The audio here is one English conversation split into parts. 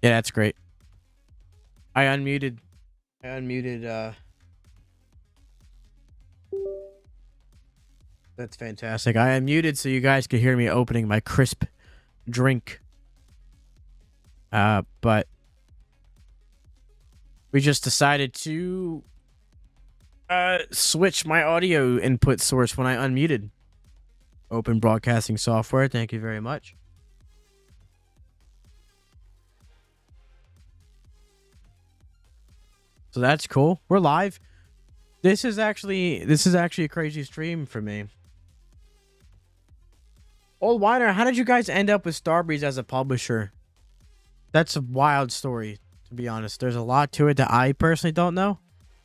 Yeah, that's great. I unmuted. I unmuted. That's fantastic. I unmuted so you guys could hear me opening my crisp drink. But we just decided to switch my audio input source when I unmuted. Open broadcasting software. Thank you very much. So that's cool. We're live. This is actually a crazy stream for me. Old Weiner, how did you guys end up with Starbreeze as a publisher? That's a wild story, to be honest. There's a lot to it that I personally don't know,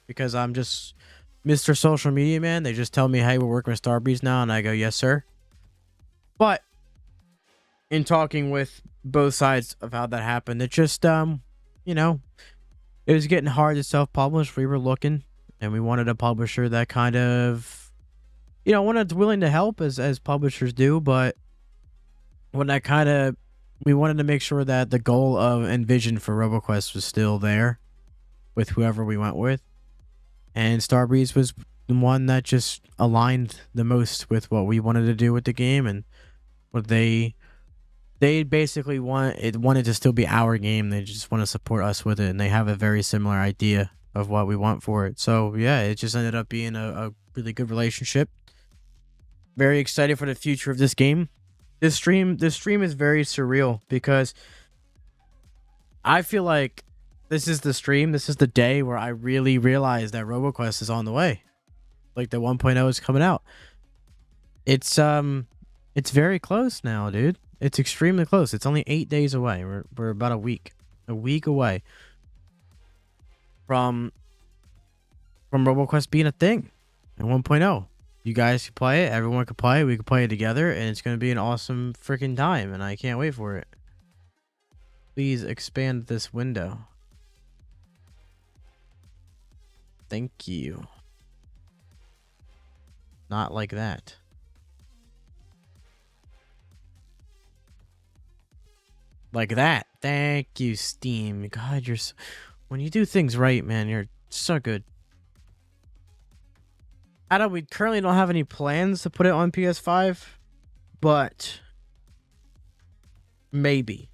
because I'm just Mr. Social Media Man. They just tell me, hey, we're working with Starbreeze now, and I go, yes, sir. But in talking with both sides of how that happened, it just, you know, it was getting hard to self-publish. We were looking, and we wanted a publisher that kind of, wanted willing to help as publishers do, but when that kind of, we wanted to make sure that the goal of and vision for Robquest was still there with whoever we went with. And Starbreeze was the one that just aligned the most with what we wanted to do with the game, and what they basically wanted to still be our game. They just want to support us with it, and they have a very similar idea of what we want for it. So yeah, it just ended up being a really good relationship. Very excited for the future of this game. This stream is very surreal, because I feel like this is the day where I really realized that RoboQuest is on the way. Like, the 1.0 is coming out. It's very close now, dude. It's extremely close. It's only 8 days away. We're about a week away from RoboQuest being a thing and 1.0. You guys can play it. Everyone can play it. We can play it together, and it's going to be an awesome freaking time, and I can't wait for it. Please expand this window. Thank you. Not like that. Like that. Thank you, Steam. God, when you do things right, man, you're so good. We currently don't have any plans to put it on PS5, but maybe.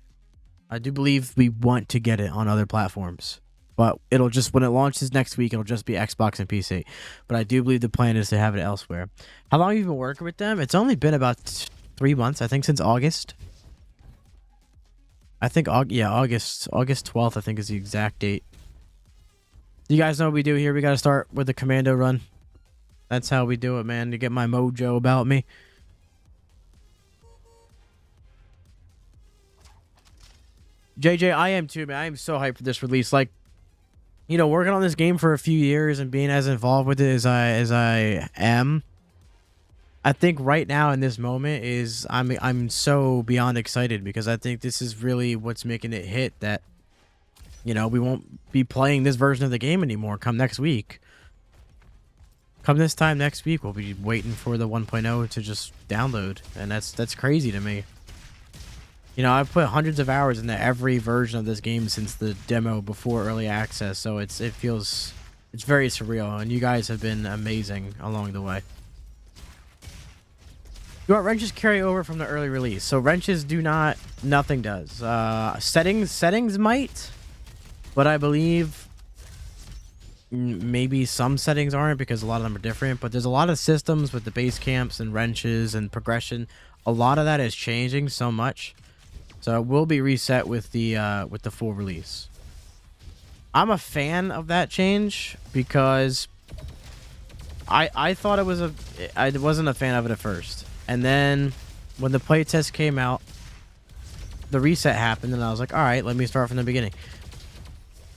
I do believe we want to get it on other platforms, but it'll just, when it launches next week, it'll just be Xbox and PC. But I do believe the plan is to have it elsewhere. How long have you been working with them? It's only been about 3 months, I think, since August. I think, August 12th, I think, is the exact date. You guys know what we do here. We got to start with the commando run. That's how we do it, man, to get my mojo about me. JJ, I am too, man. I am so hyped for this release. Like, working on this game for a few years and being as involved with it as I am, I think right now in this moment is I'm so beyond excited, because I think this is really what's making it hit, that we won't be playing this version of the game anymore come next week. Come this time next week, we'll be waiting for the 1.0 to just download, and that's crazy to me. I've put hundreds of hours into every version of this game since the demo before early access, so it's very surreal, and you guys have been amazing along the way. You want wrenches carry over from the early release? So wrenches do not. Nothing does. Settings might, but I believe maybe some settings aren't, because a lot of them are different. But there's a lot of systems with the base camps and wrenches and progression. A lot of that is changing so much, so it will be reset with the full release. I'm a fan of that change, because I thought I wasn't a fan of it at first. And then when the playtest came out, the reset happened, and I was like, all right, let me start from the beginning.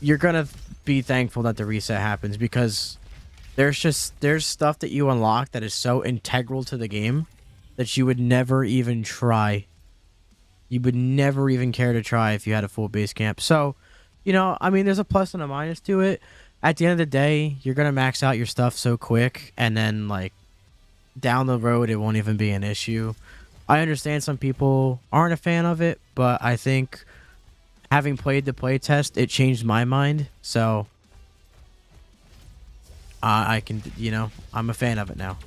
You're going to be thankful that the reset happens, because there's stuff that you unlock that is so integral to the game that you would never even try. You would never even care to try if you had a full base camp. So, there's a plus and a minus to it. At the end of the day, you're going to max out your stuff so quick, and then, like, down the road, it won't even be an issue. I understand some people aren't a fan of it, but I think having played the playtest, it changed my mind. So I can, you know, I'm a fan of it now.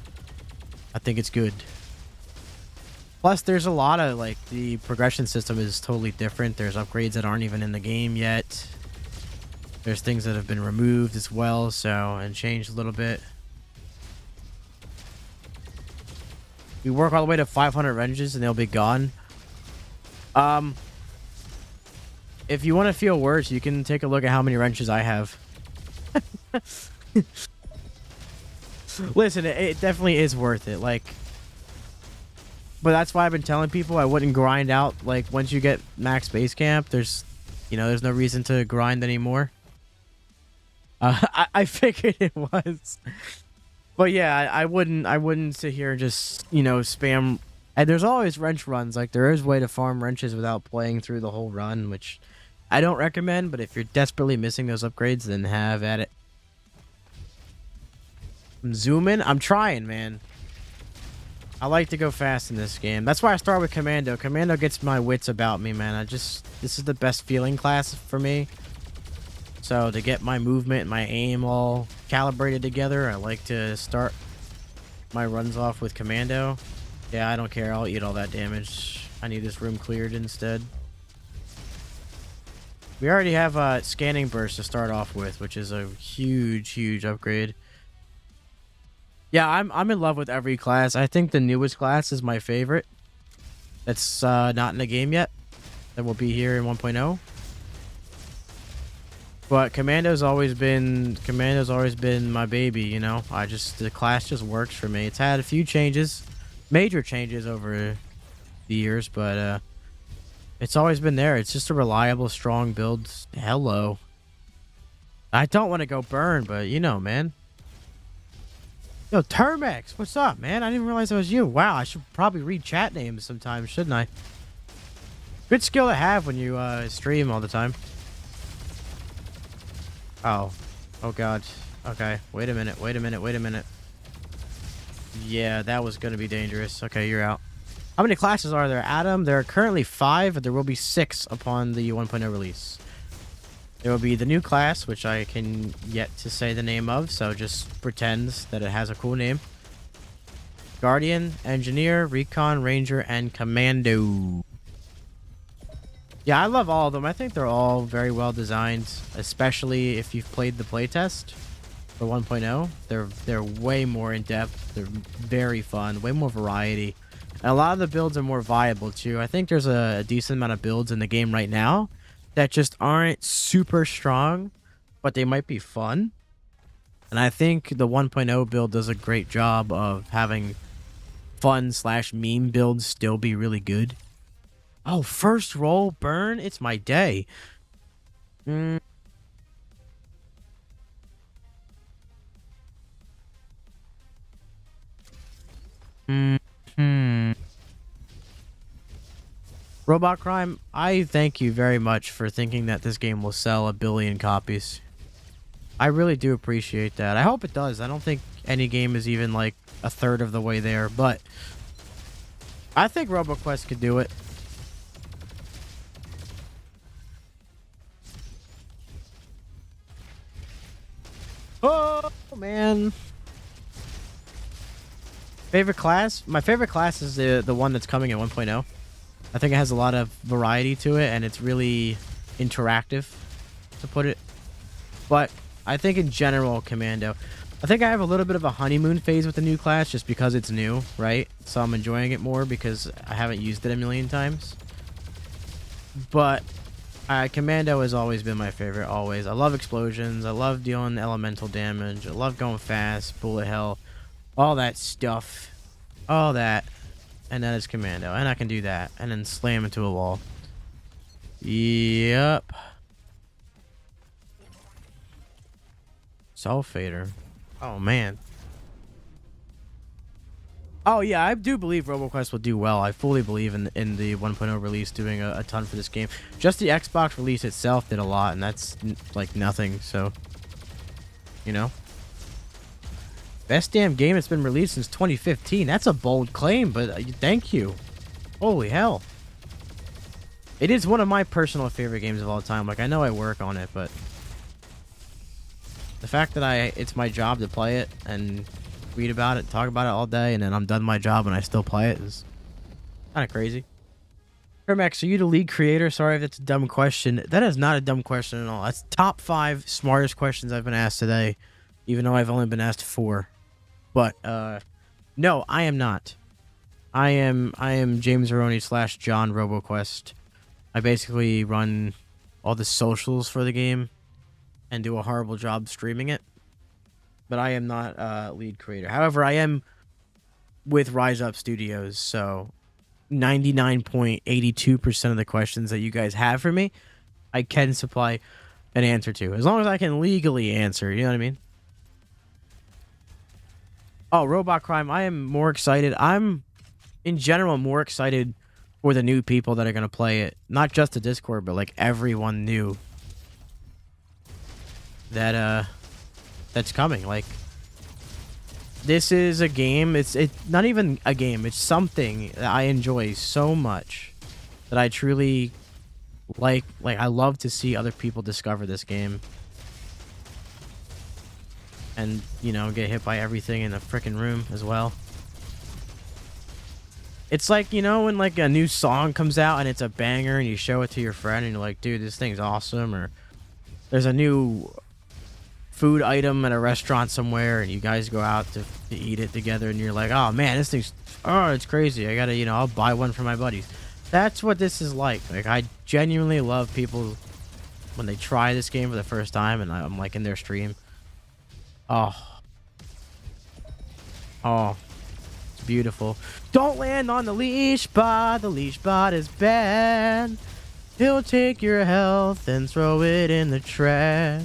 I think it's good. Plus, there's a lot of, like, the progression system is totally different. There's upgrades that aren't even in the game yet. There's things that have been removed as well, so, and changed a little bit. We work all the way to 500 wrenches and they'll be gone. If you want to feel worse, you can take a look at how many wrenches I have. Listen, it definitely is worth it. Like, but that's why I've been telling people I wouldn't grind out. Like, once you get max base camp, there's, you know, there's no reason to grind anymore. I figured it was, but yeah, I wouldn't sit here and just, you know, spam. And there's always wrench runs. Like, there is a way to farm wrenches without playing through the whole run, which I don't recommend. But if you're desperately missing those upgrades, then have at it. I'm zooming. I'm trying, man. I like to go fast in this game. That's why I start with Commando. Commando gets my wits about me, man. This is the best feeling class for me. So to get my movement and my aim all calibrated together, I like to start my runs off with Commando. Yeah, I don't care. I'll eat all that damage. I need this room cleared instead. We already have a scanning burst to start off with, which is a huge upgrade. Yeah, I'm in love with every class. I think the newest class is my favorite. That's not in the game yet. That will be here in 1.0. But Commando's always been my baby, you know. The class just works for me. It's had a few changes, major changes over the years, but it's always been there. It's just a reliable, strong build. Hello. I don't want to go burn, but you know, man. Yo, Termex, what's up, man? I didn't realize that was you. Wow, I should probably read chat names sometimes, shouldn't I? Good skill to have when you stream all the time. Oh god. Okay, wait a minute. Yeah, that was gonna be dangerous. Okay, you're out. How many classes are there, Adam? There are currently 5, but there will be 6 upon the 1.0 release. There will be the new class, which I can yet to say the name of, so just pretend that it has a cool name. Guardian, Engineer, Recon, Ranger, and Commando. Yeah, I love all of them. I think they're all very well designed, especially if you've played the playtest for 1.0. They're way more in depth. They're very fun, way more variety. And a lot of the builds are more viable too. I think there's a decent amount of builds in the game right now that just aren't super strong, but they might be fun. And I think the 1.0 build does a great job of having fun/meme builds still be really good. Oh, first roll burn? It's my day. Robot Crime, I thank you very much for thinking that this game will sell 1 billion copies. I really do appreciate that. I hope it does. I don't think any game is even like a third of the way there, but I think Robquest could do it. Oh, man. Favorite class? My favorite class is the one that's coming in 1.0. I think it has a lot of variety to it, and it's really interactive, to put it. But I think in general, Commando. I think I have a little bit of a honeymoon phase with the new class just because it's new, right? So I'm enjoying it more because I haven't used it a million times. But Commando has always been my favorite, always. I love explosions. I love dealing elemental damage. I love going fast, bullet hell, all that stuff. All that. And that is Commando. And I can do that. And then slam into a wall. Yep. Sulfater. Oh, man. Oh, yeah, I do believe Robquest will do well. I fully believe in the 1.0 release doing a ton for this game. Just the Xbox release itself did a lot, and that's, like, nothing, so... You know? Best damn game that's been released since 2015. That's a bold claim, but thank you. Holy hell. It is one of my personal favorite games of all time. Like, I know I work on it, but the fact that it's my job to play it and read about it, talk about it all day, and then I'm done my job and I still play it is kind of crazy. Hermex, are you the lead creator? Sorry if that's a dumb question. That is not a dumb question at all. That's top 5 smartest questions I've been asked today, even though I've only been asked 4. But no, I am not. I am James Aroni / John Roboquest. I basically run all the socials for the game and do a horrible job streaming it. But I am not lead creator. However, I am with Rise Up Studios, so 99.82% of the questions that you guys have for me, I can supply an answer to. As long as I can legally answer, you know what I mean? Oh, Robot Crime, I am more excited. I'm, in general, more excited for the new people that are going to play it. Not just the Discord, but like everyone new that that's coming. Like, this is a game. It's not even a game. It's something that I enjoy so much that I truly like. I love to see other people discover this game and, you know, get hit by everything in the freaking room as well. It's like, you know, when like a new song comes out and it's a banger and you show it to your friend and you're like, dude, this thing's awesome. Or there's a new food item at a restaurant somewhere and you guys go out to eat it together and you're like, oh man, this thing's, oh, it's crazy. I gotta, you know, I'll buy one for my buddies. That's what this is like. Like, I genuinely love people when they try this game for the first time and I'm like in their stream. Oh, it's beautiful. Don't land on the leash bot. The leash bot is bad. He'll take your health and throw it in the trash.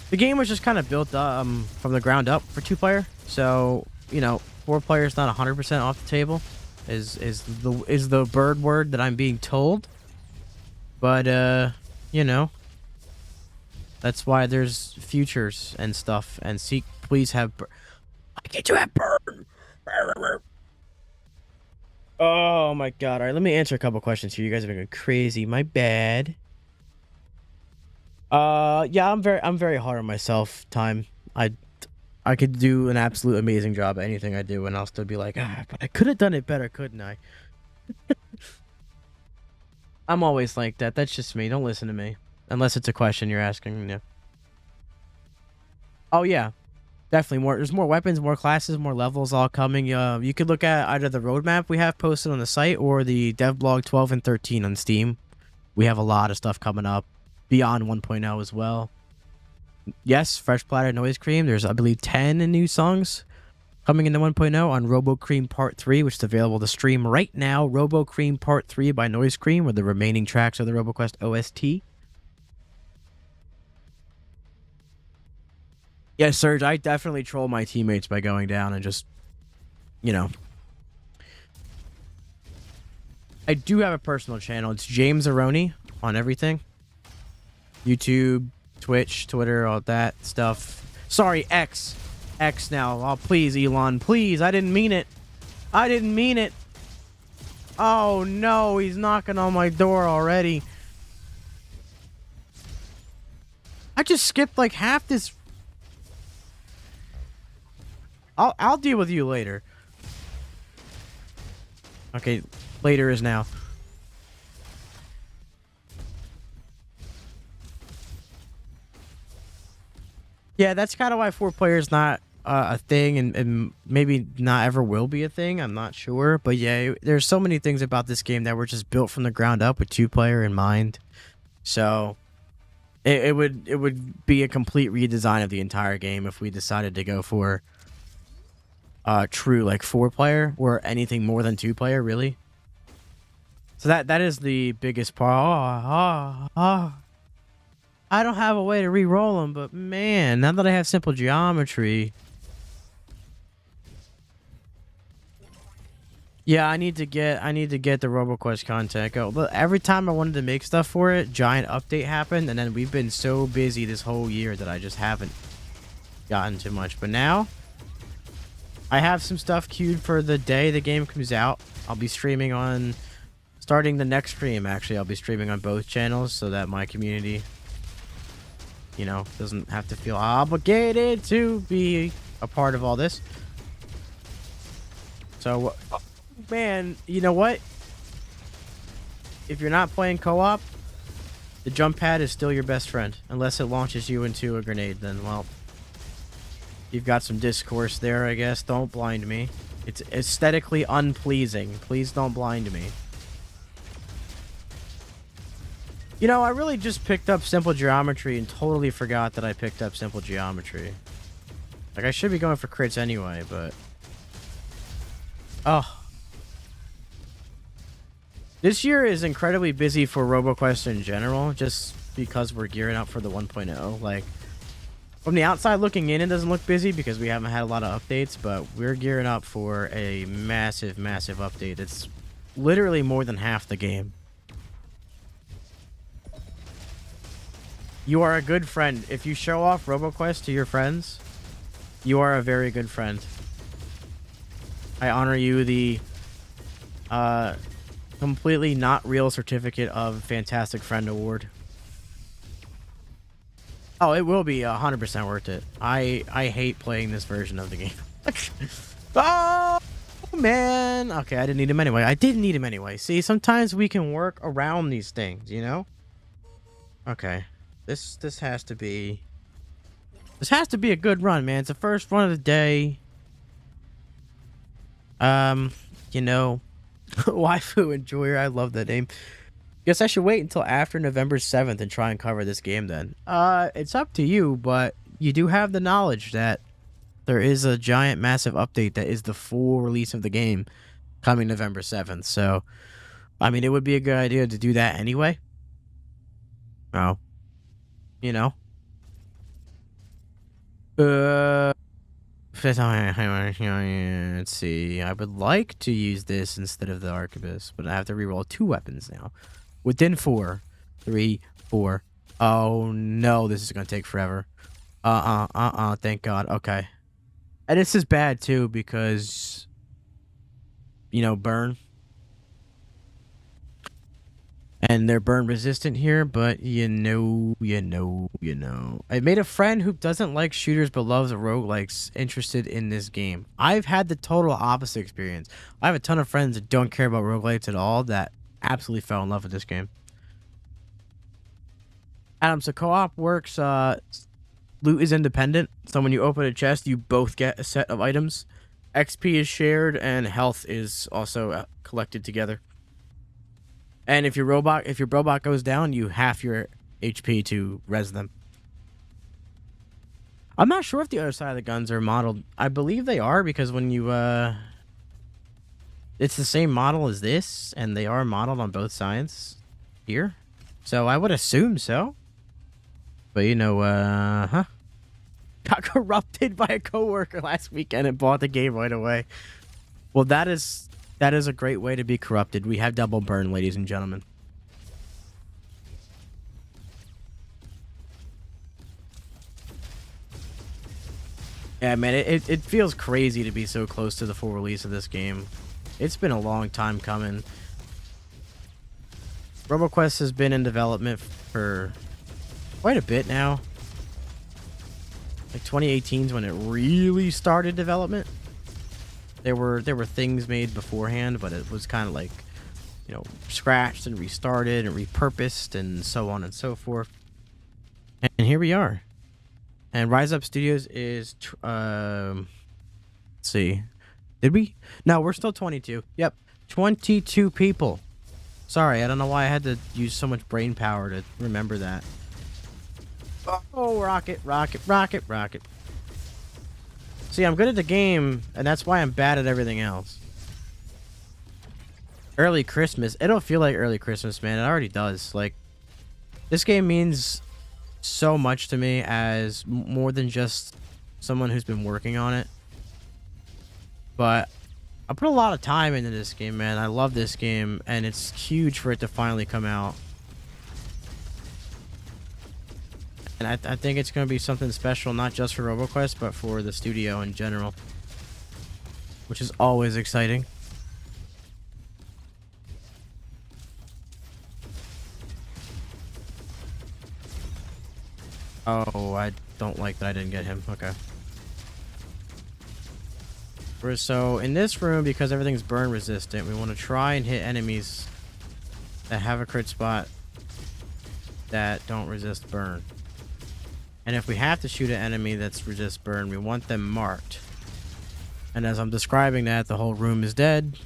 The game was just kind of built from the ground up for 2-player, so, you know, 4-player is not 100% off the table. Is the bird word that I'm being told, but you know, that's why there's futures and stuff. And seek, please have. I get you have bird. Oh my god! All right, let me answer a couple questions here. You guys are going crazy. My bad. Yeah, I'm very hard on myself. I could do an absolute amazing job at anything I do, and I'll still be like, but I could have done it better, couldn't I? I'm always like that. That's just me. Don't listen to me unless it's a question you're asking. You know. Oh yeah, definitely more. There's more weapons, more classes, more levels all coming. You could look at either the roadmap we have posted on the site or the devblog 12 and 13 on Steam. We have a lot of stuff coming up. Beyond 1.0 as well. Yes, Fresh Platter Noise Cream. There's, I believe, 10 new songs coming into 1.0 on Robo Cream Part 3, which is available to stream right now. Robo Cream Part 3 by Noise Cream, with the remaining tracks of the RoboQuest OST. Yes, Serge, I definitely troll my teammates by going down and just, you know. I do have a personal channel. It's James Aroni on everything. YouTube, Twitch, Twitter, all that stuff. Sorry, X now. Oh, please, Elon, please. I didn't mean it. I didn't mean it. Oh, no. He's knocking on my door already. I just skipped like half this. I'll deal with you later. Okay, later is now. Yeah, that's kind of why 4-player is not a thing, and maybe not ever will be a thing. I'm not sure, but yeah, there's so many things about this game that were just built from the ground up with 2-player in mind. So it would be a complete redesign of the entire game if we decided to go for true like 4-player or anything more than 2-player, really. So that is the biggest part. I don't have a way to re-roll them, but man, now that I have simple geometry, yeah, I need to get the RoboQuest content go. But every time I wanted to make stuff for it, giant update happened, and then we've been so busy this whole year that I just haven't gotten too much. But now, I have some stuff queued for the day the game comes out. I'll be streaming on, starting the next stream, actually, I'll be streaming on both channels so that my community, you know, doesn't have to feel obligated to be a part of all this. So, man, you know what? If you're not playing co-op, the jump pad is still your best friend. Unless it launches you into a grenade, then, well, you've got some discourse there, I guess. Don't blind me. It's aesthetically unpleasing. Please don't blind me. You know, I really just picked up simple geometry and totally forgot that I picked up simple geometry. Like, I should be going for crits anyway, but... Oh. This year is incredibly busy for Robquest in general, just because we're gearing up for the 1.0. Like, from the outside looking in, it doesn't look busy because we haven't had a lot of updates, but we're gearing up for a massive, massive update. It's literally more than half the game. You are a good friend. If you show off Robquest to your friends, you are a very good friend. I honor you the completely not real certificate of Fantastic Friend Award. Oh, it will be 100% worth it. I hate playing this version of the game. Oh, man. Okay, I didn't need him anyway. I didn't need him anyway. See, sometimes we can work around these things, you know? Okay. This has to be... This has to be a good run, man. It's the first run of the day. You know... Waifu Enjoyer, I love that name. Guess I should wait until after November 7th and try and cover this game then. It's up to you, but you do have the knowledge that there is a giant, massive update that is the full release of the game coming November 7th. So, I mean, it would be a good idea to do that anyway. Oh. You know. Let's see. I would like to use this instead of the Arquebus, but I have to reroll 2 weapons now. Within 4. 3, 4. Oh no, this is gonna take forever. Thank God. Okay. And this is bad too because, you know, burn. And they're burn resistant here, but you know. I made a friend who doesn't like shooters but loves roguelikes interested in this game. I've had the total opposite experience. I have a ton of friends that don't care about roguelikes at all that absolutely fell in love with this game. Adam, so co-op works, loot is independent. So when you open a chest, you both get a set of items. XP is shared and health is also collected together. And if your robot goes down, you half your HP to res them. I'm not sure if the other side of the guns are modeled. I believe they are because when you it's the same model as this, and they are modeled on both sides here. So I would assume so. But you know, got corrupted by a coworker last weekend and bought the game right away. Well, that is a great way to be corrupted. We have double burn, ladies and gentlemen. Yeah, man, it feels crazy to be so close to the full release of this game. It's been a long time coming. Robquest has been in development for quite a bit now. Like 2018 is when it really started development. There were things made beforehand, but it was kind of like, you know, scratched and restarted and repurposed and so on and so forth. And here we are. And Rise Up Studios is let's see. Did we? No, we're still 22. Yep. 22 people. Sorry, I don't know why I had to use so much brain power to remember that. Oh, rocket. See, I'm good at the game, and that's why I'm bad at everything else. Early Christmas. It'll feel like early Christmas, man. It already does. Like, this game means so much to me as more than just someone who's been working on it. But I put a lot of time into this game, man. I love this game, and it's huge for it to finally come out. And I think it's going to be something special, not just for Robquest, but for the studio in general. which is always exciting. Oh, I don't like that I didn't get him. Okay. So in this room, because everything's burn resistant, we want to try and hit enemies that have a crit spot that don't resist burn. And if we have to shoot an enemy that's resist burn, we want them marked. And as I'm describing that, the whole room is dead.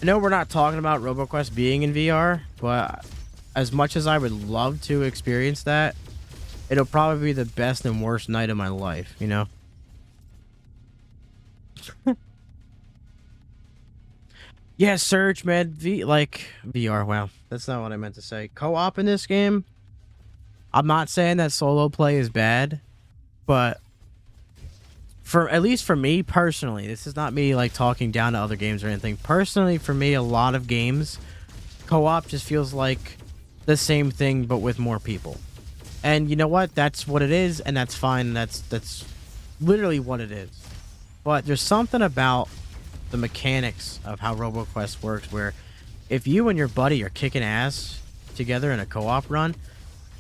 I know we're not talking about Robquest being in VR, but as much as I would love to experience that, it'll probably be the best and worst night of my life, you know? Yeah, Surge, man. VR. Wow, that's not what I meant to say. Co-op in this game, I'm not saying that solo play is bad, but at least for me personally, this is not me like talking down to other games or anything. Personally, for me, a lot of games, co-op just feels like the same thing but with more people. And you know what? That's what it is, and that's fine. That's literally what it is. But there's something about the mechanics of how Robquest works where if you and your buddy are kicking ass together in a co-op run,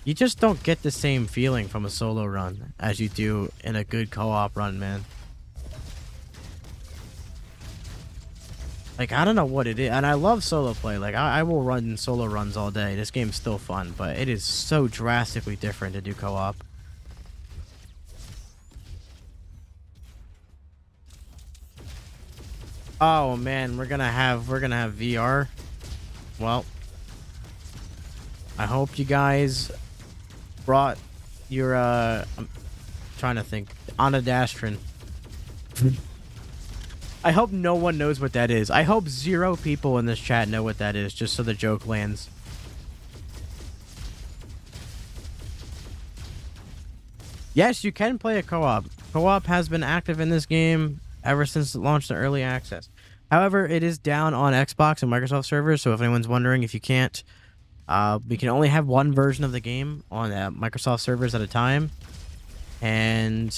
you just don't get the same feeling from a solo run as you do in a good co-op run, man. Like, I don't know what it is. And I love solo play. Like, I will run solo runs all day. This game's still fun, but it is so drastically different to do co-op. Oh man, we're gonna have VR. Well, I hope you guys brought your I'm trying to think, Onidastrin. I hope no one knows what that is. I hope 0 people in this chat know what that is, just so the joke lands. Yes, you can play a co-op. Co-op has been active in this game ever since it launched in early access. However, it is down on Xbox and Microsoft servers, so if anyone's wondering if you can't, we can only have one version of the game on Microsoft servers at a time. And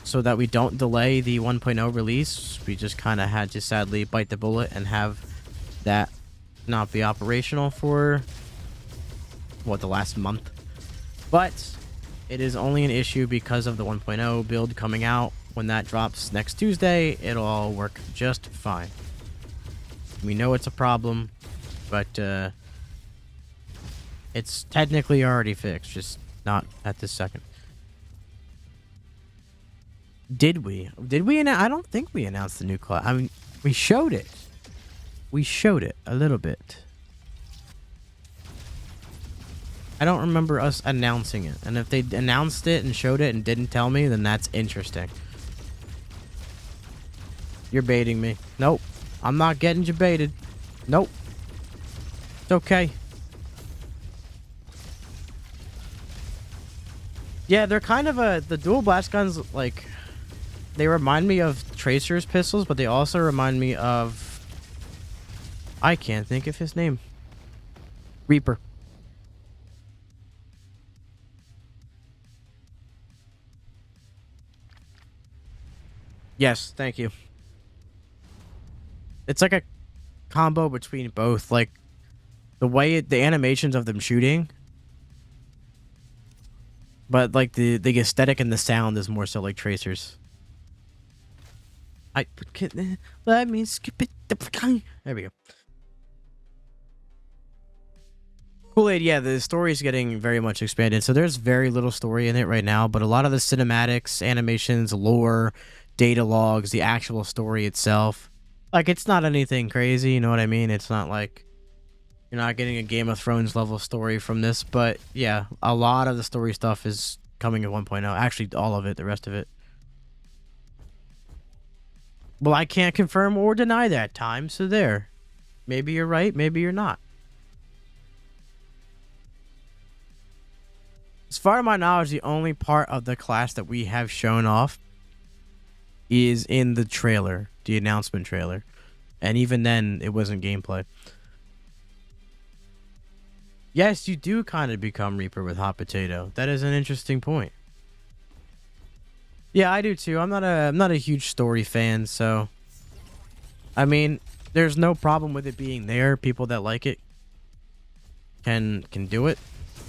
so that we don't delay the 1.0 release, we just kind of had to sadly bite the bullet and have that not be operational for, what, the last month. But it is only an issue because of the 1.0 build coming out. When that drops next Tuesday, it'll all work just fine. We know it's a problem, but it's technically already fixed, just not at this second. Did we? I don't think we announced the new class. I mean, we showed it. We showed it a little bit. I don't remember us announcing it. And if they announced it and showed it and didn't tell me, then that's interesting. You're baiting me. Nope. I'm not getting you baited. Nope. It's okay. Yeah, they're kind of the dual blast guns, like, they remind me of Tracer's pistols, but they also remind me of, I can't think of his name. Reaper. Yes, thank you. It's like a combo between both, like the way the animations of them shooting, but like the aesthetic and the sound is more so like Tracer's. Let me skip it. There we go. Kool-Aid, yeah, the story is getting very much expanded, so there's very little story in it right now, but a lot of the cinematics, animations, lore, data logs, the actual story itself, like, it's not anything crazy, you know what I mean? It's not like you're not getting a Game of Thrones level story from this, but yeah, a lot of the story stuff is coming at 1.0. Actually, all of it, the rest of it. Well, I can't confirm or deny that, Time, so there. Maybe you're right, maybe you're not. As far as my knowledge, the only part of the class that we have shown off is in the trailer, the announcement trailer. And even then, it wasn't gameplay. Yes, you do kind of become Reaper with hot potato. That is an interesting point. Yeah, I do too. I'm not a huge story fan, so I mean, there's no problem with it being there. People that like it can do it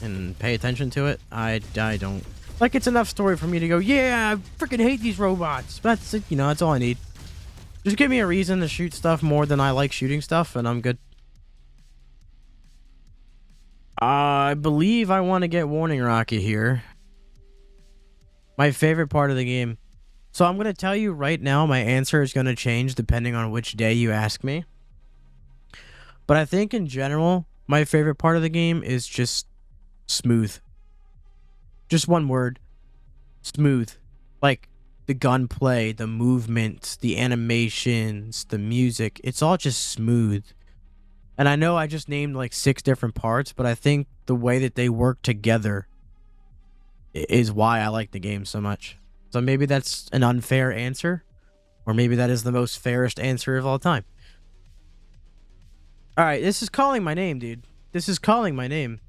and pay attention to it. I don't. Like, it's enough story for me to go, yeah, I freaking hate these robots. That's it, that's all I need. Just give me a reason to shoot stuff more than I like shooting stuff, and I'm good. I believe I want to get Warning Rocket here. My favorite part of the game. So I'm going to tell you right now, my answer is going to change depending on which day you ask me. But I think in general, my favorite part of the game is just smooth. Just one word. Smooth. Like, the gunplay, the movements, the animations, the music. It's all just smooth. And I know I just named like 6 different parts, but I think the way that they work together is why I like the game so much. So maybe that's an unfair answer, or maybe that is the most fairest answer of all time. All right, this is calling my name, dude. This is calling my name.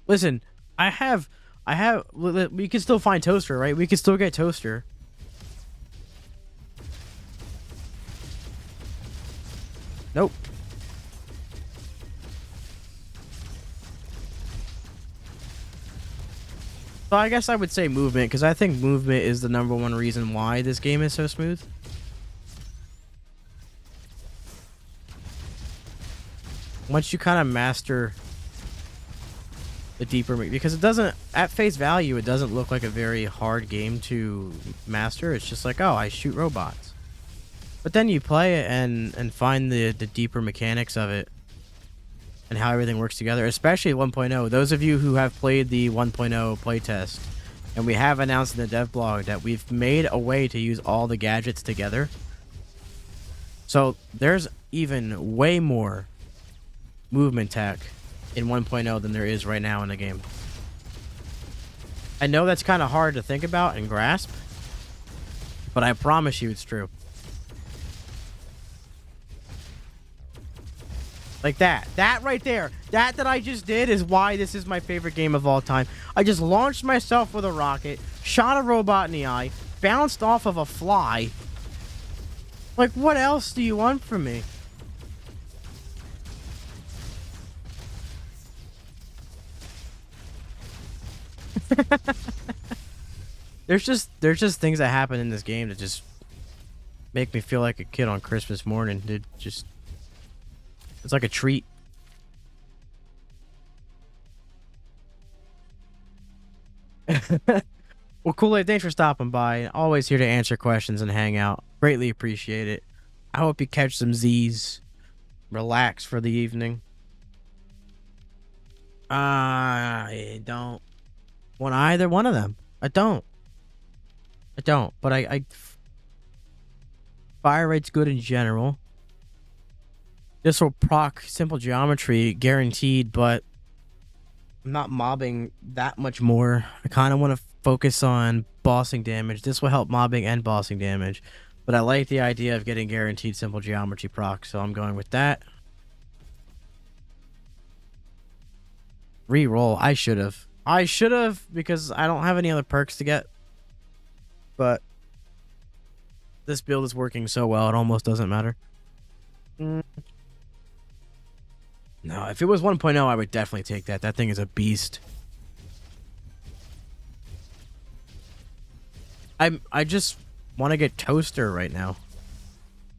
Listen, we can still find Toaster, right? We can still get Toaster. Nope. So I guess I would say movement, because I think movement is the #1 reason why this game is so smooth. Once you kind of master the deeper, because it doesn't, at face value, it doesn't look like a very hard game to master. It's just like, oh, I shoot robots. But then you play it and find the deeper mechanics of it and how everything works together, especially 1.0. Those of you who have played the 1.0 playtest, and we have announced in the dev blog that we've made a way to use all the gadgets together. So there's even way more movement tech in 1.0 than there is right now in the game. I know that's kind of hard to think about and grasp, but I promise you it's true. Like that right there, that I just did is why this is my favorite game of all time. I just launched myself with a rocket, shot a robot in the eye, bounced off of a fly. Like, what else do you want from me? There's just things that happen in this game that just make me feel like a kid on Christmas morning, dude. Just, it's like a treat. Well, Kool-Aid, thanks for stopping by. Always here to answer questions and hang out. Greatly appreciate it. I hope you catch some Z's. Relax for the evening. I don't want either one of them. I don't. But I fire rate's good in general. This will proc simple geometry guaranteed, but I'm not mobbing that much more. I kind of want to focus on bossing damage. This will help mobbing and bossing damage, but I like the idea of getting guaranteed simple geometry proc, so I'm going with that. Reroll. I should have, because I don't have any other perks to get. But this build is working so well, it almost doesn't matter. No, if it was 1.0, I would definitely take that. That thing is a beast. I just want to get Toaster right now.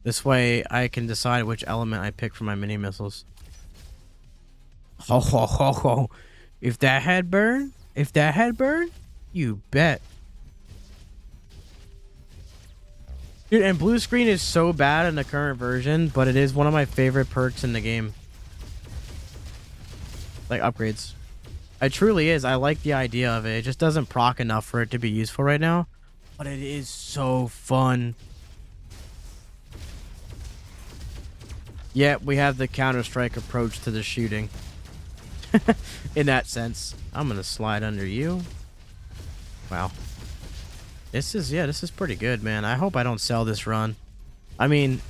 This way I can decide which element I pick for my mini missiles. Ho ho ho ho. If that had burn, you bet. Dude, and blue screen is so bad in the current version, but it is one of my favorite perks in the game. Like upgrades. It truly is. I like the idea of it. It just doesn't proc enough for it to be useful right now. But it is so fun. Yeah, we have the Counter-Strike approach to the shooting. In that sense. I'm gonna slide under you. Wow. This is pretty good, man. I hope I don't sell this run. I mean,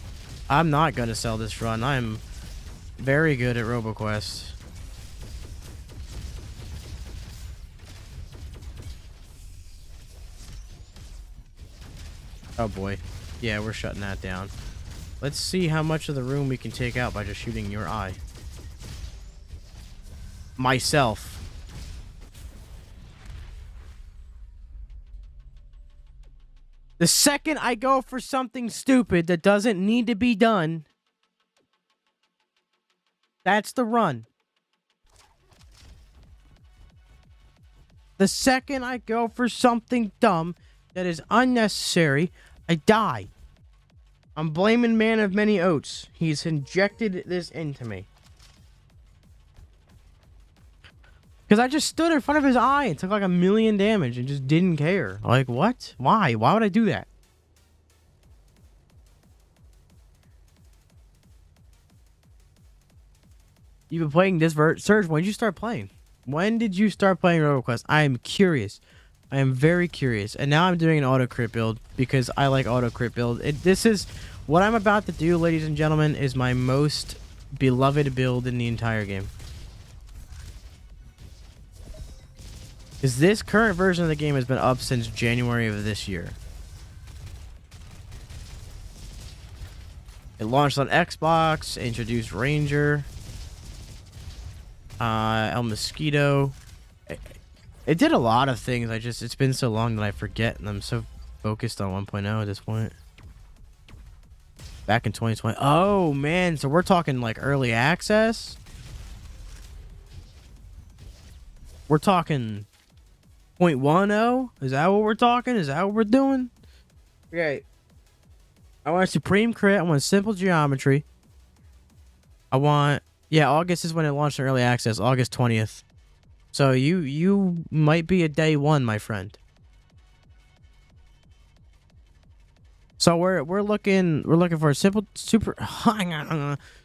I'm not gonna sell this run. I'm very good at Robquest. Oh boy. Yeah, we're shutting that down. Let's see how much of the room we can take out by just shooting your eye. Myself. The second I go for something stupid that doesn't need to be done, that's the run. The second I go for something dumb that is unnecessary, I die. I'm blaming Man of Many Oats. He's injected this into me. Because I just stood in front of his eye and took like 1,000,000 damage and just didn't care. Like, what? Why? Why would I do that? You've been playing this Surge, when did you start playing? When did you start playing Robquest? I am curious. I am very curious. And now I'm doing an auto crit build because I like auto crit build. This is what I'm about to do, ladies and gentlemen, is my most beloved build in the entire game. Because this current version of the game has been up since January of this year. It launched on Xbox, introduced Ranger, El Mosquito. It did a lot of things. It's been so long that I forget, and I'm so focused on 1.0 at this point. Back in 2020. Oh, man. So we're talking like early access? We're talking 0.10? Is that what we're talking? Is that what we're doing? Okay. I want Supreme Crit. I want Simple Geometry. I want... Yeah, August is when it launched in early access. August 20th. So you might be a day one, my friend. So we're looking for a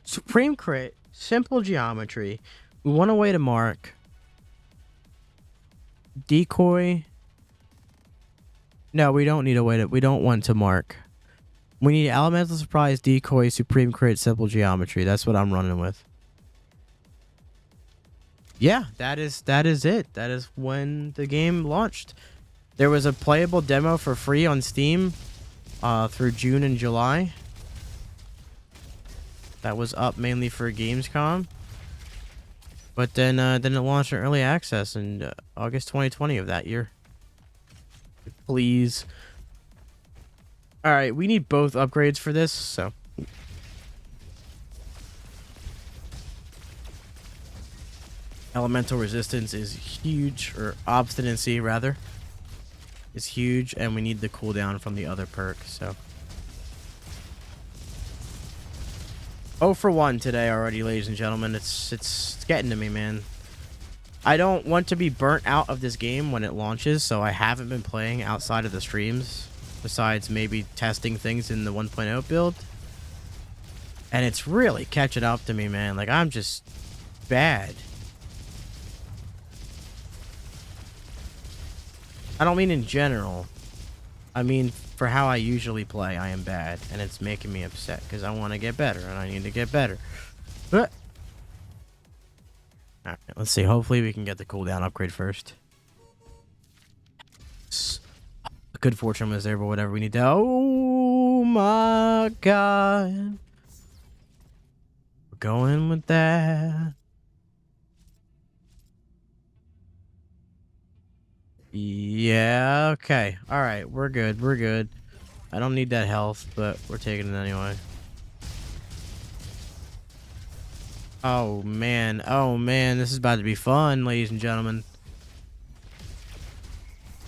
Supreme Crit, Simple Geometry. We want a way to mark. Decoy. No, we don't need a way to. We don't want to mark. We need Elemental Surprise, Decoy, Supreme Crit, Simple Geometry. That's what I'm running with. Yeah, that is it. That is when the game launched. There was a playable demo for free on Steam through June and July. That was up mainly for Gamescom. But then it launched in early access in August 2020 of that year. Please. All right, we need both upgrades for this, so. Elemental resistance is huge, or obstinacy rather, is huge, and we need the cooldown from the other perk, so. 0 for 1 today already, ladies and gentlemen. It's getting to me, man. I don't want to be burnt out of this game when it launches, so I haven't been playing outside of the streams, besides maybe testing things in the 1.0 build. And it's really catching up to me, man. Like, I'm just bad. I don't mean in general. I mean for how I usually play, I am bad. And it's making me upset because I want to get better and I need to get better. But alright, let's see. Hopefully we can get the cooldown upgrade first. Good fortune was there, but whatever we need to... Oh my god. We're going with that. Yeah, okay. Alright, we're good. We're good. I don't need that health, but we're taking it anyway. Oh, man. Oh, man. This is about to be fun, ladies and gentlemen.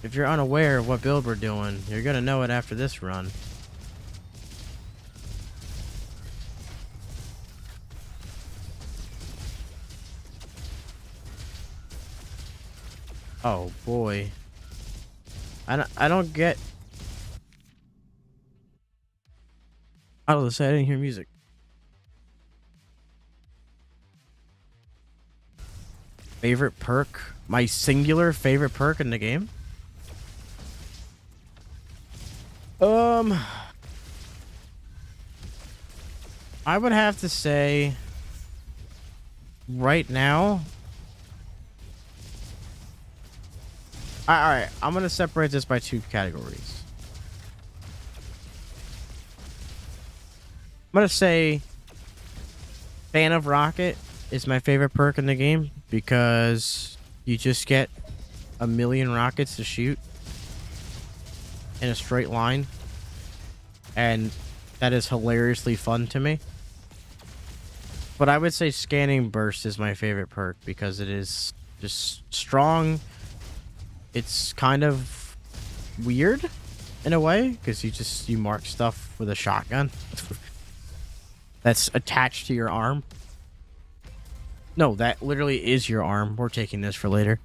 If you're unaware of what build we're doing, you're gonna know it after this run. Oh boy. I don't get. I was say I didn't hear music. Favorite perk? My singular favorite perk in the game? I would have to say right now. All right, I'm gonna separate this by two categories. I'm gonna say fan of rocket is my favorite perk in the game because you just get a million rockets to shoot in a straight line, and that is hilariously fun to me. But I would say scanning burst is my favorite perk because it is just strong. It's kind of weird in a way because you mark stuff with a shotgun that's attached to your arm. No, that literally is your arm. We're taking this for later.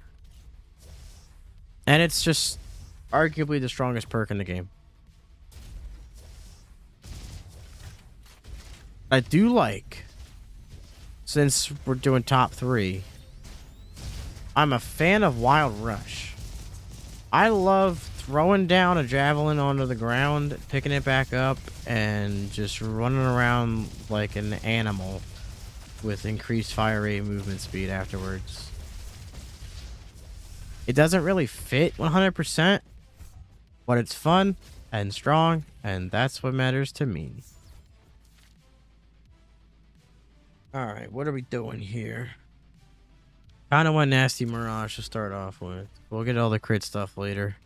And it's just arguably the strongest perk in the game. I do like, since we're doing top 3, I'm a fan of Wild Rush. I love throwing down a javelin onto the ground, picking it back up, and just running around like an animal with increased fire rate and movement speed afterwards. It doesn't really fit 100%, but it's fun and strong, and that's what matters to me. Alright, what are we doing here? Kinda want Nasty Mirage to start off with. We'll get all the crit stuff later.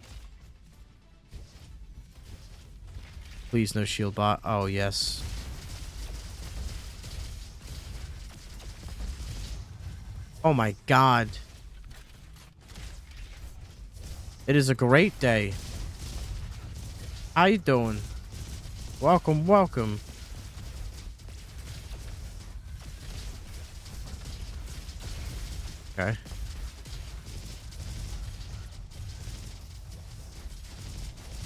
Please no shield bot. Oh, yes. Oh my god. It is a great day. How you doing? Welcome, welcome. Okay.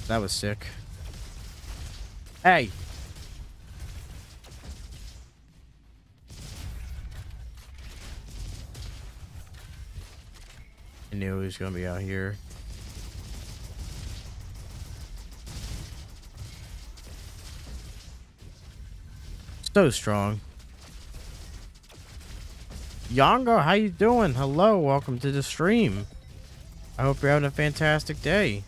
That was sick. Hey. I knew he was gonna be out here. So strong. Yongo, how you doing? Hello, welcome to the stream. I hope you're having a fantastic day.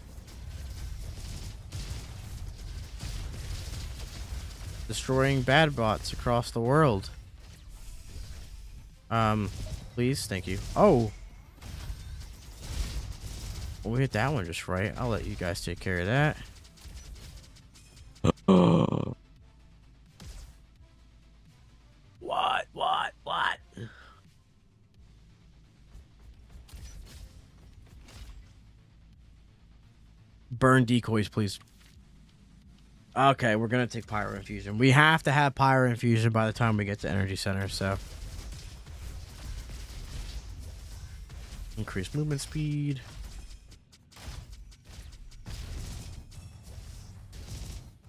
Destroying bad bots across the world. Please, thank you. Oh. Well, we hit that one just right. I'll let you guys take care of that. What? Burn decoys, please. Okay, we're gonna take Pyro Infusion. We have to have Pyro Infusion by the time we get to Energy Center, so. Increased movement speed.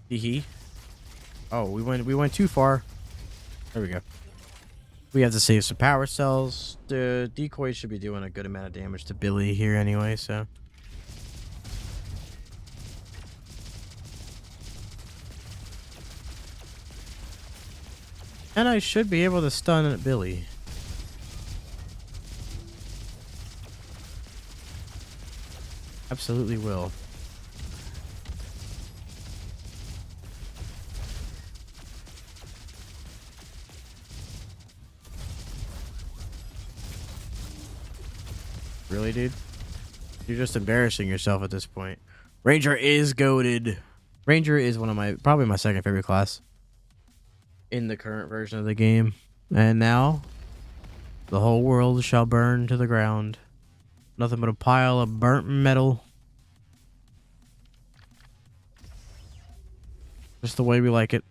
Hee. Oh, we went too far. There we go. We have to save some power cells. The decoys should be doing a good amount of damage to Billy here anyway, so. And I should be able to stun Billy. Absolutely will. Really, dude? You're just embarrassing yourself at this point. Ranger is goated. Ranger is one of probably my second favorite class in the current version of the game. And now, the whole world shall burn to the ground. Nothing but a pile of burnt metal. Just the way we like it.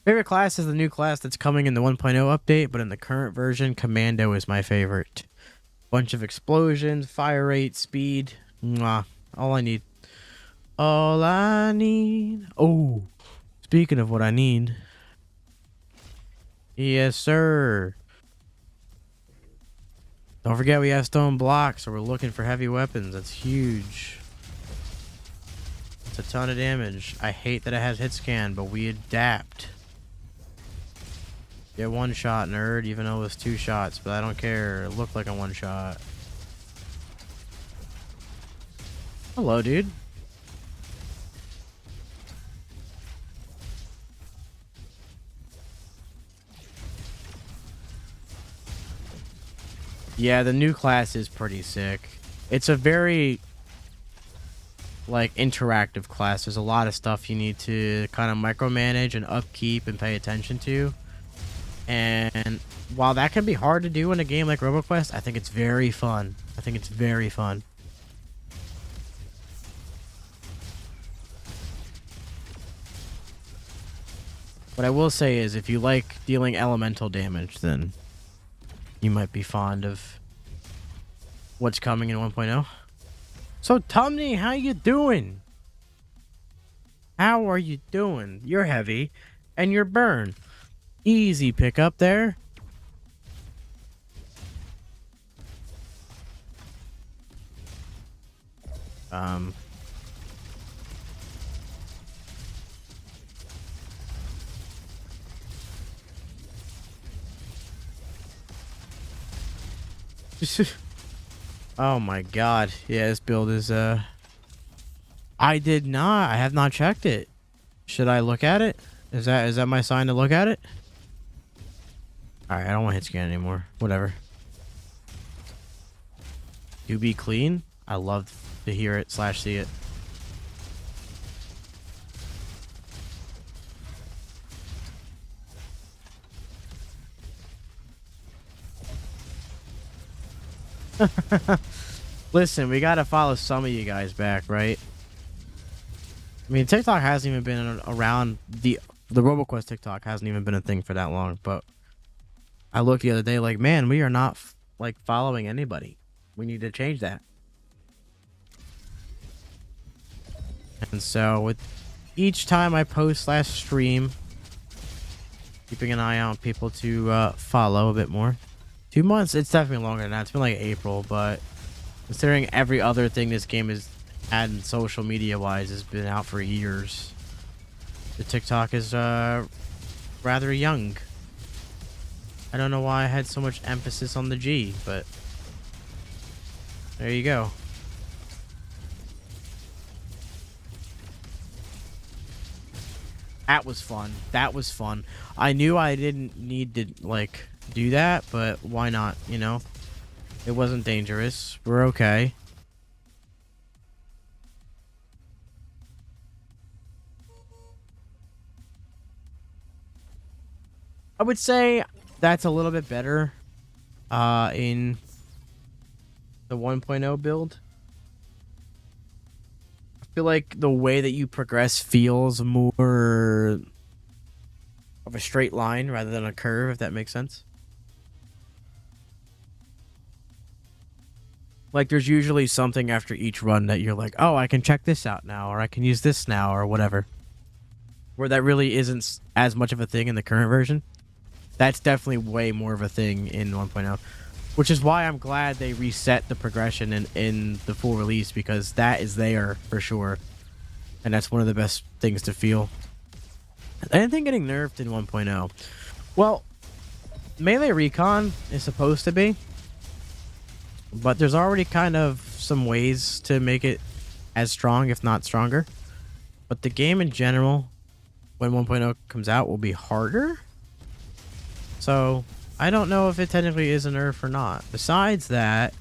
Favorite class is the new class that's coming in the 1.0 update, but in the current version, Commando is my favorite. Bunch of explosions, fire rate, speed. Mwah. All I need. All I need. Oh, speaking of what I need. Yes, sir. Don't forget we have stone blocks, so we're looking for heavy weapons. That's huge. It's a ton of damage. I hate that it has hit scan, but we adapt. Get one shot, nerd, even though it was 2 shots, but I don't care. It looked like a 1 shot. Hello, dude. Yeah, the new class is pretty sick. It's a very, like, interactive class. There's a lot of stuff you need to kind of micromanage and upkeep and pay attention to. And while that can be hard to do in a game like Robquest, I think it's very fun. I think it's very fun. What I will say is, if you like dealing elemental damage, then you might be fond of what's coming in 1.0. So, Tumney, how you doing? How are you doing? You're heavy, and you're burn. Easy pickup there. Oh my god. Yeah, this build is I have not checked it. Should I look at it? Is that my sign to look at it? Alright, I don't want to hit scan anymore. Whatever. You be clean? I love to hear it / see it. Listen, we gotta follow some of you guys back, right? I mean, TikTok hasn't even been around. The Robquest TikTok hasn't even been a thing for that long, but I looked the other day like, man, we are not like following anybody. We need to change that. And so with each time I post / stream, keeping an eye out on people to follow a bit more. 2 months, it's definitely longer than that. It's been like April, but considering every other thing this game has had in social media wise has been out for years, the TikTok is rather young. I don't know why I had so much emphasis on the G, but there you go. That was fun. That was fun. I knew I didn't need to like do that, but why not, you know? It wasn't dangerous. We're okay. I would say that's a little bit better in the 1.0 build. I feel like the way that you progress feels more of a straight line rather than a curve, if that makes sense. Like, there's usually something after each run that you're like, oh, I can check this out now, or I can use this now, or whatever. Where that really isn't as much of a thing in the current version. That's definitely way more of a thing in 1.0. Which is why I'm glad they reset the progression in the full release, because that is there for sure. And that's one of the best things to feel. Anything getting nerfed in 1.0? Well, Melee Recon is supposed to be. But there's already kind of some ways to make it as strong, if not stronger. But the game in general, when 1.0 comes out, will be harder. So, I don't know if it technically is a nerf or not. Besides that,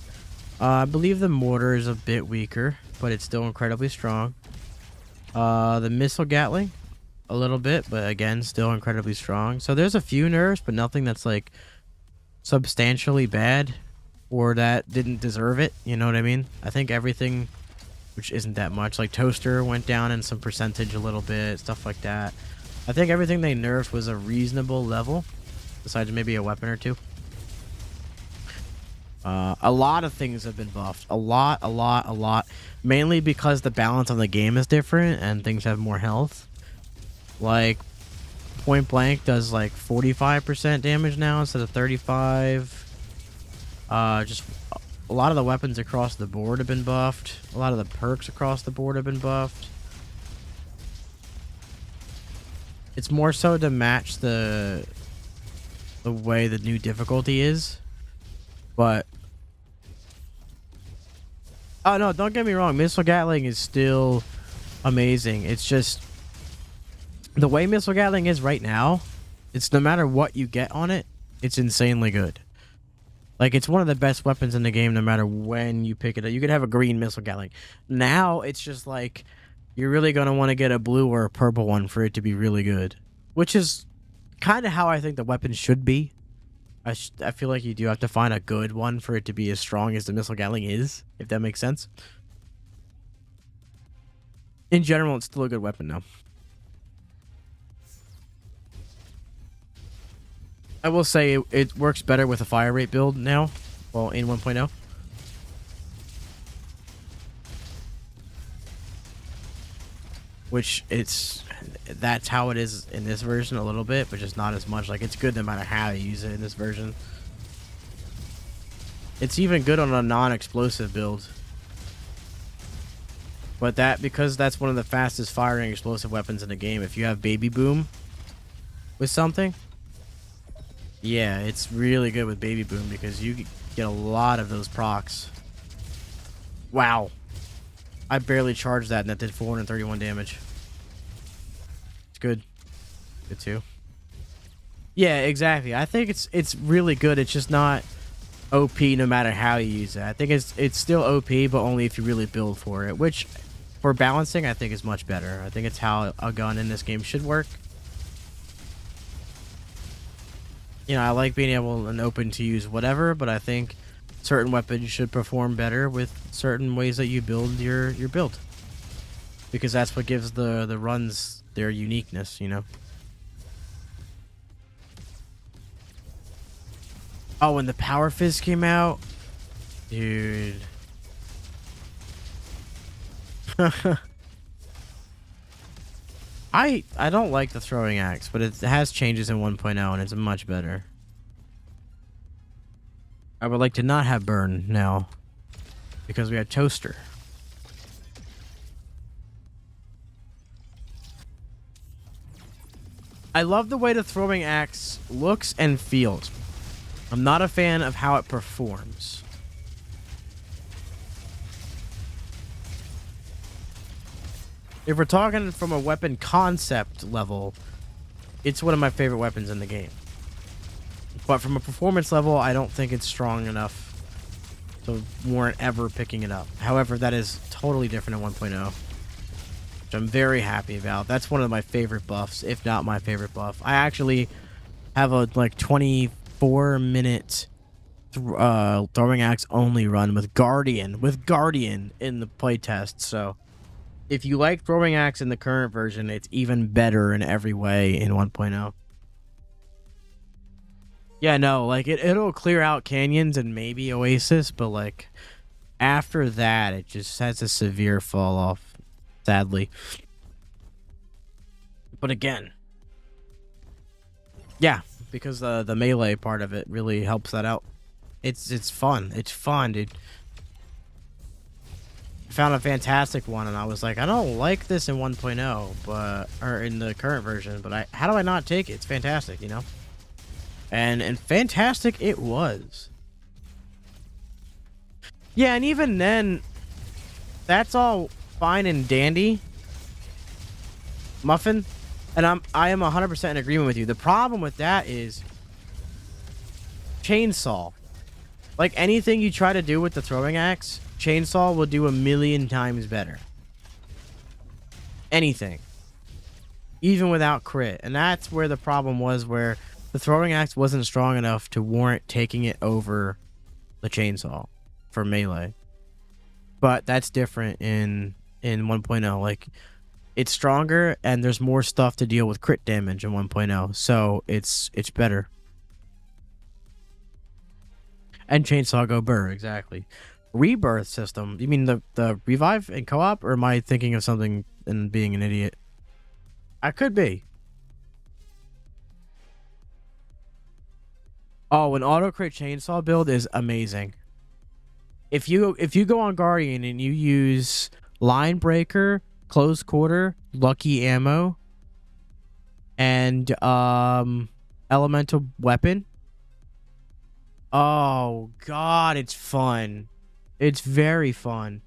I believe the mortar is a bit weaker, but it's still incredibly strong. The missile Gatling, a little bit, but again, still incredibly strong. So there's a few nerfs, but nothing that's like substantially bad. Or that didn't deserve it, you know what I mean? I think everything, which isn't that much, like Toaster went down in some percentage a little bit, stuff like that. I think everything they nerfed was a reasonable level, besides maybe a weapon or two. A lot of things have been buffed. A lot. Mainly because the balance on the game is different and things have more health. Like, Point Blank does like 45% damage now instead of 35%. Just a lot of the weapons across the board have been buffed. A lot of the perks across the board have been buffed. It's more so to match the way the new difficulty is. But oh no, don't get me wrong, Missile Gatling is still amazing. It's just the way Missile Gatling is right now, it's no matter what you get on it, it's insanely good. Like, it's one of the best weapons in the game no matter when you pick it up. You could have a green Missile Gatling. Now, it's just like, you're really going to want to get a blue or a purple one for it to be really good. Which is kind of how I think the weapon should be. I feel like you do have to find a good one for it to be as strong as the Missile Gatling is, if that makes sense. In general, it's still a good weapon now. I will say it works better with a fire rate build now. Well, in 1.0. Which that's how it is in this version a little bit, but just not as much. Like, it's good no matter how you use it in this version. It's even good on a non-explosive build. But because that's one of the fastest firing explosive weapons in the game, if you have Baby Boom with something, yeah, it's really good with Baby Boom because you get a lot of those procs. Wow. I barely charged that and that did 431 damage. It's good. Good too. Yeah, exactly. I think it's really good. It's just not OP no matter how you use it. I think it's still OP, but only if you really build for it, which for balancing I think is much better. I think it's how a gun in this game should work. You know, I like being able and open to use whatever, but I think certain weapons should perform better with certain ways that you build your build. Because that's what gives the runs their uniqueness, you know? Oh, when the Power Fizz came out? Dude. I don't like the throwing axe, but it has changes in 1.0 and it's much better. I would like to not have burn now because we have toaster. I love the way the throwing axe looks and feels. I'm not a fan of how it performs. If we're talking from a weapon concept level, it's one of my favorite weapons in the game. But from a performance level, I don't think it's strong enough to warrant ever picking it up. However, that is totally different in 1.0, which I'm very happy about. That's one of my favorite buffs, if not my favorite buff. I actually have a like 24-minute throwing axe only run with Guardian in the playtest. So if you like throwing axe in the current version, it's even better in every way in 1.0. Yeah, no, like it'll clear out canyons and maybe Oasis, but like after that, it just has a severe fall off, sadly. But again, yeah, because the melee part of it really helps that out. It's fun. It's fun, dude. I found a fantastic one, and I was like, I don't like this in 1.0, or in the current version, but how do I not take it? It's fantastic, you know. And fantastic it was. Yeah, and even then, that's all fine and dandy, Muffin, and I am 100% in agreement with you. The problem with that is chainsaw. Like anything you try to do with the throwing axe, chainsaw will do 1,000,000 times better. Anything, even without crit, and that's where the problem was, where the throwing axe wasn't strong enough to warrant taking it over the chainsaw for melee. But that's different in 1.0. Like, it's stronger and there's more stuff to deal with crit damage in 1.0. So it's better. And chainsaw go burr, exactly. Rebirth system. You mean the revive and co-op, or am I thinking of something and being an idiot? I could be. Oh, an auto crit chainsaw build is amazing. If you go on Guardian and you use line breaker, close quarter, lucky ammo, and elemental weapon. Oh god, it's fun. It's very fun.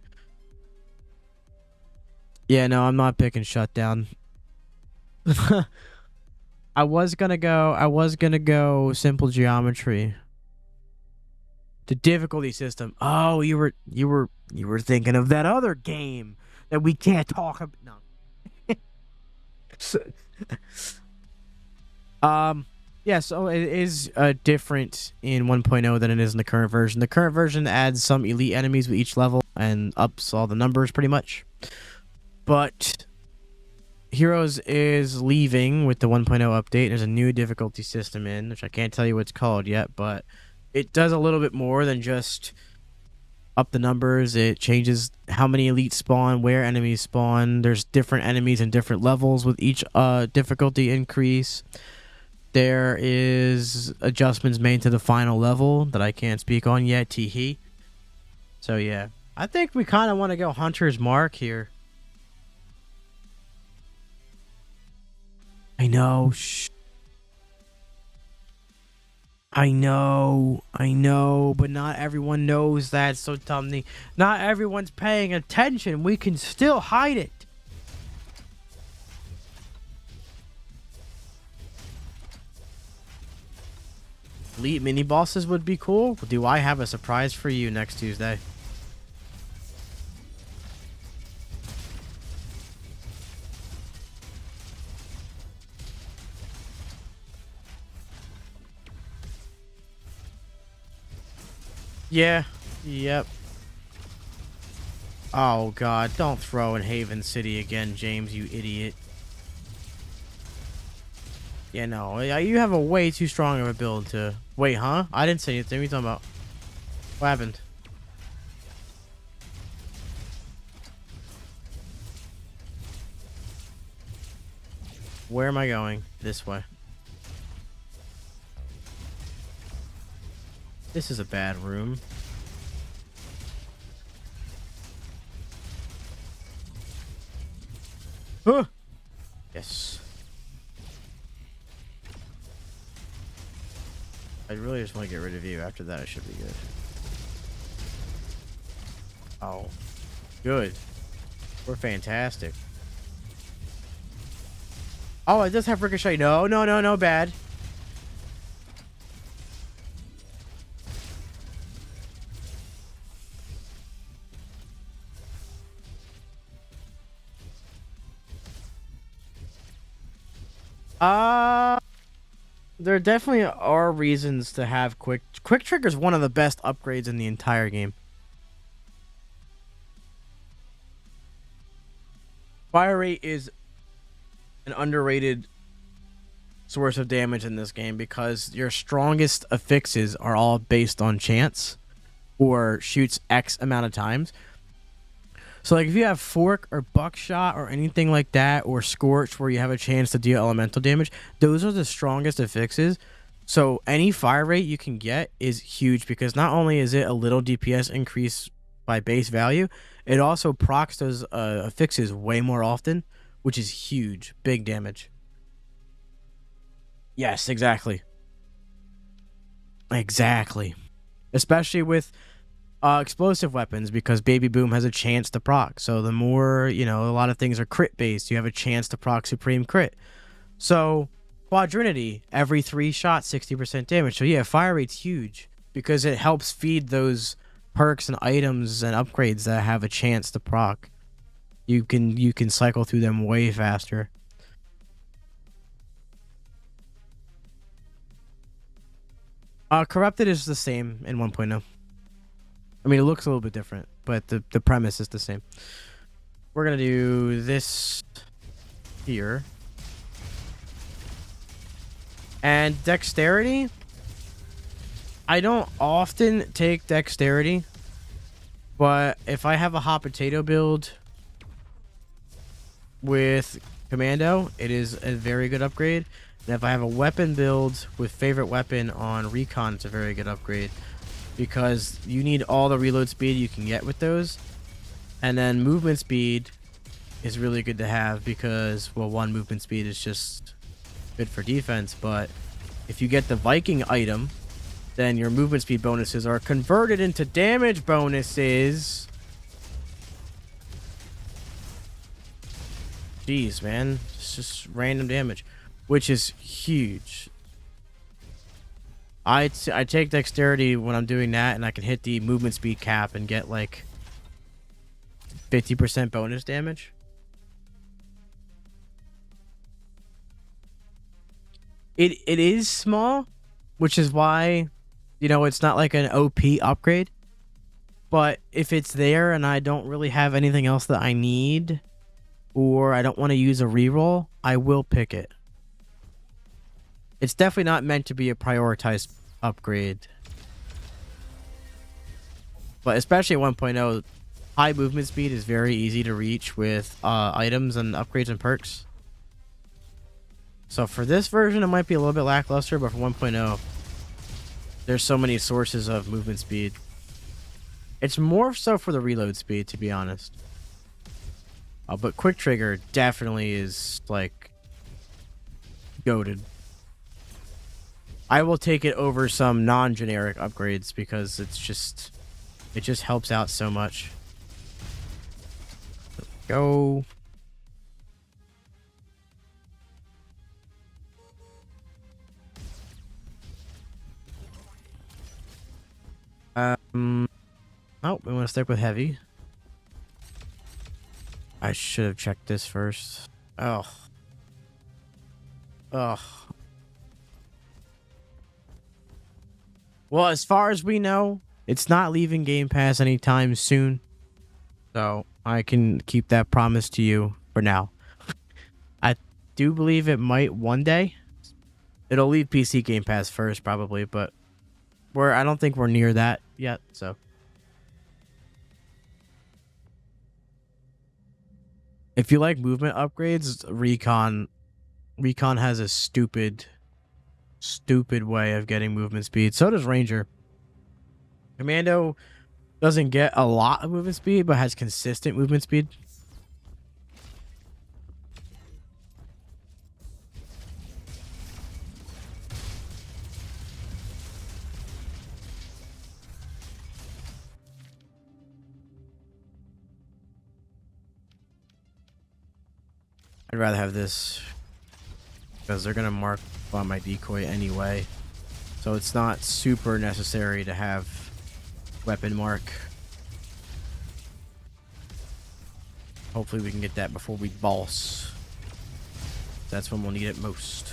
Yeah, no, I'm not picking shutdown. I was gonna go simple geometry. The difficulty system. Oh, you were thinking of that other game that we can't talk about. No. Yeah, so it is different in 1.0 than it is in the current version. The current version adds some elite enemies with each level and ups all the numbers pretty much. But Heroes is leaving with the 1.0 update. There's a new difficulty system in, which I can't tell you what it's called yet, but it does a little bit more than just up the numbers. It changes how many elites spawn, where enemies spawn. There's different enemies and different levels with each difficulty increase. There is adjustments made to the final level that I can't speak on yet. Teehee. So yeah, I think we kind of want to go Hunter's Mark here. I know. Shh. I know, but not everyone knows that, so Tumney. Not everyone's paying attention. We can still hide it. Elite mini bosses would be cool. Do I have a surprise for you next Tuesday? Yeah. Yep. Oh god, don't throw in Haven City again, James, you idiot. Yeah, no, you have a way too strong of a build to... Wait, huh? I didn't say anything. What are you talking about? What happened? Where am I going? This way. This is a bad room. Huh! Yes. I really just want to get rid of you. After that, I should be good. Oh. Good. We're fantastic. Oh, it does have Ricochet. No, no, no, no, bad. There definitely are reasons to have quick trigger is one of the best upgrades in the entire game. Fire rate is an underrated source of damage in this game because your strongest affixes are all based on chance or shoots X amount of times. So like if you have Fork or Buckshot or anything like that, or Scorch where you have a chance to deal elemental damage, those are the strongest affixes. So any fire rate you can get is huge because not only is it a little DPS increase by base value, it also procs those affixes way more often, which is huge. Big damage. Yes, exactly. Exactly. Especially with explosive weapons, because Baby Boom has a chance to proc. So the more, you know, a lot of things are crit based, you have a chance to proc Supreme Crit. So Quadrinity, every 3 shots, 60% damage. So yeah, fire rate's huge because it helps feed those perks and items and upgrades that have a chance to proc. You can cycle through them way faster. Corrupted is the same in 1.0. I mean, it looks a little bit different, but the premise is the same. We're going to do this here. And Dexterity. I don't often take Dexterity, but if I have a hot potato build with Commando, it is a very good upgrade. And if I have a weapon build with favorite weapon on recon, it's a very good upgrade because you need all the reload speed you can get with those. And then movement speed is really good to have because, well, one, movement speed is just good for defense, but if you get the Viking item, then your movement speed bonuses are converted into damage bonuses. Jeez, man. It's just random damage, which is huge. I take dexterity when I'm doing that, and I can hit the movement speed cap and get like 50% bonus damage. It is small, which is why, you know, it's not like an OP upgrade. But if it's there and I don't really have anything else that I need, or I don't want to use a reroll, I will pick it. It's definitely not meant to be a prioritized upgrade. But especially at 1.0, high movement speed is very easy to reach with items and upgrades and perks. So for this version, it might be a little bit lackluster, but for 1.0, there's so many sources of movement speed. It's more so for the reload speed, to be honest. But quick trigger definitely is like goated. I will take it over some non-generic upgrades because it just helps out so much. Go. Oh, we want to stick with heavy. I should have checked this first. Oh. Ugh. Well, as far as we know, it's not leaving Game Pass anytime soon. So I can keep that promise to you for now. I do believe it might one day. It'll leave PC Game Pass first, probably, but I don't think we're near that yet, so. If you like movement upgrades, Recon has a stupid way of getting movement speed. So does Ranger. Commando doesn't get a lot of movement speed, but has consistent movement speed. I'd rather have this because they're going to mark on my decoy anyway. So it's not super necessary to have weapon mark. Hopefully we can get that before we boss. That's when we'll need it most.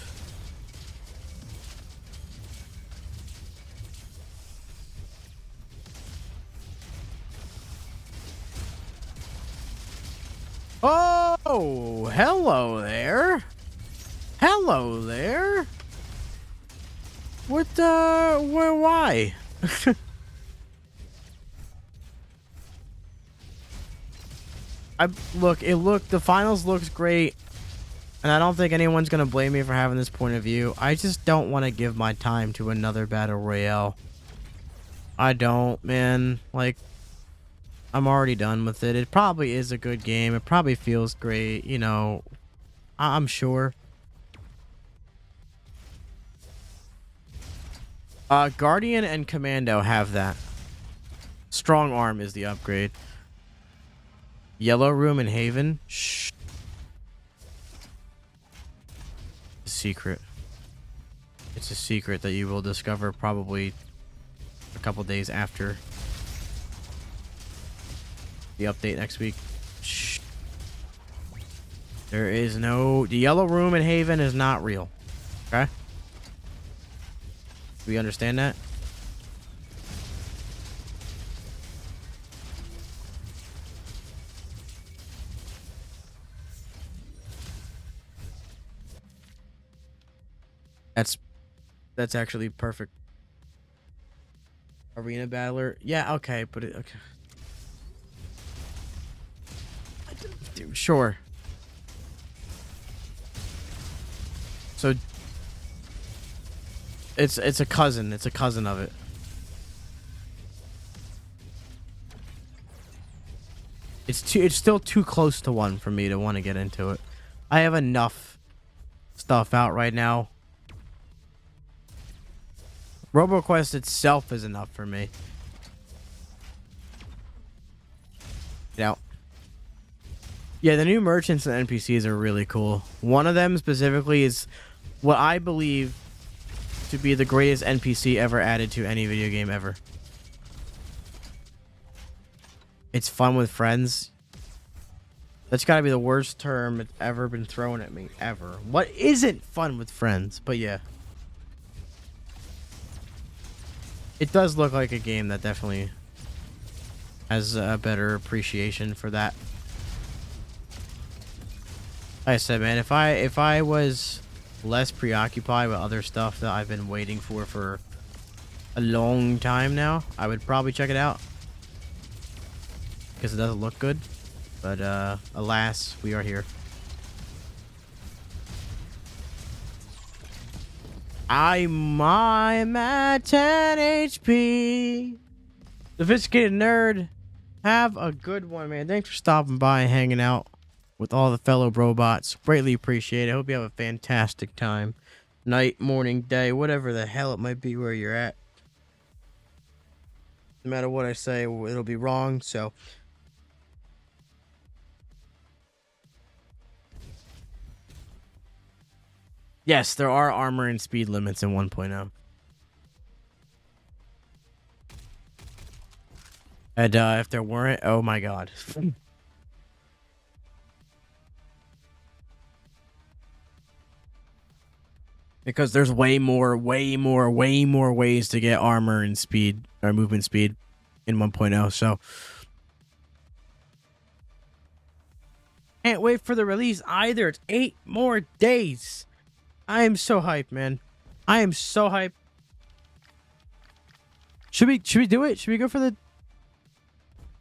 Oh, hello there. Hello there. What why? The finals looks great, and I don't think anyone's gonna blame me for having this point of view. I just don't want to give my time to another battle royale. I don't, man. Like, I'm already done with it. It probably is a good game. It probably feels great, you know. I'm sure. Guardian and Commando have that. Strong Arm is the upgrade. Yellow Room and Haven. Shh. Secret. It's a secret that you will discover probably a couple days after the update next week. Shh. There is no... The Yellow Room in Haven is not real. Okay? Do we understand that? That's actually perfect. Arena Battler. Yeah, okay, but okay. Sure. So It's a cousin. It's a cousin of it. It's still too close to one for me to want to get into it. I have enough stuff out right now. Robquest itself is enough for me. Get out. Yeah, the new merchants and NPCs are really cool. One of them specifically is what I believe to be the greatest NPC ever added to any video game ever. It's fun with friends. That's gotta be the worst term that's ever been thrown at me, ever. What isn't fun with friends? But yeah. It does look like a game that definitely has a better appreciation for that. Like I said, man, if I was less preoccupied with other stuff that I've been waiting for a long time now, I would probably check it out. Because it doesn't look good. But alas, we are here. I'm at 10 HP. Sophisticated nerd. Have a good one, man. Thanks for stopping by and hanging out with all the fellow BROBOTS. Greatly appreciate it. Hope you have a fantastic time. Night, morning, day, whatever the hell it might be where you're at. No matter what I say, it'll be wrong, so... Yes, there are armor and speed limits in 1.0. And if there weren't, oh my god. Because there's way more ways to get armor and speed, or movement speed in 1.0, so... Can't wait for the release either. It's 8 more days. I am so hyped, man. I am so hyped. Should we do it? Should we go for the...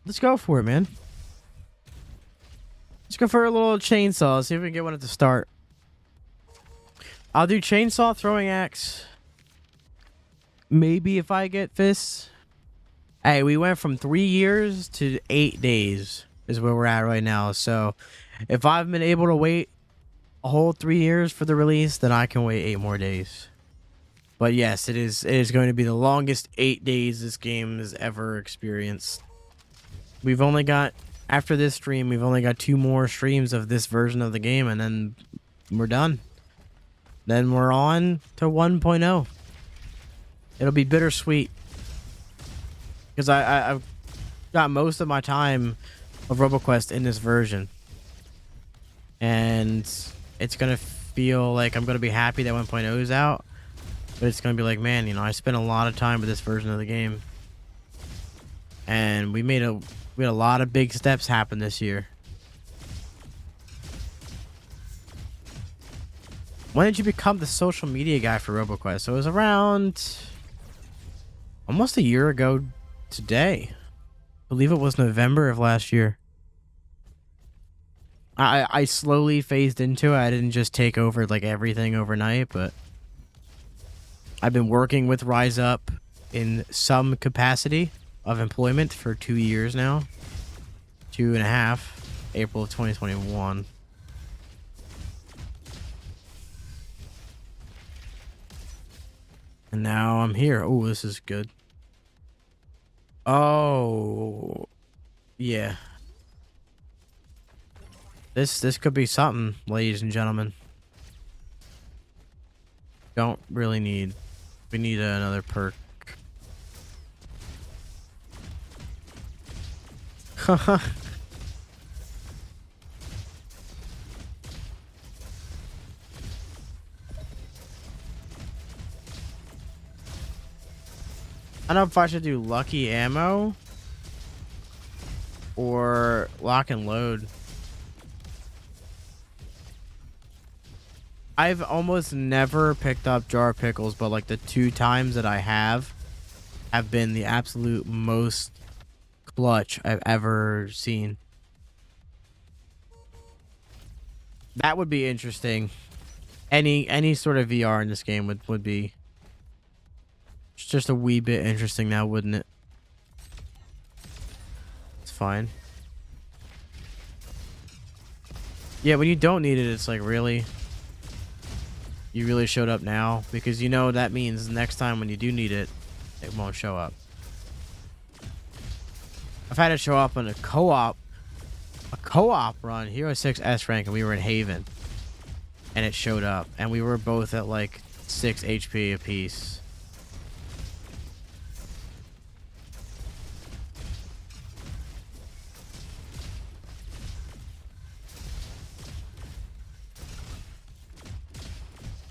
Let's go for it, man. Let's go for a little chainsaw. See if we can get one at the start. I'll do chainsaw, throwing axe. Maybe if I get fists. Hey, we went from 3 years to 8 days is where we're at right now. So if I've been able to wait a whole 3 years for the release, then I can wait 8 more days. But yes, it is going to be the longest 8 days this game has ever experienced. We've only got, after this stream, we've only got 2 more streams of this version of the game, and then we're done. Then we're on to 1.0. It'll be bittersweet. Because I've got most of my time of Robquest in this version. And it's going to feel like I'm going to be happy that 1.0 is out. But it's going to be like, man, you know, I spent a lot of time with this version of the game. And we had a lot of big steps happen this year. When did you become the social media guy for Robquest? So it was around almost a year ago today. I believe it was November of last year. I slowly phased into it. I didn't just take over like everything overnight, but I've been working with Rise Up in some capacity of employment for 2 years now. 2.5, April of 2021. And now I'm here. Oh, this is good. Oh, yeah. This could be something, ladies and gentlemen. Don't really need... We need another perk. Haha. I don't know if I should do lucky ammo or lock and load. I've almost never picked up jar pickles, but like the 2 times that I have been the absolute most clutch I've ever seen. That would be interesting. Any sort of VR in this game would be It's just a wee bit interesting now, wouldn't it? It's fine. Yeah, when you don't need it, it's like, really? You really showed up now? Because you know that means next time when you do need it, it won't show up. I've had it show up on a co-op run, Hero 6 S rank, and we were in Haven. And it showed up. And we were both at like 6 HP apiece.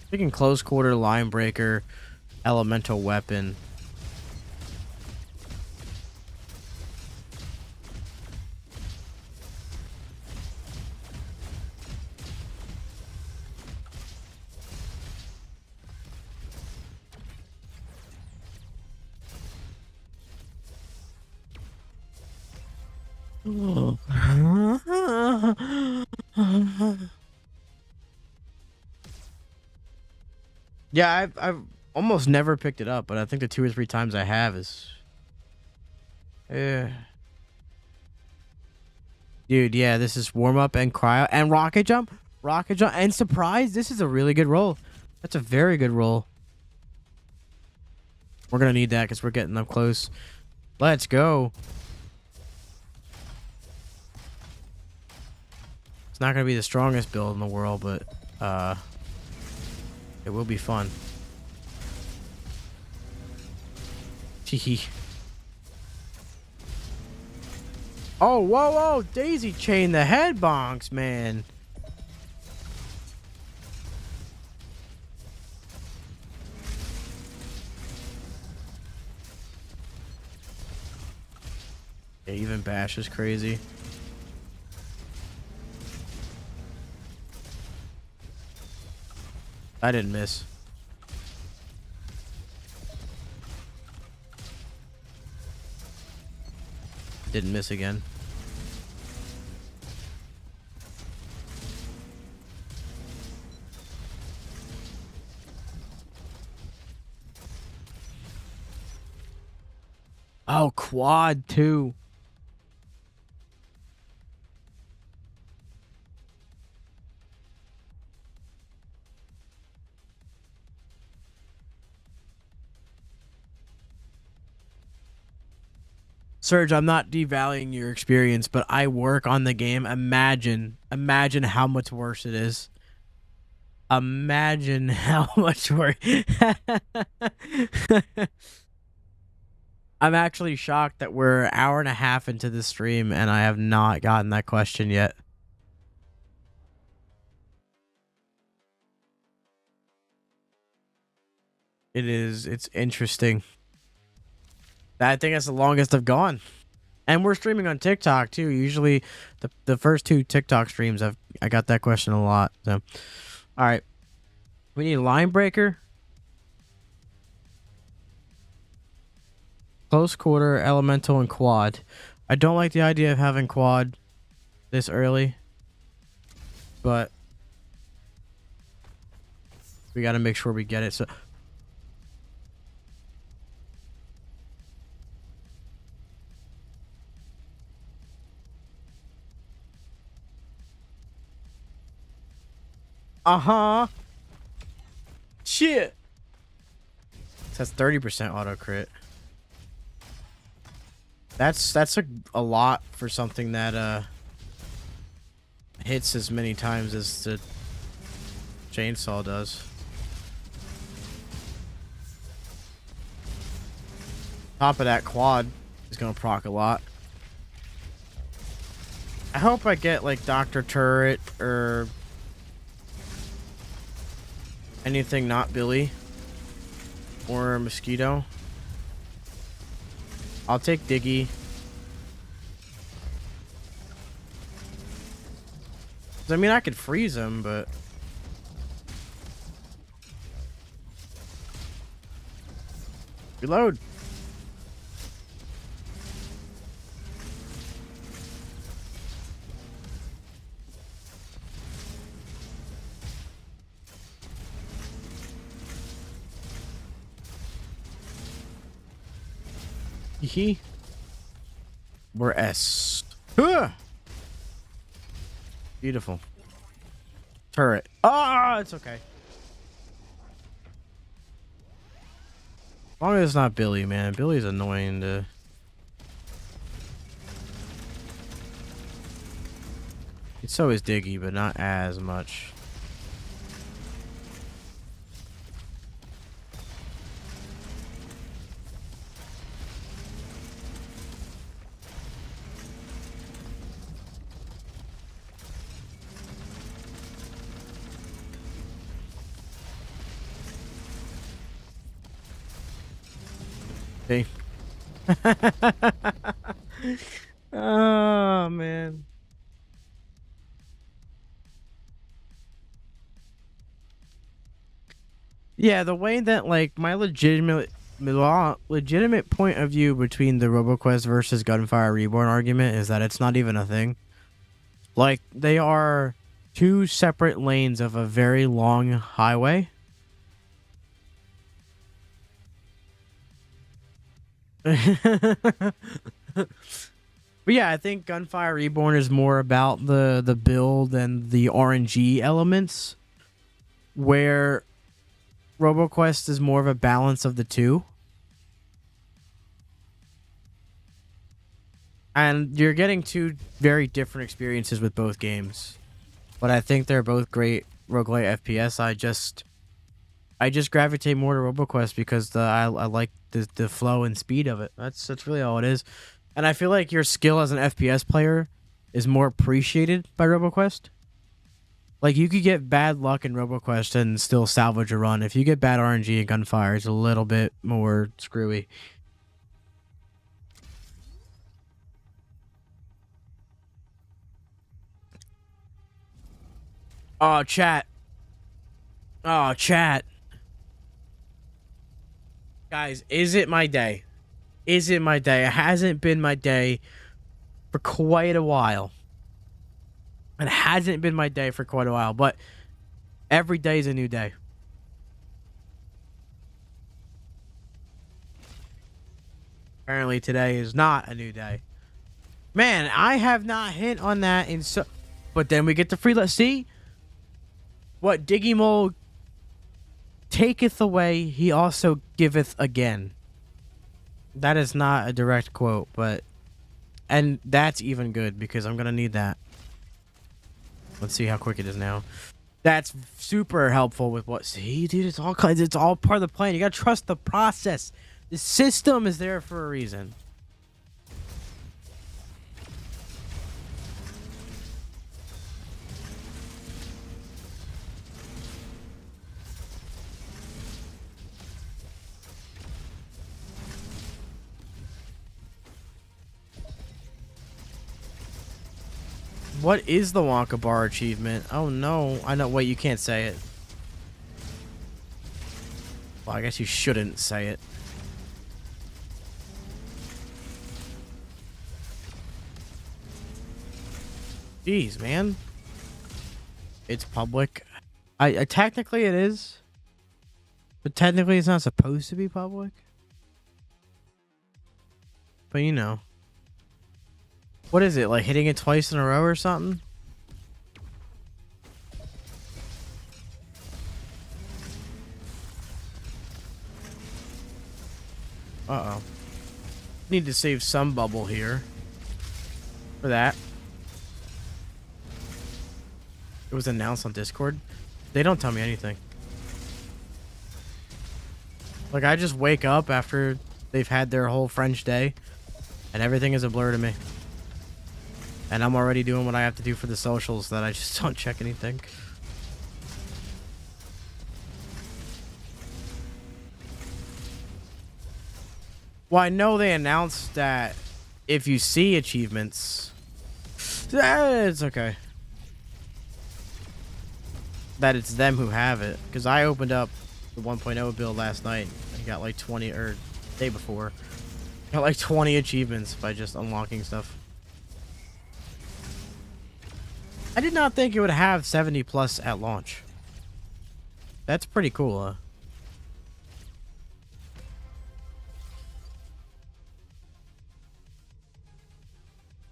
Thinking close quarter, line breaker, elemental weapon. Yeah, I've almost never picked it up, but I think the 2 or 3 times I have is, dude. Yeah, this is warm up and cryo and rocket jump, and surprise. This is a really good roll. That's a very good roll. We're gonna need that because we're getting up close. Let's go. It's not gonna be the strongest build in the world, but it will be fun. Teehee. Oh, whoa, whoa! Daisy chain the head bonks, man. Yeah, even Bash is crazy. I didn't miss. Didn't miss again. Oh, quad too. Serge, I'm not devaluing your experience, but I work on the game. Imagine how much worse it is. Imagine how much worse. I'm actually shocked that we're an hour and a half into the stream and I have not gotten that question yet. It's interesting. I think that's the longest I've gone. And we're streaming on TikTok too. Usually the first 2 TikTok streams I got that question a lot. So all right. We need a line breaker. Close quarter, elemental, and quad. I don't like the idea of having quad this early, but we got to make sure we get it. So shit. That's 30% auto crit. That's a lot for something that hits as many times as the chainsaw does. Top of that, quad is gonna proc a lot. I hope I get like Dr. Turret or anything not Billy or Mosquito. I'll take Diggy. I mean, I could freeze him, but reload. Hee. We're S. Huh! Beautiful. Turret. Ah, it's okay. As long as it's not Billy, man. Billy's annoying to... So is Diggy, but not as much. See? Oh, man. Yeah, the way that, like, my legitimate point of view between the RoboQuest versus Gunfire Reborn argument is that it's not even a thing. Like, they are two separate lanes of a very long highway. But yeah, I think Gunfire Reborn is more about the build and the RNG elements, where RoboQuest is more of a balance of the two. And you're getting two very different experiences with both games. But I think they're both great roguelite FPS. I just gravitate more to RoboQuest because I like the flow and speed of it. That's really all it is. And I feel like your skill as an FPS player is more appreciated by RoboQuest. Like, you could get bad luck in RoboQuest and still salvage a run. If you get bad RNG and Gunfire, it's a little bit more screwy. Oh, chat. Oh, chat. Guys, is it my day? Is it my day? It hasn't been my day for quite a while. It hasn't been my day for quite a while, but every day is a new day. Apparently today is not a new day. Man, I have not hit on that in so... But then we get the free... Let's see. What Diggy Mole taketh away, he also giveth again. That is not a direct quote, but... And that's even good, because I'm going to need that. Let's see how quick it is now. That's super helpful with what... See, dude, it's all part of the plan. You got to trust the process. The system is there for a reason. What is the Wonka Bar achievement? Oh no, I know. Wait, you can't say it. Well, I guess you shouldn't say it. Jeez, man. It's public. I technically it is. But technically it's not supposed to be public. But you know. What is it, like hitting it twice in a row or something? Uh-oh. Need to save some bubble here. For that. It was announced on Discord. They don't tell me anything. Like, I just wake up after they've had their whole French day, and everything is a blur to me. And I'm already doing what I have to do for the socials that I just don't check anything. Well, I know they announced that if you see achievements, it's okay. That it's them who have it. Because I opened up the 1.0 build last night and got like 20, or day before. Got like 20 achievements by just unlocking stuff. I did not think it would have 70 plus at launch. That's pretty cool, huh?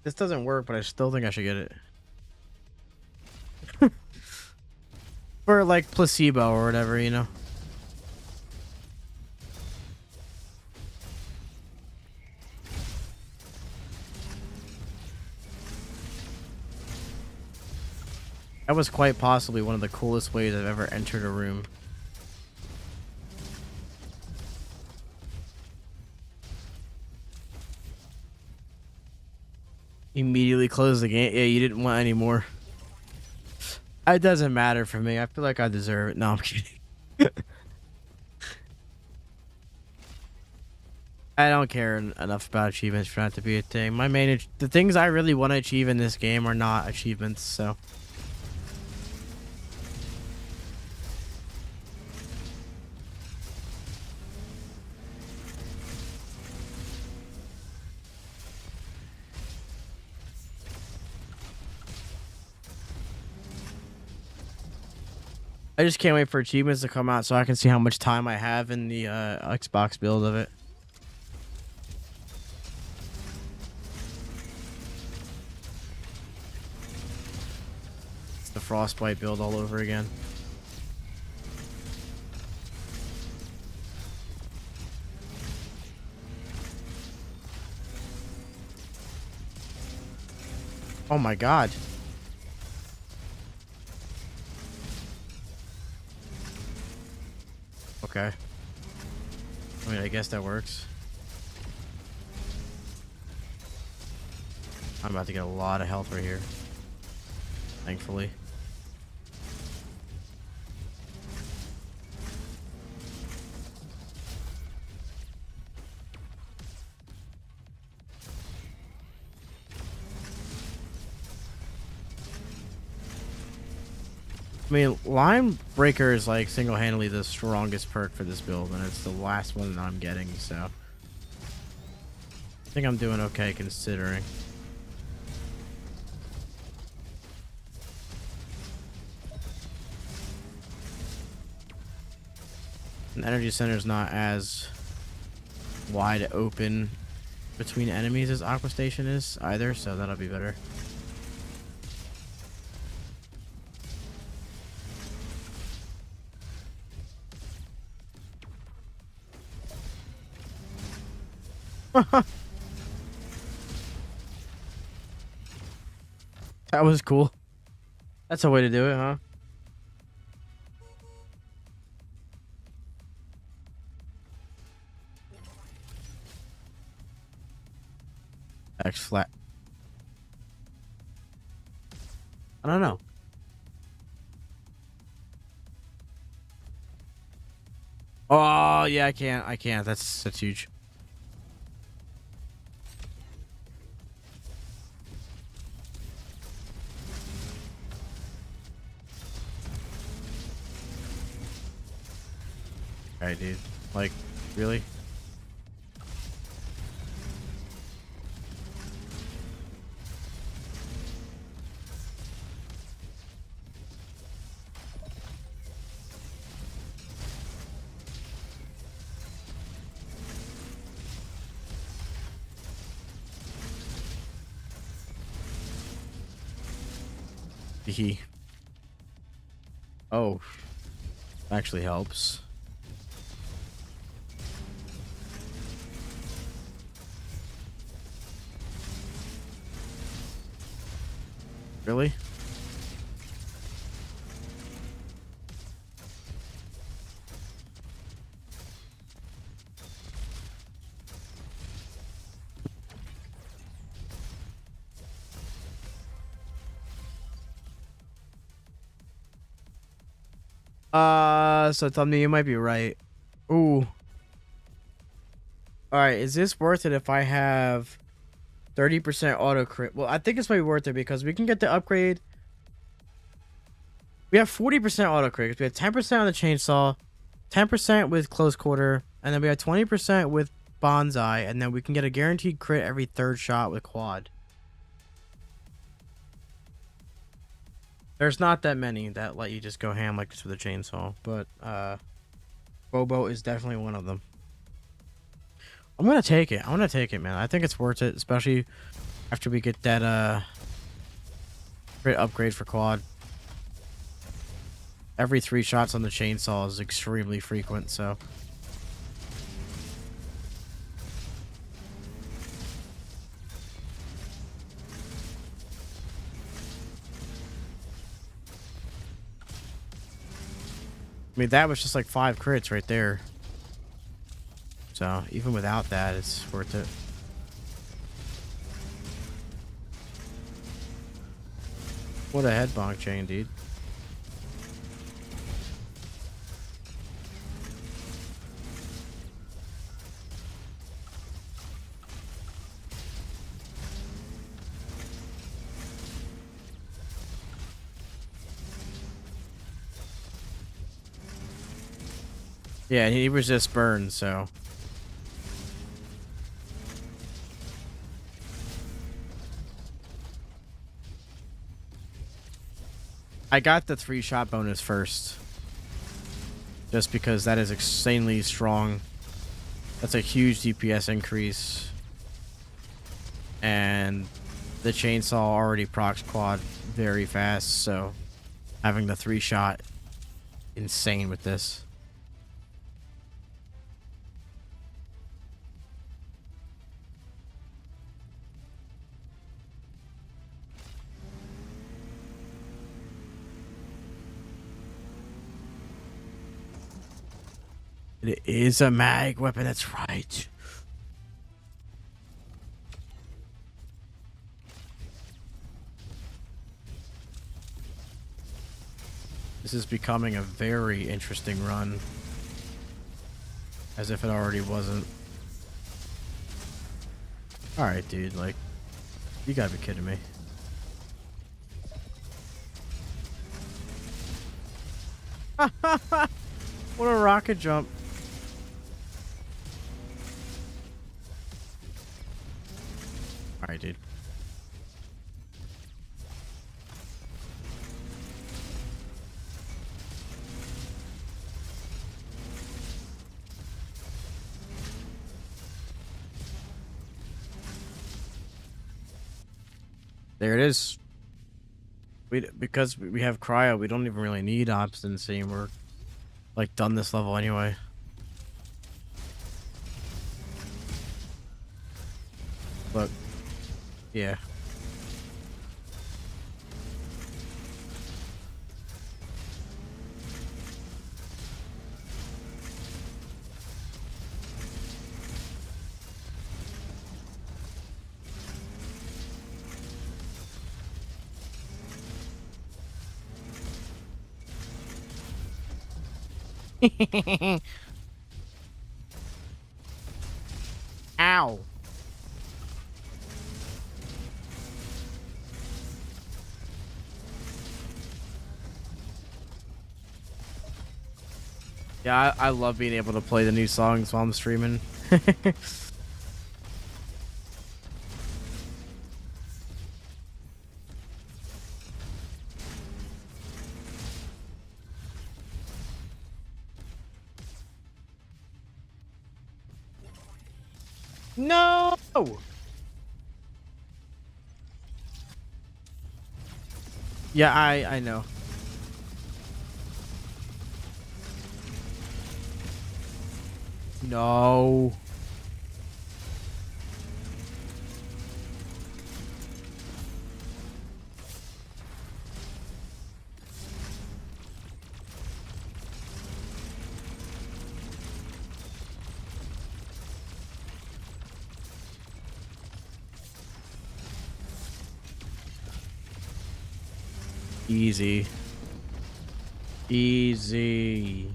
This doesn't work, but I still think I should get it. For like placebo or whatever, you know. That was quite possibly one of the coolest ways I've ever entered a room. Immediately close the game. Yeah, you didn't want any more. It doesn't matter for me. I feel like I deserve it. No, I'm kidding. I don't care enough about achievements for that to be a thing. The things I really want to achieve in this game are not achievements, so. I just can't wait for achievements to come out so I can see how much time I have in the Xbox build of it. It's the Frostbite build all over again. Oh my god. Okay. I mean, I guess that works. I'm about to get a lot of health right here. Thankfully. I mean, Line Breaker is like single-handedly the strongest perk for this build, and it's the last one that I'm getting, so I think I'm doing okay considering. An energy center is not as wide open between enemies as Aqua Station is either, so that'll be better. That was cool. That's a way to do it, huh? X flat. I don't know. Oh yeah, I can't. I can't. That's huge. Alright, dude. Like, really? He. Oh. Actually helps. Really? So tell me, you might be right. Ooh. Alright, is this worth it if I have 30% auto crit? Well, I think it's probably worth it because we can get the upgrade. We have 40% auto crit. We have 10% on the chainsaw, 10% with close quarter, and then we have 20% with bonsai, and then we can get a guaranteed crit every third shot with quad. There's not that many that let you just go ham like this with a chainsaw, but Bobo is definitely one of them. I'm gonna take it. I'm gonna take it, man. I think it's worth it, especially After we get that crit upgrade for quad. Every 3 shots on the chainsaw is extremely frequent, so. I mean, that was just like 5 crits right there. So, even without that, it's worth it. What a head bonk chain, dude. Yeah, he resists burn, so. I got the 3-shot bonus first. Just because that is insanely strong. That's a huge DPS increase. And the chainsaw already procs quad very fast, so having the 3-shot, insane with this. It is a mag weapon, that's right. This is becoming a very interesting run. As if it already wasn't. Alright, dude, like, you gotta be kidding me. What a rocket jump. Alright, dude. There it is. Because we have cryo, we don't even really need obstinacy, and we're like done this level anyway. Look. Yeah. Ow. Yeah, I love being able to play the new songs while I'm streaming. No! Yeah, I know. No. Easy. Easy.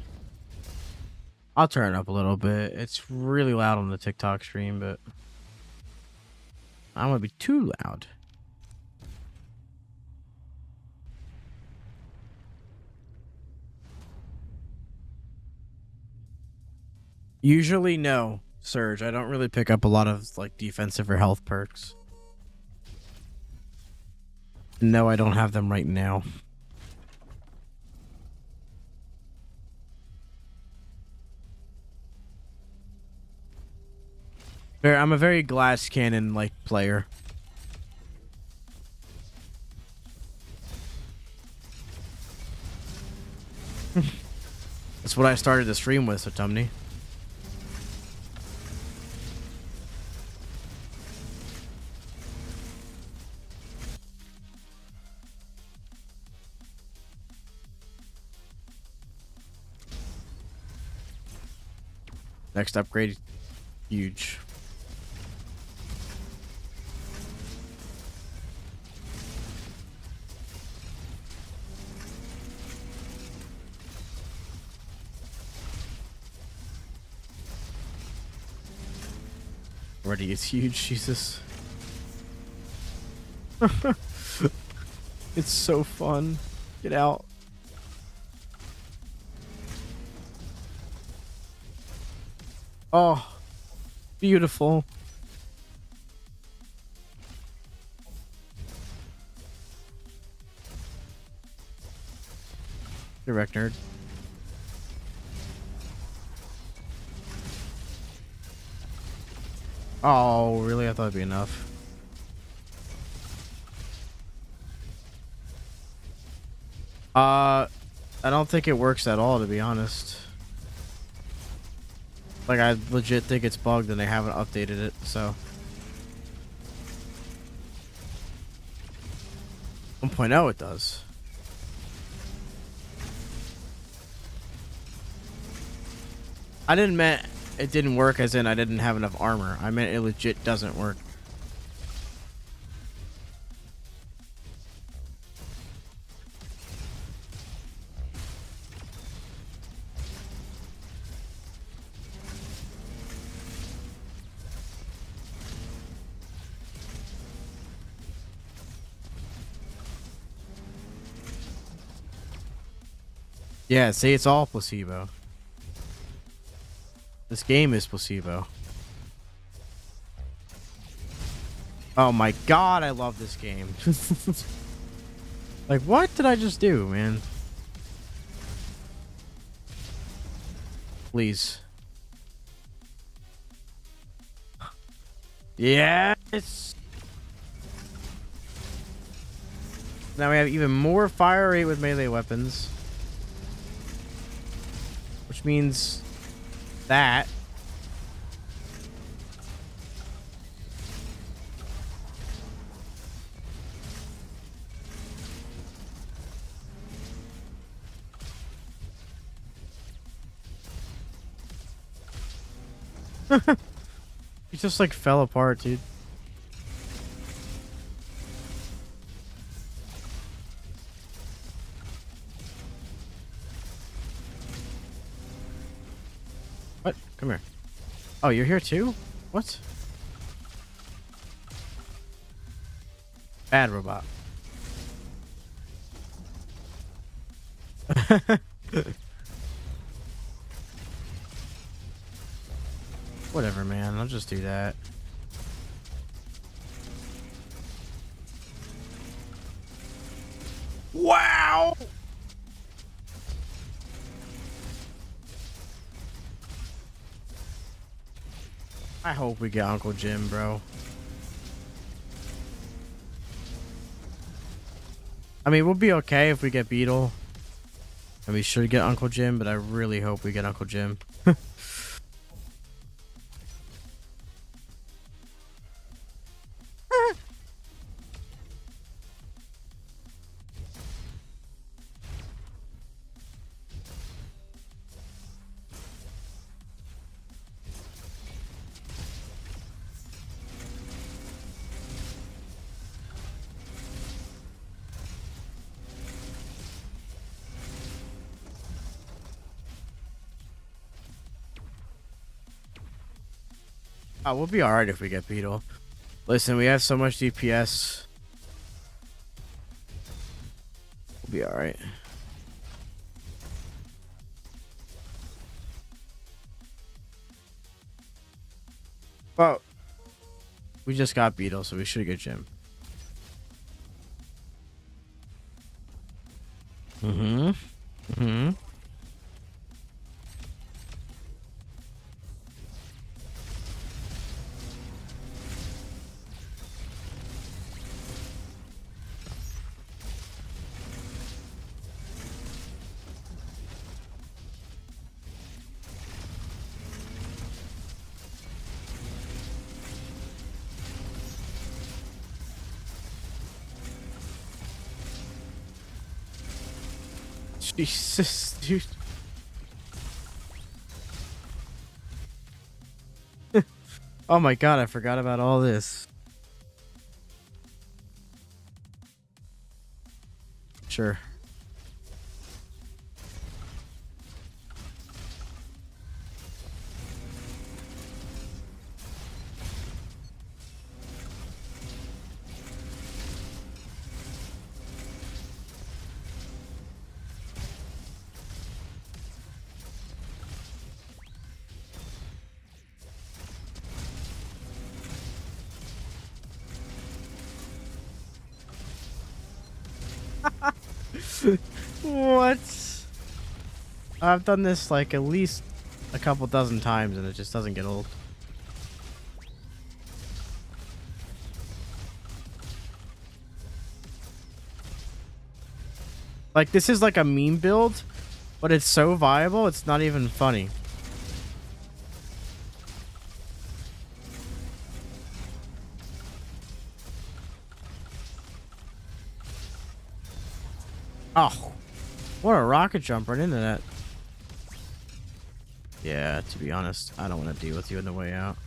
I'll turn it up a little bit. It's really loud on the TikTok stream, but I don't want to be too loud. Usually, no, Surge. I don't really pick up a lot of like defensive or health perks. No, I don't have them right now. I'm a very glass cannon like player. That's what I started the stream with, so Tumney. Next upgrade, huge. Already it's huge, Jesus. It's so fun. Get out. Oh, beautiful. Direct nerd. Oh, really? I thought it'd be enough. I don't think it works at all, to be honest. Like, I legit think it's bugged and they haven't updated it, so. 1.0 it does. I didn't mean it didn't work as in I didn't have enough armor. I meant it legit doesn't work. Yeah, see, it's all placebo. This game is placebo. Oh my god, I love this game. Like, what did I just do, man? Please. Yes! Now we have even more fire rate with melee weapons. Which means that. He just like fell apart, dude. What? Come here. Oh, you're here too? What? Bad robot. Whatever, man. I'll just do that. Wow! I hope we get Uncle Jim, bro. I mean, we'll be okay if we get Beetle. And we should get Uncle Jim, but I really hope we get Uncle Jim. Oh, we'll be alright if we get Beetle. Listen, we have so much DPS. We'll be alright. Well, we just got Beetle, so we should get Jim. Jesus, dude. Oh my god, I forgot about all this. Sure. What? I've done this like at least a couple dozen times and it just doesn't get old. Like, this is like a meme build, but it's so viable, it's not even funny. Oh, what a rocket jump right into that. Yeah, to be honest, I don't want to deal with you on the way out.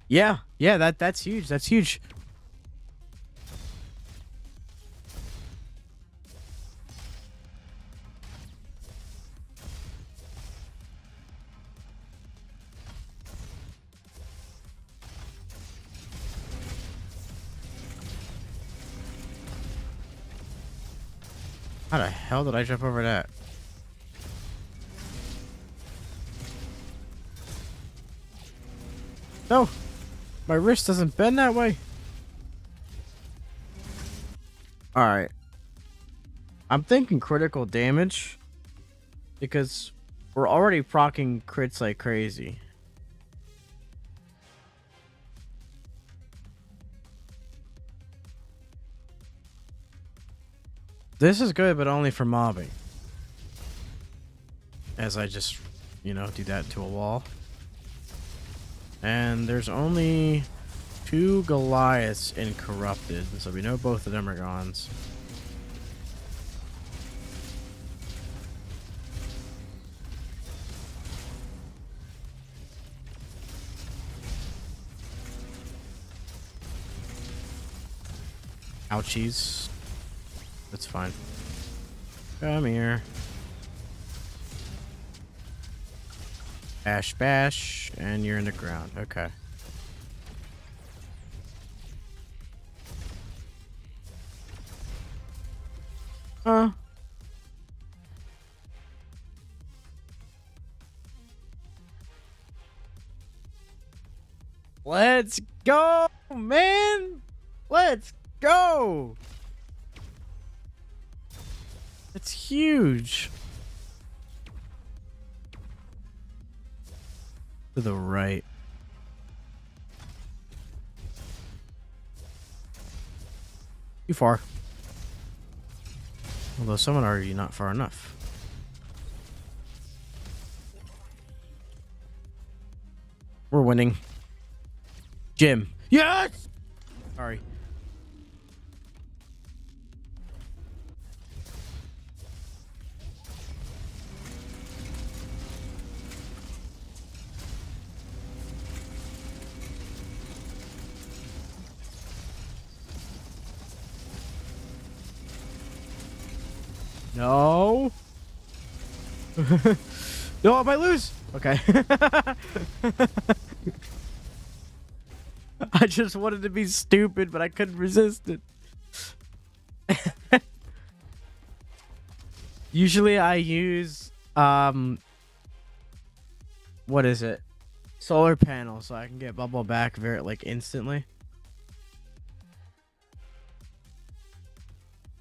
Yeah, that's huge. That's huge. How the hell did I jump over that? No, my wrist doesn't bend that way. All right. I'm thinking critical damage because we're already proccing crits like crazy. This is good, but only for mobbing. As I just, you know, do that to a wall. And there's only 2 Goliaths in Corrupted, so we know both of them are gons. Ouchies. That's fine. Come here. Bash, bash, and you're in the ground. Okay. Huh? Let's go, man! Let's go! It's huge. To the right. Too far. Although some would argue not far enough. We're winning. Jim. Yes! Sorry. No. No, I might lose. Okay. I just wanted to be stupid, but I couldn't resist it. Usually I use what is it? Solar panel, so I can get bubble back very like instantly.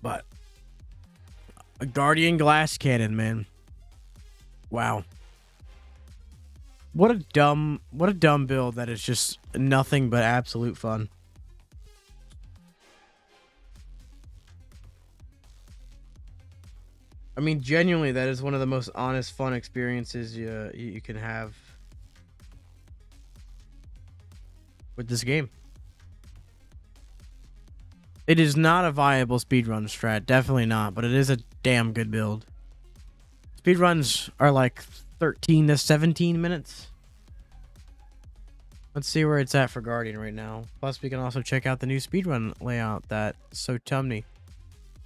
But a Guardian Glass Cannon, man. Wow. What a dumb build that is just nothing but absolute fun. I mean, genuinely, that is one of the most honest, fun experiences you can have with this game. It is not a viable speedrun strat. Definitely not, but it is a damn good build. Speedruns are like 13 to 17 minutes. Let's see where it's at for Guardian right now. Plus, we can also check out the new speedrun layout that SoTumney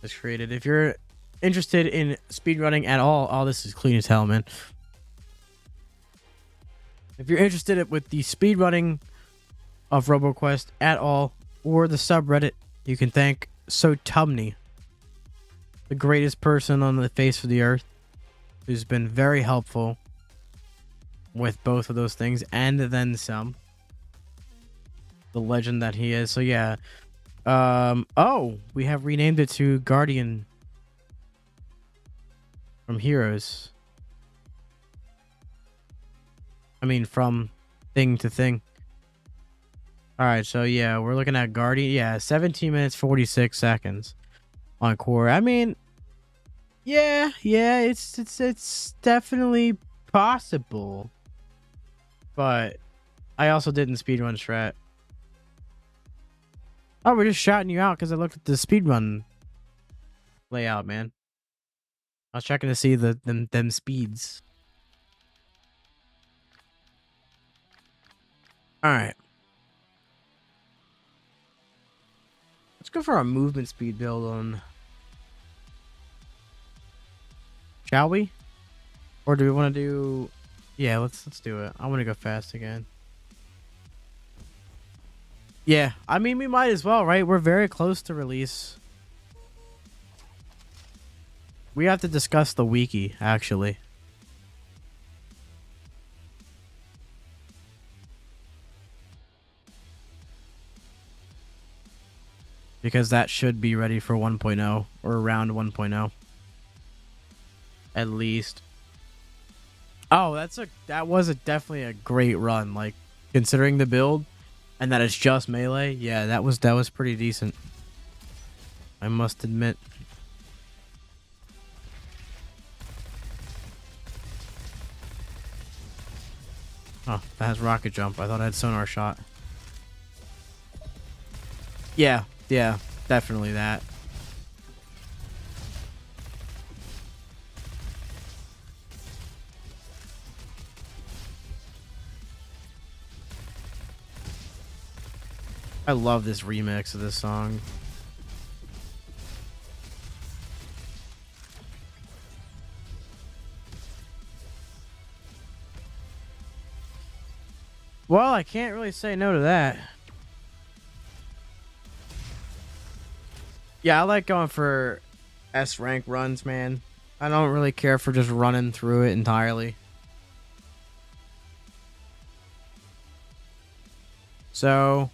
has created. If you're interested in speedrunning at all, oh, this is clean as hell, man. If you're interested with the speedrunning of Robquest at all, or the subreddit, you can thank SoTumney, the greatest person on the face of the earth, who's been very helpful with both of those things and then some. The legend that he is. So yeah. Oh, we have renamed it to Guardian from Heroes. I mean, from thing to thing. All right, so yeah, we're looking at Guardian. Yeah, 17 minutes 46 seconds on core. I mean, yeah, it's definitely possible, but I also didn't speedrun strat. Oh, we're just shouting you out because I looked at the speedrun layout, man. I was checking to see them speeds. All right. Let's go for a movement speed build on. Shall we? Or do we want to do? Yeah, let's do it. I want to go fast again. Yeah, I mean, we might as well, right? We're very close to release. We have to discuss the wiki, actually. Because that should be ready for 1.0 or around 1.0. At least. Oh, that was definitely a great run. Like, considering the build and that it's just melee, yeah, that was pretty decent. I must admit. Oh, that has rocket jump. I thought I had sonar shot. Yeah, definitely that. I love this remix of this song. Well, I can't really say no to that. Yeah, I like going for S rank runs, man. I don't really care for just running through it entirely. So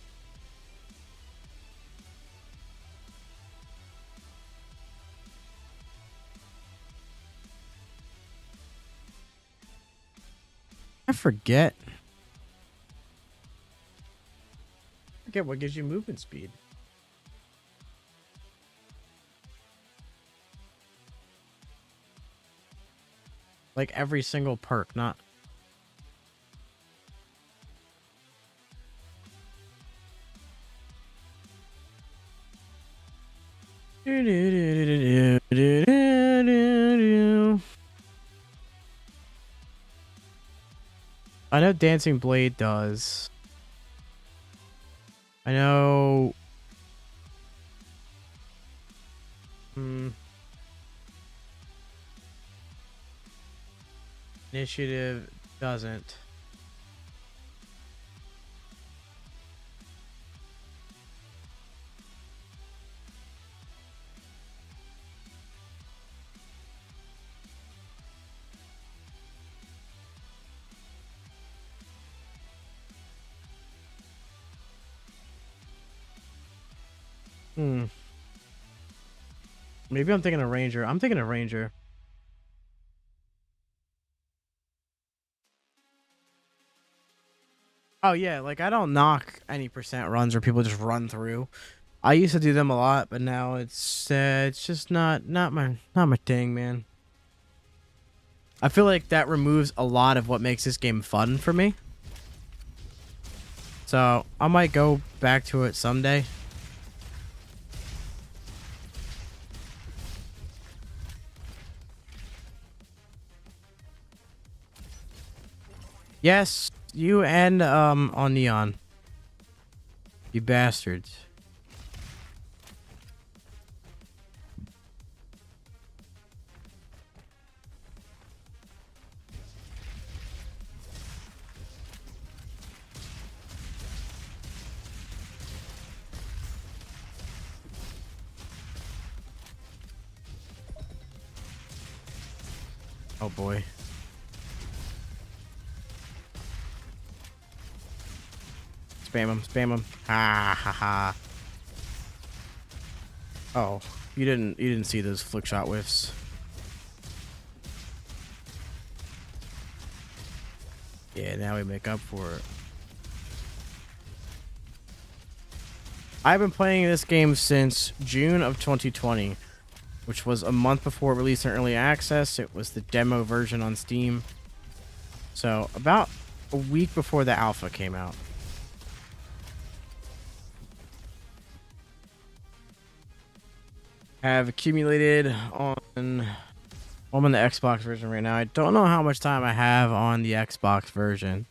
I forget what gives you movement speed. Like every single perk, not. I know Dancing Blade does. I know. Initiative doesn't. Maybe I'm thinking of Ranger. I'm thinking of Ranger. Oh yeah, like I don't knock any percent runs where people just run through. I used to do them a lot, but now it's just not my thing, man. I feel like that removes a lot of what makes this game fun for me. So I might go back to it someday. Yes, you and on Neon. You bastards. Oh boy. Spam him, spam him. Ha ha ha. Oh, you didn't see those flick shot whiffs. Yeah, now we make up for it. I've been playing this game since June of 2020, which was a month before it released in early access. It was the demo version on Steam. So about a week before the alpha came out. Have accumulated on... I'm on the Xbox version right now. I don't know how much time I have on the Xbox version.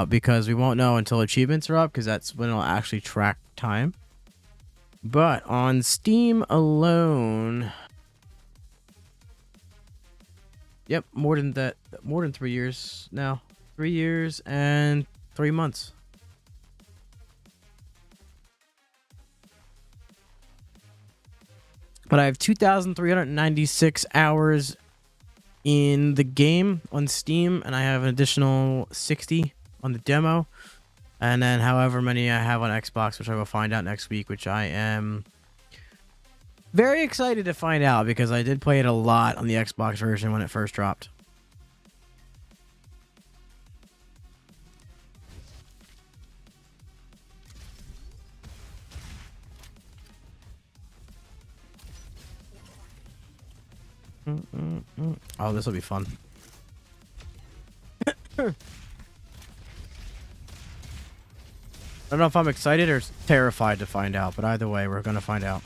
Because we won't know until achievements are up, because that's when it'll actually track time. But on Steam alone... Yep, more than that. More than 3 years now. 3 years and 3 months. But I have 2,396 hours in the game on Steam, and I have an additional 60 on the demo. And then however many I have on Xbox, which I will find out next week, which I am very excited to find out because I did play it a lot on the Xbox version when it first dropped. Oh, this will be fun. I don't know if I'm excited or terrified to find out, but either way, we're going to find out.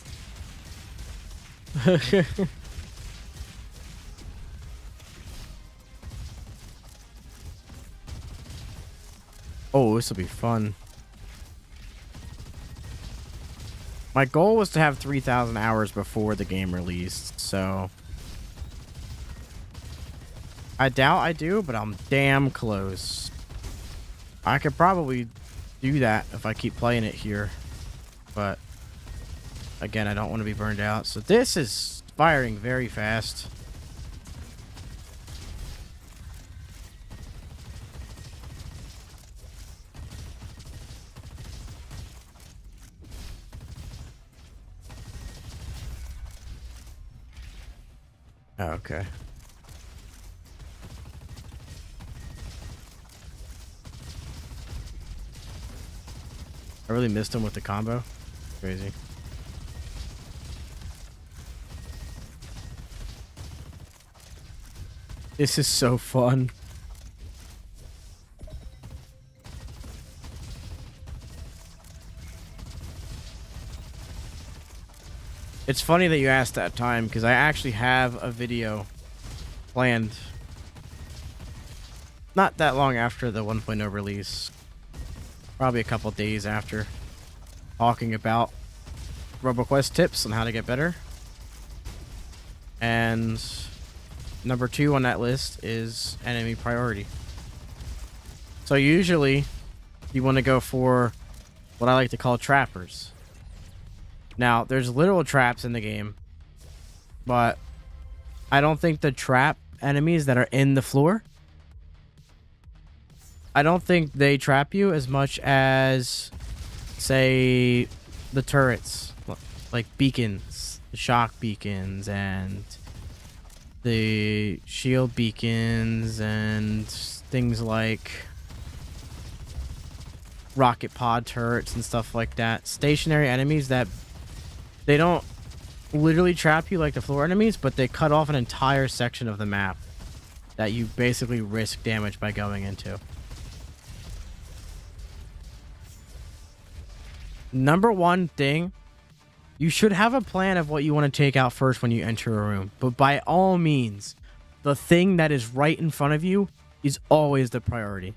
Oh, this will be fun. My goal was to have 3,000 hours before the game released, so... I doubt I do, but I'm damn close. I could probably do that if I keep playing it here. But, again, I don't want to be burned out. So this is firing very fast. Oh, okay. I really missed him with the combo. Crazy. This is so fun. It's funny that you asked that time because I actually have a video planned not that long after the 1.0 release. Probably a couple days after, talking about Robquest tips on how to get better. And number 2 on that list is enemy priority. So usually you want to go for what I like to call trappers. Now, there's literal traps in the game, but I don't think the trap enemies that are in the floor, I don't think they trap you as much as, say, the turrets, like beacons, the shock beacons, and the shield beacons, and things like rocket pod turrets and stuff like that. Stationary enemies that they don't literally trap you like the floor enemies, but they cut off an entire section of the map that you basically risk damage by going into. Number one thing, you should have a plan of what you want to take out first when you enter a room. But by all means, the thing that is right in front of you, He's always the priority.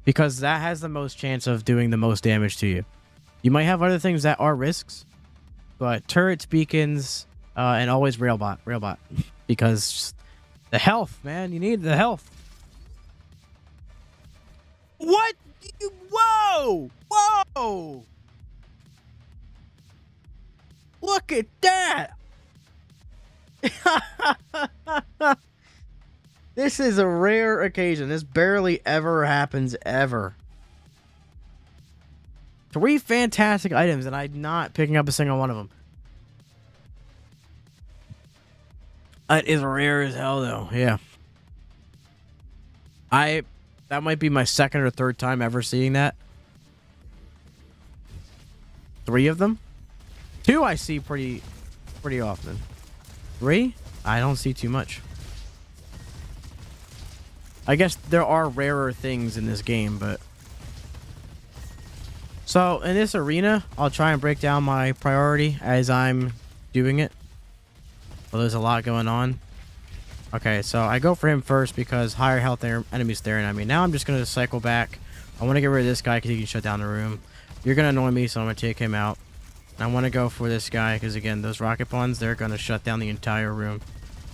Because that has the most chance of doing the most damage to you. You might have other things that are risks, but turrets, beacons, and always railbot. Because the health, man, you need the health. What? Whoa! Whoa! Look at that! This is a rare occasion. This barely ever happens ever. 3 fantastic items, and I'm not picking up a single one of them. It is rare as hell, though. Yeah. That might be my second or third time ever seeing that. 3 of them? 2 I see pretty often. 3? I don't see too much. I guess there are rarer things in this game, but... So, in this arena, I'll try and break down my priority as I'm doing it. Well, there's a lot going on. Okay, so I go for him first because higher health enemies staring at me. Now I'm just going to cycle back. I want to get rid of this guy because he can shut down the room. You're going to annoy me, so I'm going to take him out. And I want to go for this guy because, again, those rocket pawns, they're going to shut down the entire room.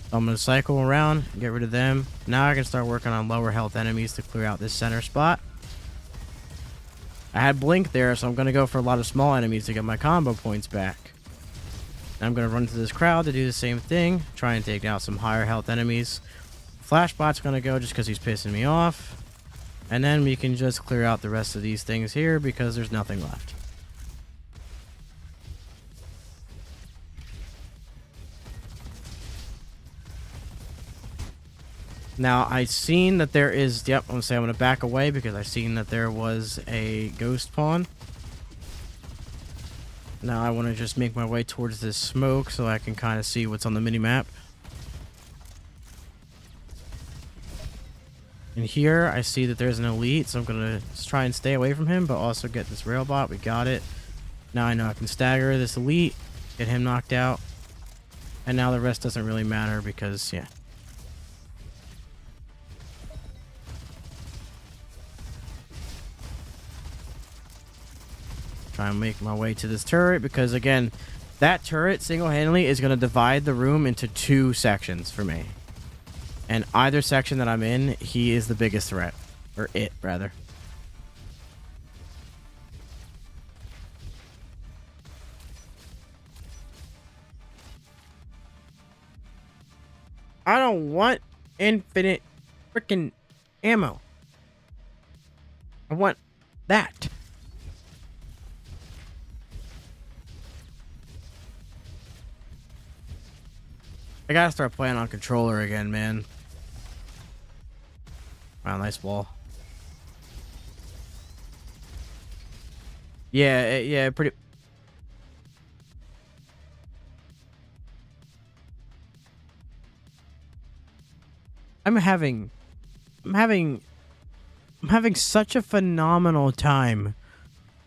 So I'm going to cycle around, get rid of them. Now I can start working on lower health enemies to clear out this center spot. I had blink there, so I'm going to go for a lot of small enemies to get my combo points back. I'm going to run to this crowd to do the same thing. Try and take out some higher health enemies. Flashbot's going to go just because he's pissing me off. And then we can just clear out the rest of these things here because there's nothing left. Now, I've seen that there is... Yep, I'm going to say I'm going to back away because I've seen that there was a ghost pawn. Now I want to just make my way towards this smoke so I can kind of see what's on the mini-map. And here I see that there's an elite, so I'm going to try and stay away from him, but also get this railbot. We got it. Now I know I can stagger this elite, get him knocked out. And now the rest doesn't really matter because, yeah. Try and make my way to this turret because, again, that turret single-handedly is going to divide the room into 2 sections for me. And either section that I'm in, he is the biggest threat. Or it, rather. I don't want infinite freaking ammo. I want that. I gotta start playing on controller again, man. Wow, nice wall. Yeah, yeah, pretty... I'm having such a phenomenal time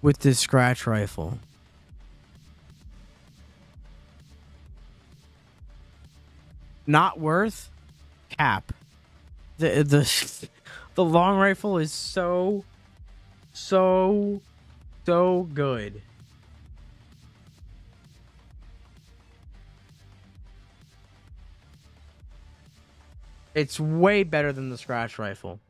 with this scratch rifle. Not worth cap. The long rifle is so good. It's way better than the scratch rifle.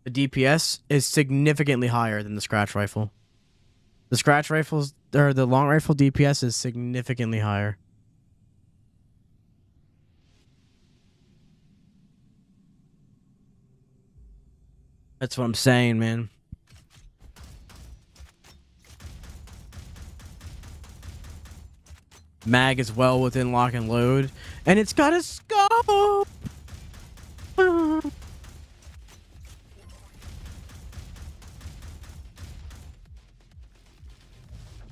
The DPS is significantly higher than the scratch rifle. The scratch rifles, or the long rifle DPS is significantly higher. That's what I'm saying, man. Mag is well within lock and load, and it's got a scope.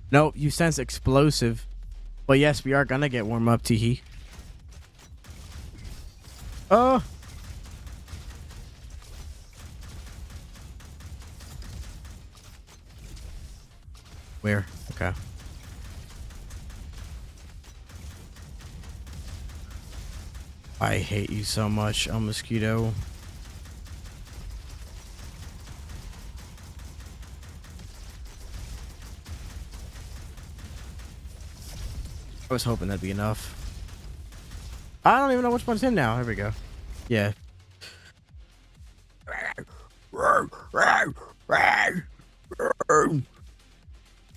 Nope, you sense explosive. But yes, we are gonna get warm up, Teehee. Oh. Where? Okay. I hate you so much, El Mosquito. I was hoping that'd be enough. I don't even know which one's him now. Here we go. Yeah. I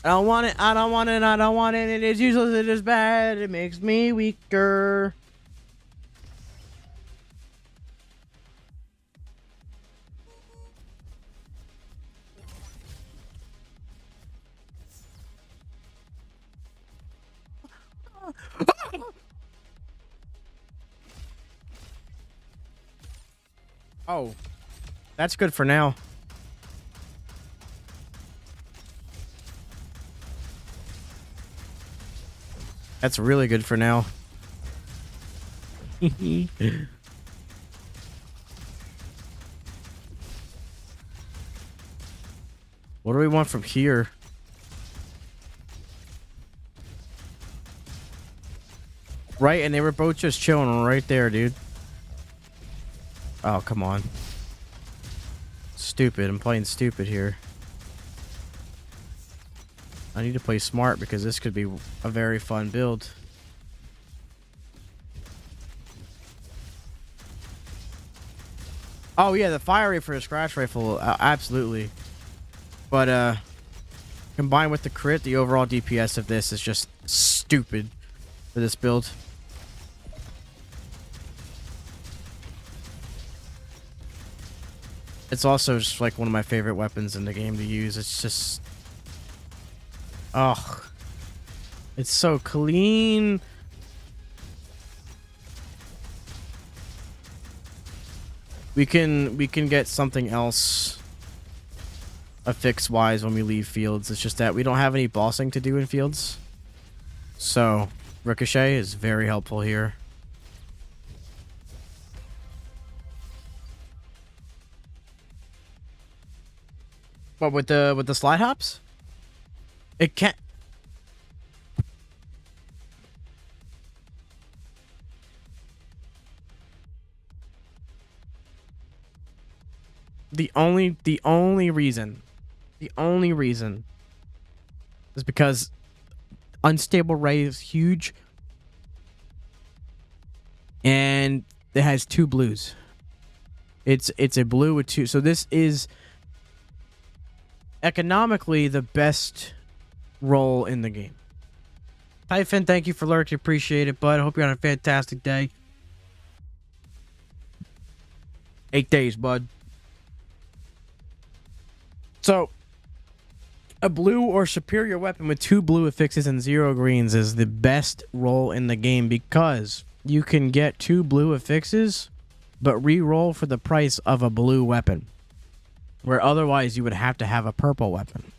don't want it. I don't want it. I don't want it. It is useless. It is bad. It makes me weaker. Oh, that's good for now. That's really good for now. What do we want from here? Right, and they were both just chilling right there, dude. Oh, come on. Stupid. I'm playing stupid here. I need to play smart because this could be a very fun build. Oh, yeah, the fire rate for a scratch rifle, absolutely. But, combined with the crit, the overall DPS of this is just stupid for this build. It's also just like one of my favorite weapons in the game to use. It's just... oh, it's so clean. We can get something else affix wise when we leave fields. It's just that we don't have any bossing to do in fields. So Ricochet is very helpful here. What with the slide hops? It can't. The only reason is because unstable ray is huge and it has 2 blues. It's a blue with 2. So this is economically the best role in the game. Typhon, thank you for lurking. Appreciate it, bud. I hope you're having a fantastic day. 8 days, bud. So, a blue or superior weapon with 2 blue affixes and 0 greens is the best role in the game because you can get 2 blue affixes, but re-roll for the price of a blue weapon, where otherwise you would have to have a purple weapon.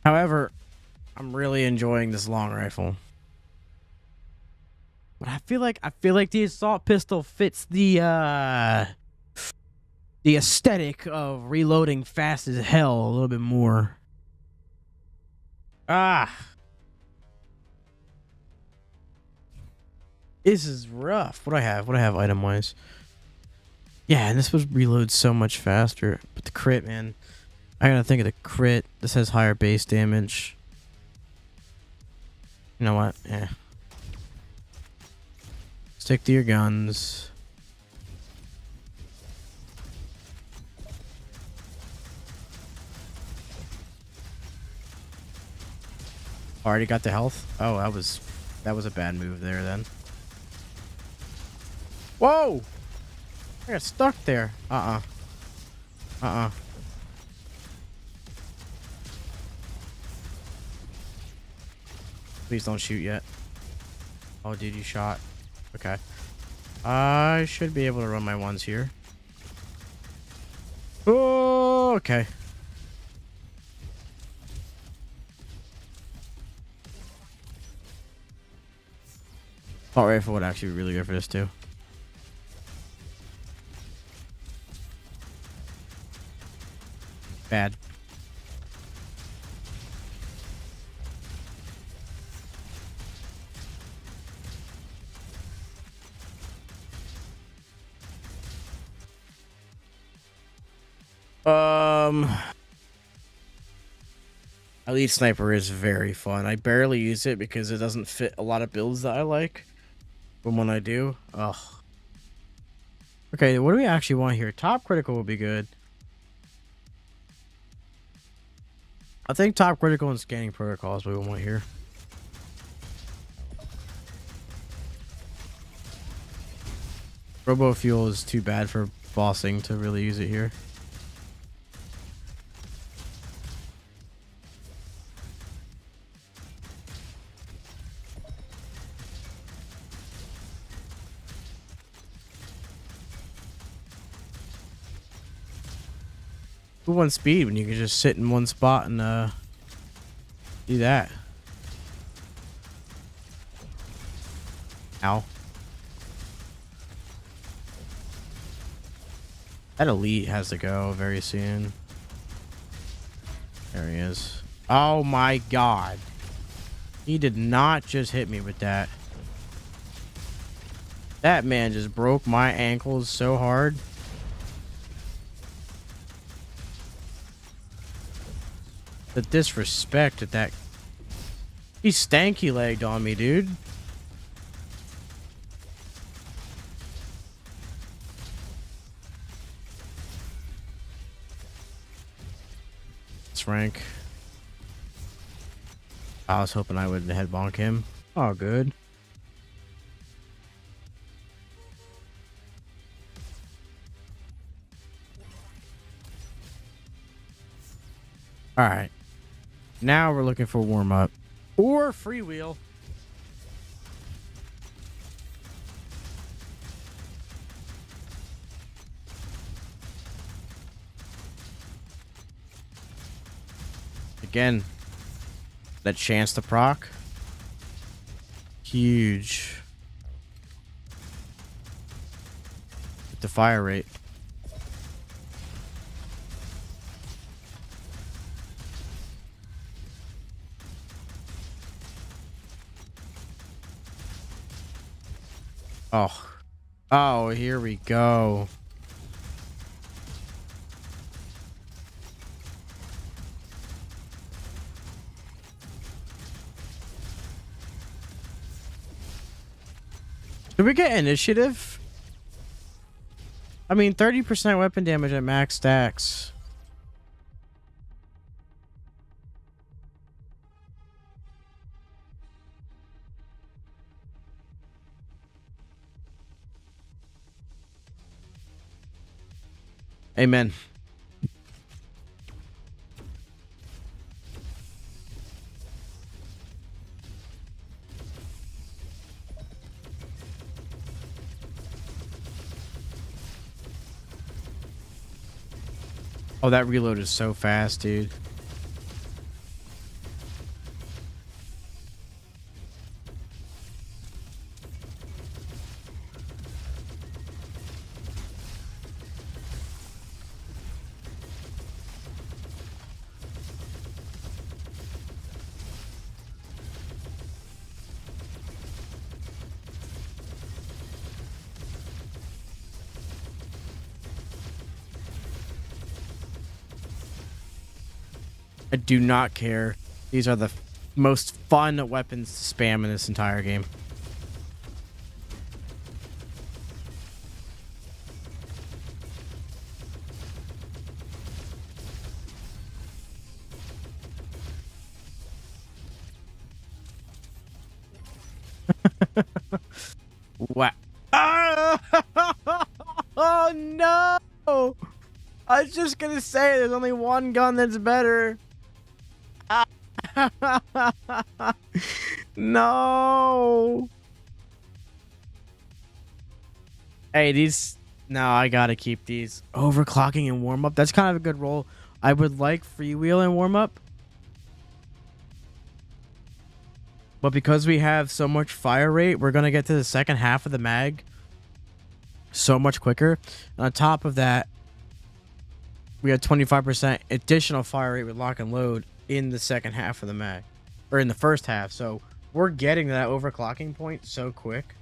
However, I'm really enjoying this long rifle. But I feel like the assault pistol fits the aesthetic of reloading fast as hell a little bit more. This is rough. What do I have? What do I have item wise? Yeah, and this would reload so much faster. But the crit, man. I gotta think of the crit. This has higher base damage. You know what? Yeah. Stick to your guns. Already got the health? Oh, that was a bad move there then. Whoa! I got stuck there. Please don't shoot yet. Oh, dude, you shot. Okay. I should be able to run my ones here. Oh, okay. Assault rifle would actually be really good for this too. Bad. Um, Elite Sniper is very fun. I barely use it because it doesn't fit a lot of builds that I like. But when I do, ugh. Okay, what do we actually want here? Top critical would be good. I think top critical and scanning protocols we want here. Robo fuel is too bad for bossing to really use it here. Who wants speed when you can just sit in one spot and do that? Ow. That elite has to go very soon. There he is. Oh my god. He did not just hit me with that. That man just broke my ankles so hard. The disrespect at that. He stanky legged on me, dude. It's rank. I was hoping I would head bonk him. Oh, good. All right. Now we're looking for warm up or freewheel. Again, that chance to proc. Huge. With the fire rate. Oh. Oh, here we go. Did we get initiative? I mean, 30% weapon damage at max stacks. Amen. Oh, that reload is so fast, dude. I do not care. These are the most fun weapons to spam in this entire game. What? Ah! Oh no! I was just gonna say there's only one gun that's better. No. Hey, these. No, I gotta keep these. Overclocking and warm up. That's kind of a good roll. I would like freewheel and warm up. But because we have so much fire rate, we're gonna get to the second half of the mag so much quicker. And on top of that, we had 25% additional fire rate with lock and load in the second half of the mag, or in the first half. So we're getting to that overclocking point so quick.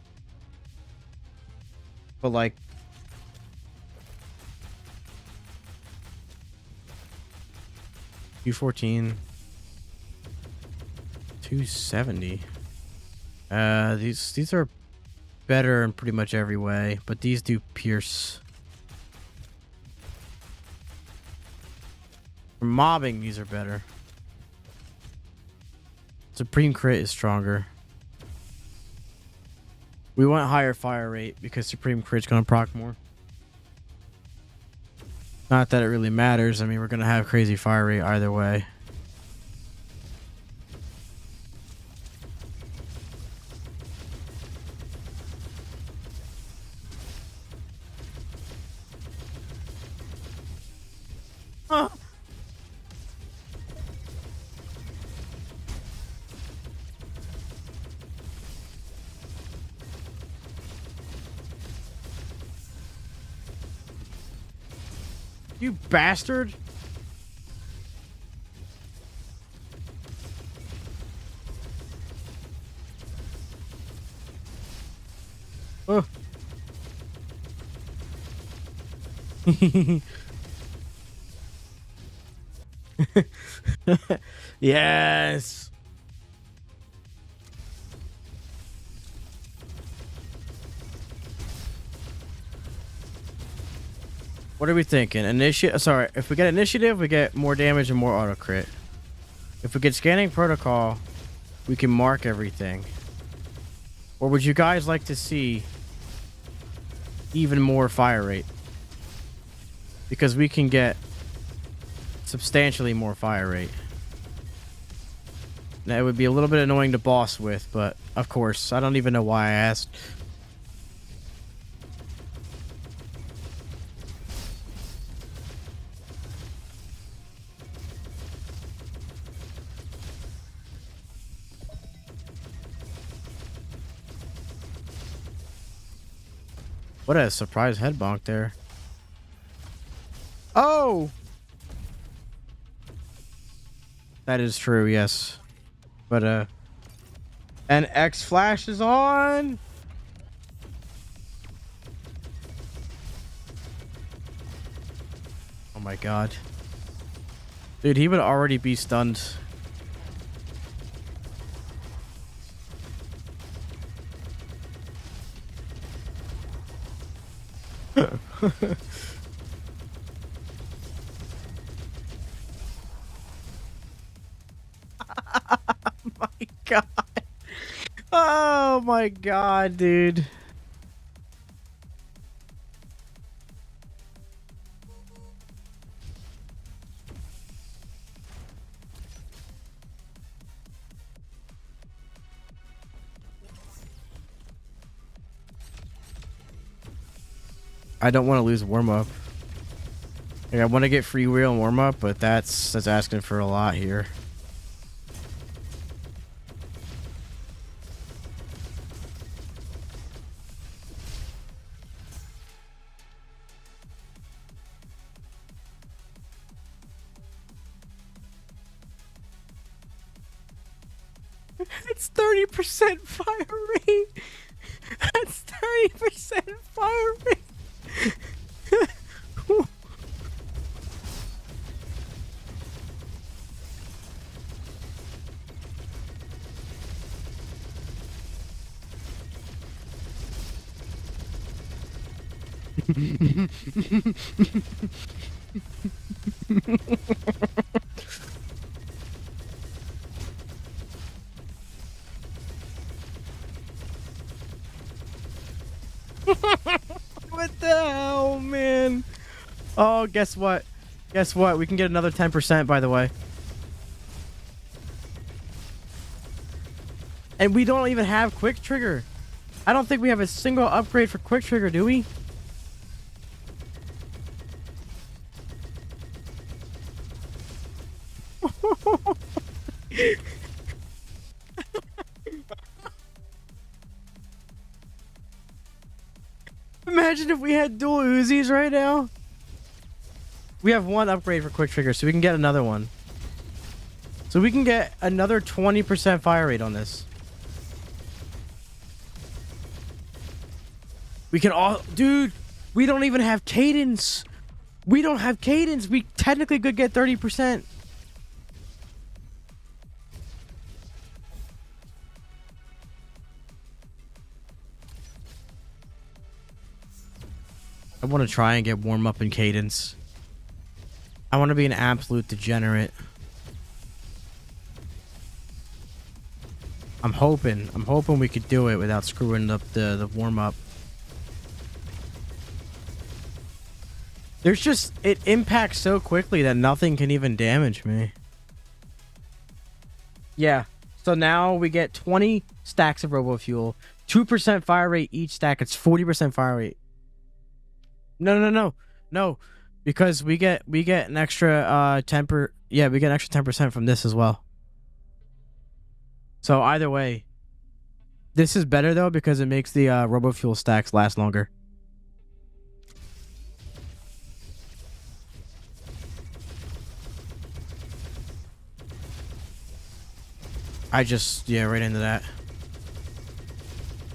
But like, 214. 270. These are better in pretty much every way, but these do pierce. For mobbing, these are better. Supreme crit is stronger. We want higher fire rate because Supreme crit's gonna proc more. Not that it really matters. I mean, we're gonna have crazy fire rate either way. Huh. You bastard! Oh. Yes. What are we thinking? Initiative. Sorry, if we get initiative, we get more damage and more auto crit. If we get scanning protocol, we can mark everything. Or would you guys like to see even more fire rate? Because we can get substantially more fire rate. Now, it would be a little bit annoying to boss with, but of course, I don't even know why I asked. What a surprise head bonk there. Oh! That is true, yes. But, and X flash is on! Oh my god. Dude, he would already be stunned. My god. Oh my god, dude. I don't want to lose warm up. Like, I want to get free wheel and warm up, but that's asking for a lot here. It's 30% fire rate. That's 30% fire rate. What the hell, man? Oh, guess what? Guess what? We can get another 10%, by the way. And we don't even have quick trigger. I don't think we have a single upgrade for quick trigger, do we? Imagine if we had dual Uzis right now. We have one upgrade for quick trigger, so we can get another one. So we can get another 20% fire rate on this. We can all... Dude, we don't even have cadence. We don't have cadence. We technically could get 30%. I want to try and get warm up in cadence. I want to be an absolute degenerate. I'm hoping we could do it without screwing up the warm up. There's just, it impacts so quickly that nothing can even damage me. Yeah. So now we get 20 stacks of Robo Fuel, 2% fire rate each stack. It's 40% fire rate. No, because we get an extra 10%. Yeah, we get an extra 10% from this as well. So either way, this is better though because it makes the Robo Fuel stacks last longer. I just, yeah, right into that.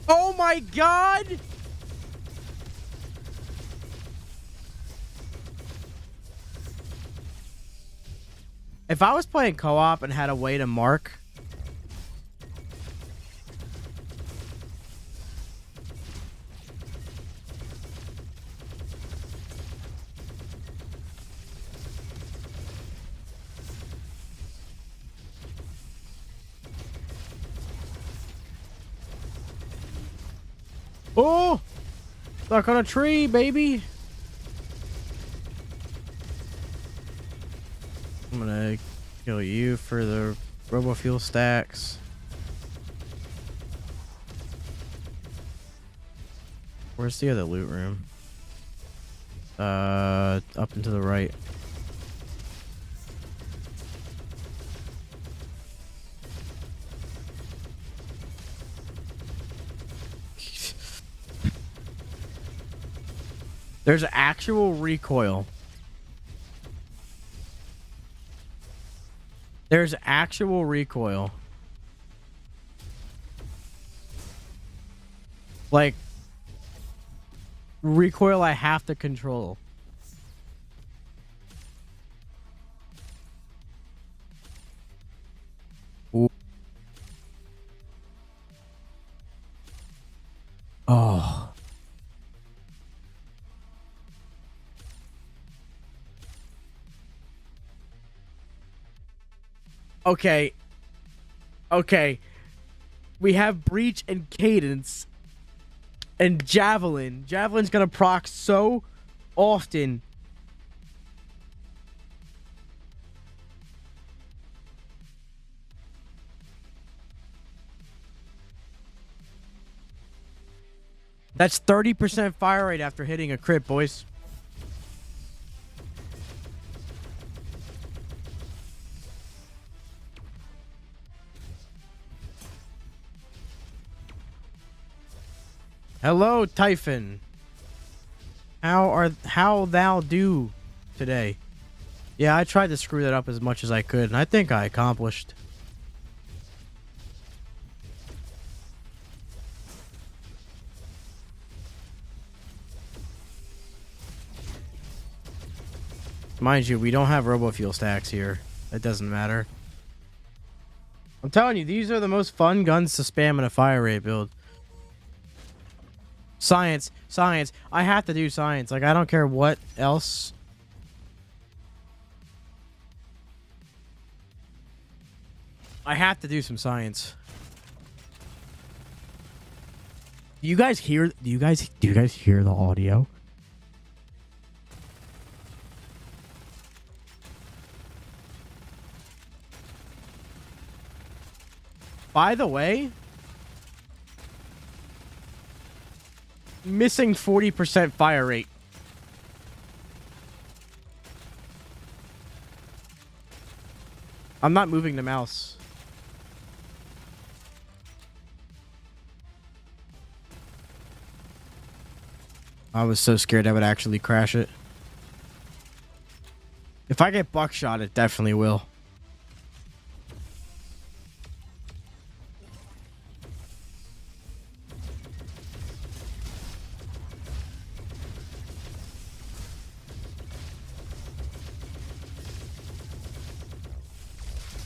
Oh my god! If I was playing co-op and had a way to mark... Oh! Stuck on a tree, baby! I'm gonna kill you for the Robo Fuel stacks. Where's the other loot room? Up and to the right. There's actual recoil. There's actual recoil. Like, recoil I have to control. Ooh. Oh. Okay. Okay. We have Breach and Cadence and Javelin. Javelin's gonna proc so often. That's 30% fire rate after hitting a crit, boys. Hello, Typhon. How thou do today? Yeah, I tried to screw that up as much as I could, and I think I accomplished. Mind you, we don't have Robo Fuel stacks here. It doesn't matter. I'm telling you, these are the most fun guns to spam in a fire rate build. Science. I have to do science. Like, I don't care what else. I have to do some science. Do you guys hear the audio? By the way, missing 40% fire rate. I'm not moving the mouse. I was so scared I would actually crash it. If I get buckshot, it definitely will.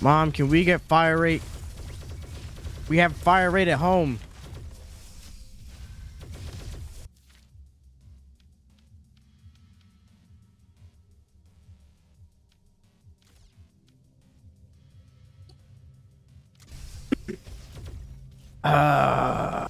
Mom, can we get fire rate? We have fire rate at home. Uh,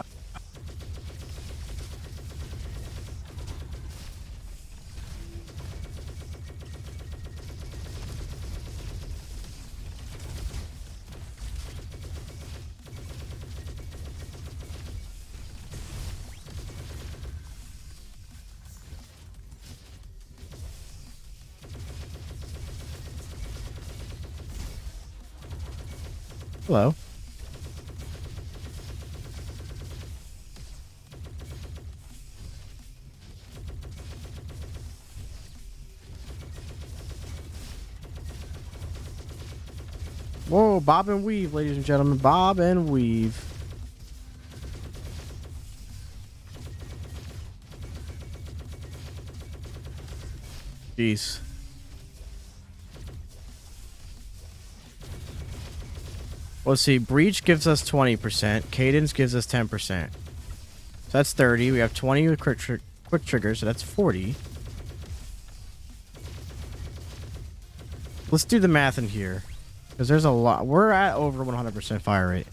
hello. Whoa, bob and weave, ladies and gentlemen. Bob and weave. Jeez. Let's see. Breach gives us 20%. Cadence gives us 10%. So that's 30. We have 20 with quick trigger, so that's 40. Let's do the math in here. Because there's a lot. We're at over 100% fire rate.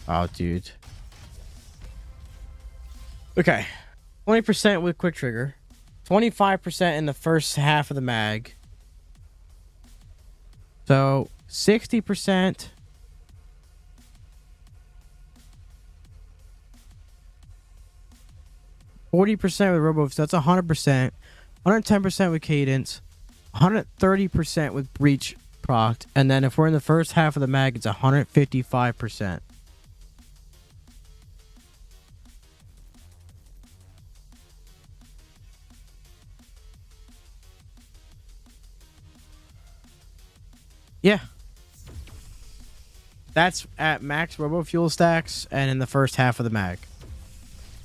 Oh, dude. Okay. 20% with quick trigger. 25% in the first half of the mag. So 60%. 40% with robo. So that's 100%. 110% with cadence. 130% with breach proc. And then if we're in the first half of the mag, it's 155%. Yeah. That's at max robo fuel stacks and in the first half of the mag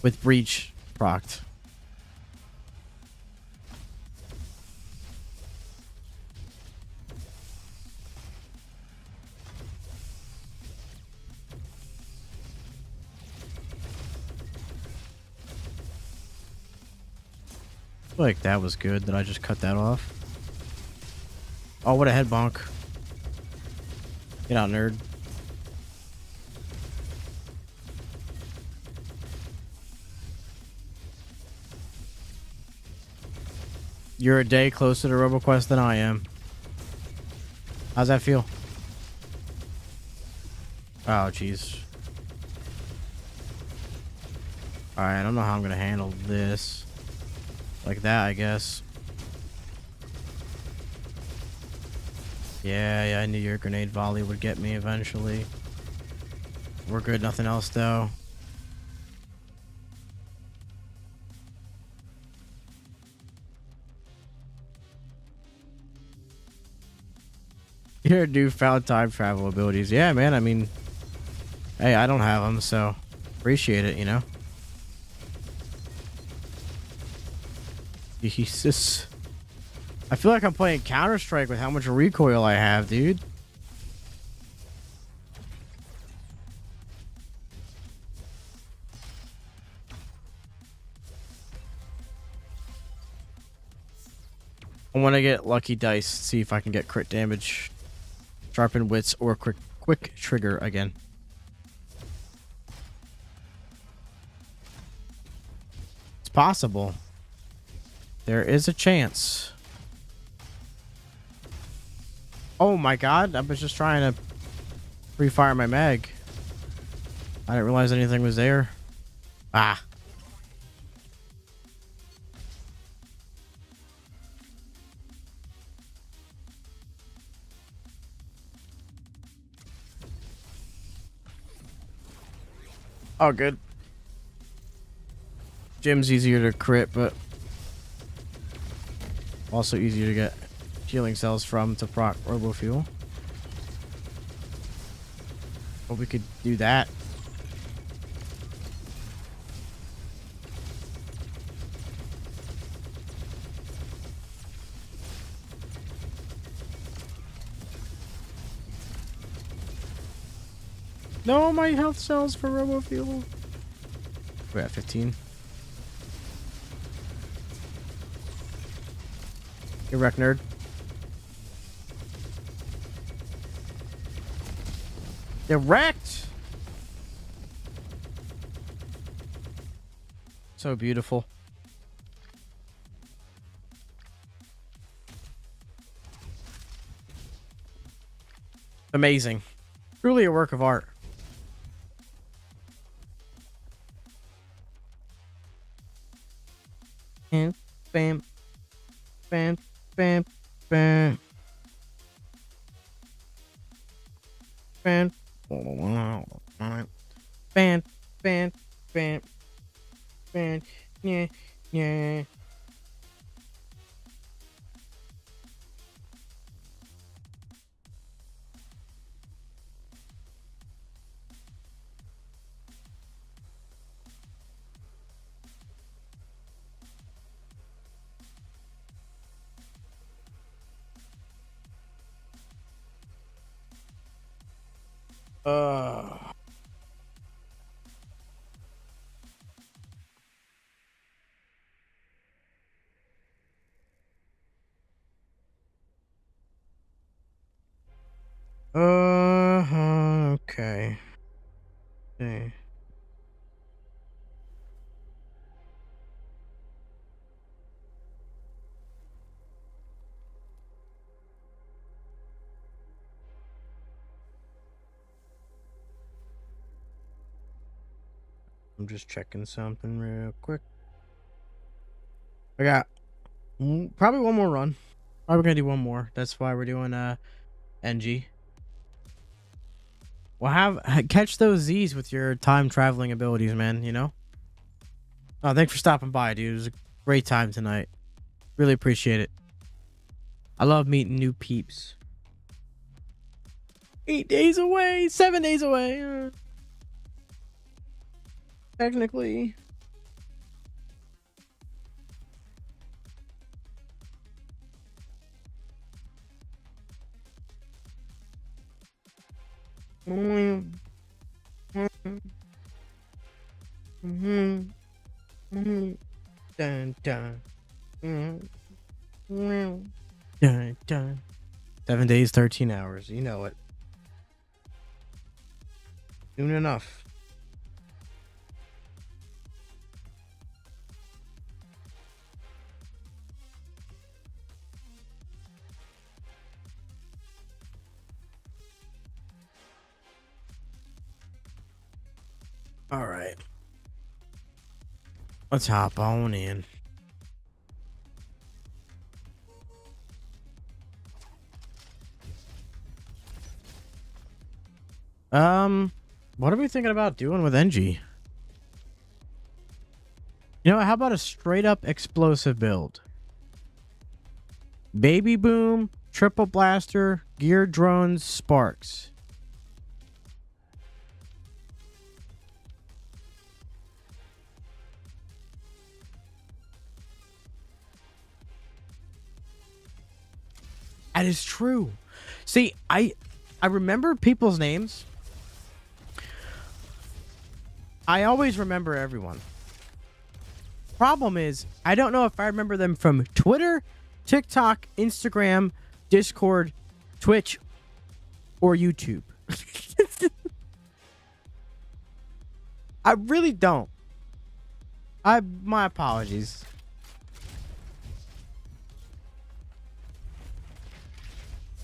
with breach proc. Like that was good that I just cut that off. Oh, what a head bonk. Get out, nerd. You're a day closer to Robquest than I am. How's that feel? Oh, jeez. Alright, I don't know how I'm gonna handle this. Like that, I guess. Yeah, I knew your grenade volley would get me eventually. We're good, nothing else though. Your newfound time travel abilities. Yeah, man, I mean, hey, I don't have them, so appreciate it, you know? Jesus. I feel like I'm playing Counter-Strike with how much recoil I have, dude. I want to get lucky dice, see if I can get crit damage, sharpen wits, or quick trigger again. It's possible. There is a chance. Oh my god, I was just trying to refire my mag. I didn't realize anything was there. Ah. Oh, good. Gem's easier to crit, but also easier to get healing cells from to proc robo fuel. But we could do that. No, my health cells for robo fuel. We're at 15. Get wrecked, nerd. Get wrecked! So beautiful. Amazing. Truly a work of art. And bam, bam, bam, bam, bam, bam, bam, bam, bam, yeah, yeah. Uh, okay. Okay. I'm just checking something real quick. I got probably one more run. Probably gonna do one more. That's why we're doing NG. Well, catch those Z's with your time traveling abilities, man. You know. Oh, thanks for stopping by, dude. It was a great time tonight. Really appreciate it. I love meeting new peeps. 8 days away, 7 days away. Technically. Dun, dun. Dun, dun. 7 days, 13 hours. You know it. Soon enough. All right. Let's hop on in. What are we thinking about doing with NG? You know, how about a straight up explosive build? Baby boom, triple blaster, gear drones, sparks. That is true. See, I remember people's names. I always remember everyone. Problem is, I don't know if I remember them from Twitter, TikTok, Instagram, Discord, Twitch, or YouTube. I really don't. My apologies.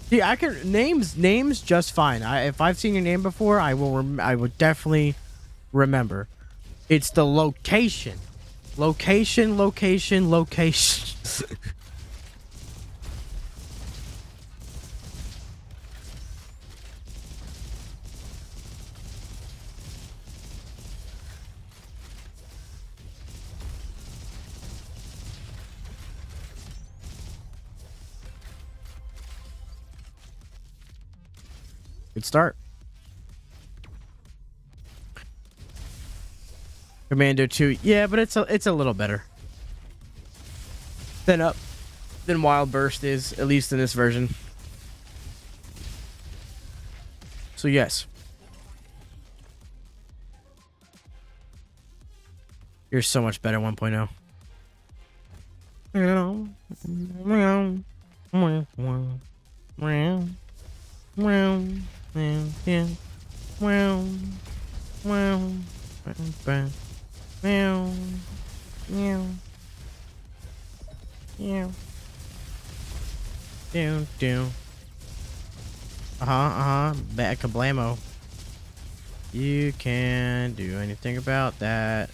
See, I can names just fine. If I've seen your name before, I would definitely remember. It's the location. Location. Good start. Commando 2. Yeah, but it's a little better than Wild Burst is, at least in this version. So yes. You're so much better 1.0. Yeah. Yeah. Do. Bad kablamo. You can't do anything about that.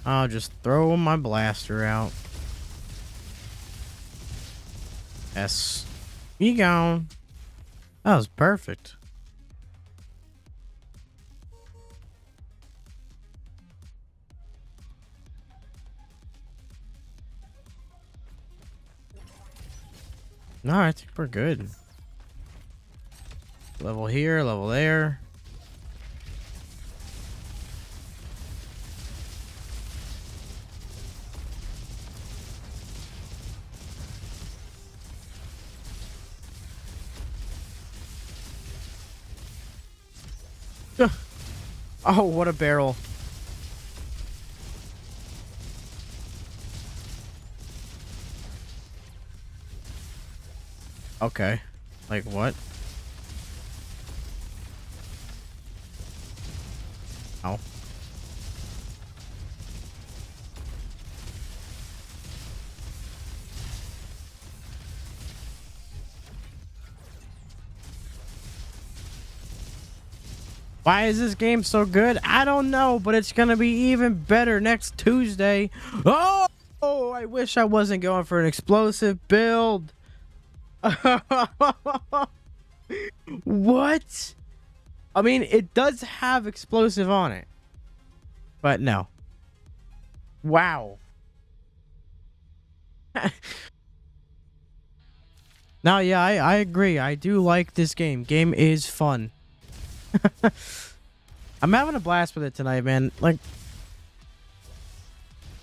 I'll just throw my blaster out. Yes. Be gone. That was perfect. No, I think we're good. Level here, level there. Oh, what a barrel. Okay. Like what? Oh. Why is this game so good? I don't know, but it's gonna be even better next Tuesday. Oh, I wish I wasn't going for an explosive build. What? I mean, it does have explosive on it, but no. Wow. No, yeah, I agree. I do like this game. Game is fun. I'm having a blast with it tonight, man. Like,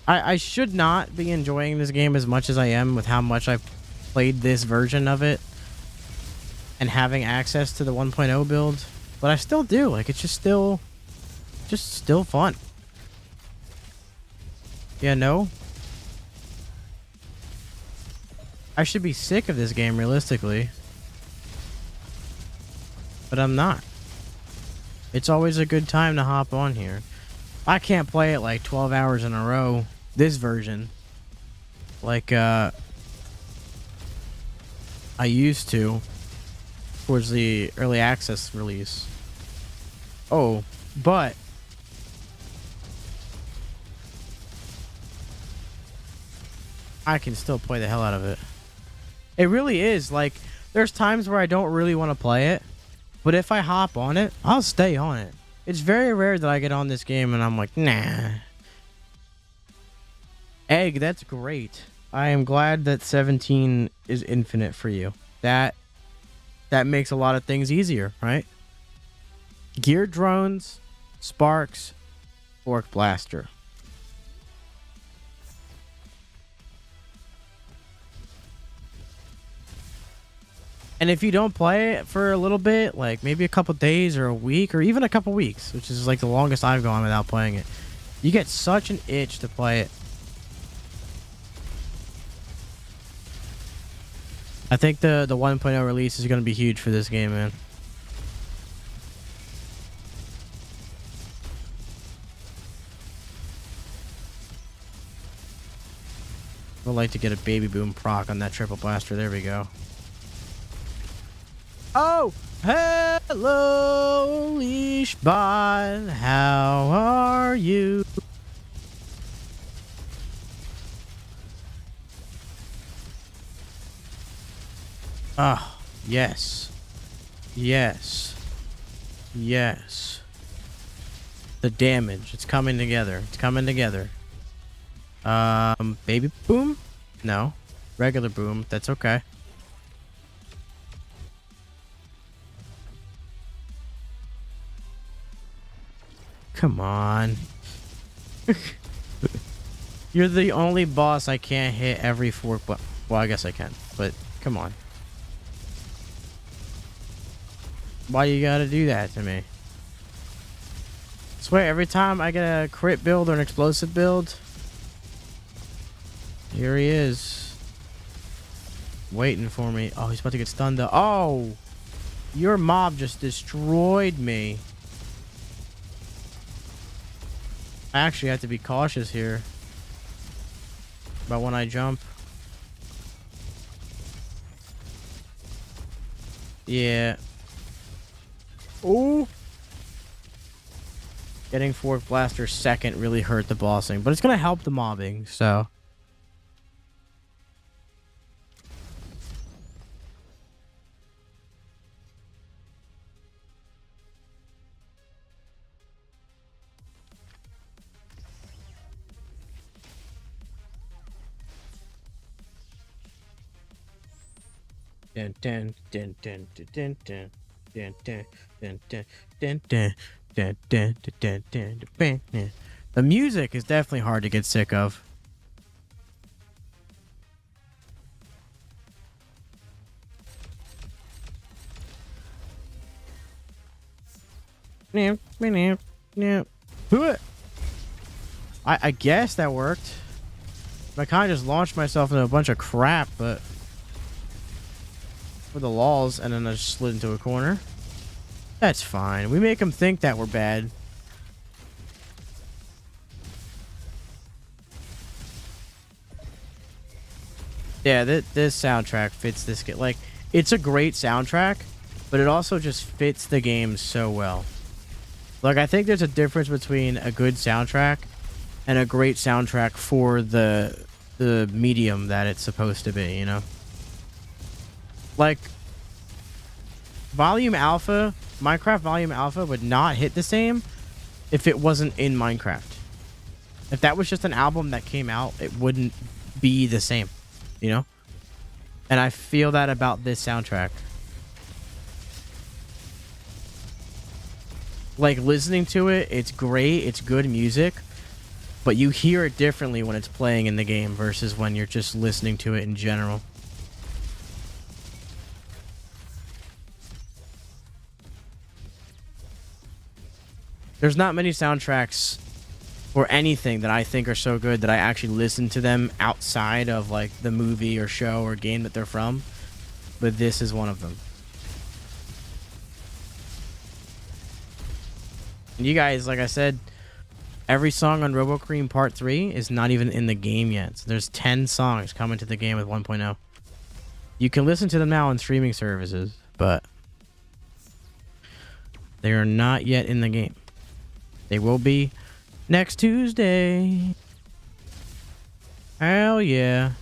I should not be enjoying this game as much as I am with how much I've played this version of it and having access to the 1.0 build, but I still do. Like, it's just still fun. Yeah, no? I should be sick of this game realistically, but I'm not. It's always a good time to hop on here. I can't play it like 12 hours in a row, this version, like I used to towards the early access release. Oh, but I can still play the hell out of it. It really is. Like, there's times where I don't really want to play it, but if I hop on it, I'll stay on it. It's very rare that I get on this game and I'm like, nah. Egg, that's great. I am glad that 17 is infinite for you. That makes a lot of things easier, right? Gear drones, sparks, fork blaster. And if you don't play it for a little bit, like maybe a couple days or a week or even a couple weeks, which is like the longest I've gone without playing it, you get such an itch to play it. I think the 1.0 release is going to be huge for this game, man. I would like to get a baby boom proc on that triple blaster. There we go. Oh, hello, Leashbot. How are you? Ah, yes. Yes. Yes. The damage. It's coming together. It's coming together. Baby boom? No. Regular boom. That's okay. Come on. You're the only boss I can't hit every fork. Well, I guess I can, but come on. Why you gotta do that to me? I swear, every time I get a crit build or an explosive build, here he is. Waiting for me. Oh, he's about to get stunned though. Oh! Your mob just destroyed me. I actually have to be cautious here. about when I jump. Yeah. Ooh. Getting Fork Blaster second really hurt the bossing, but it's gonna help the mobbing, so. Dun, dun, dun, dun, dun, dun, dun, dun, dun, dun, dun, dun, dun, dun, dun, dun, dun, dun. The music is definitely hard to get sick of. I guess that worked. I kind of just launched myself into a bunch of crap, but for the lols, and then I just slid into a corner. That's fine. We make them think that we're bad. Yeah, this soundtrack fits this game. Like, it's a great soundtrack, but it also just fits the game so well. Like, I think there's a difference between a good soundtrack and a great soundtrack for the medium that it's supposed to be, you know? Like, Volume Alpha, Minecraft Volume Alpha would not hit the same if it wasn't in Minecraft. If that was just an album that came out, it wouldn't be the same, you know? And I feel that about this soundtrack. Like, listening to it, it's great, it's good music, but you hear it differently when it's playing in the game versus when you're just listening to it in general. There's not many soundtracks or anything that I think are so good that I actually listen to them outside of, like, the movie or show or game that they're from, but this is one of them. And you guys, like I said, every song on RoboCream Part 3 is not even in the game yet. So there's 10 songs coming to the game with 1.0. You can listen to them now on streaming services, but they are not yet in the game. They will be next Tuesday. Hell yeah.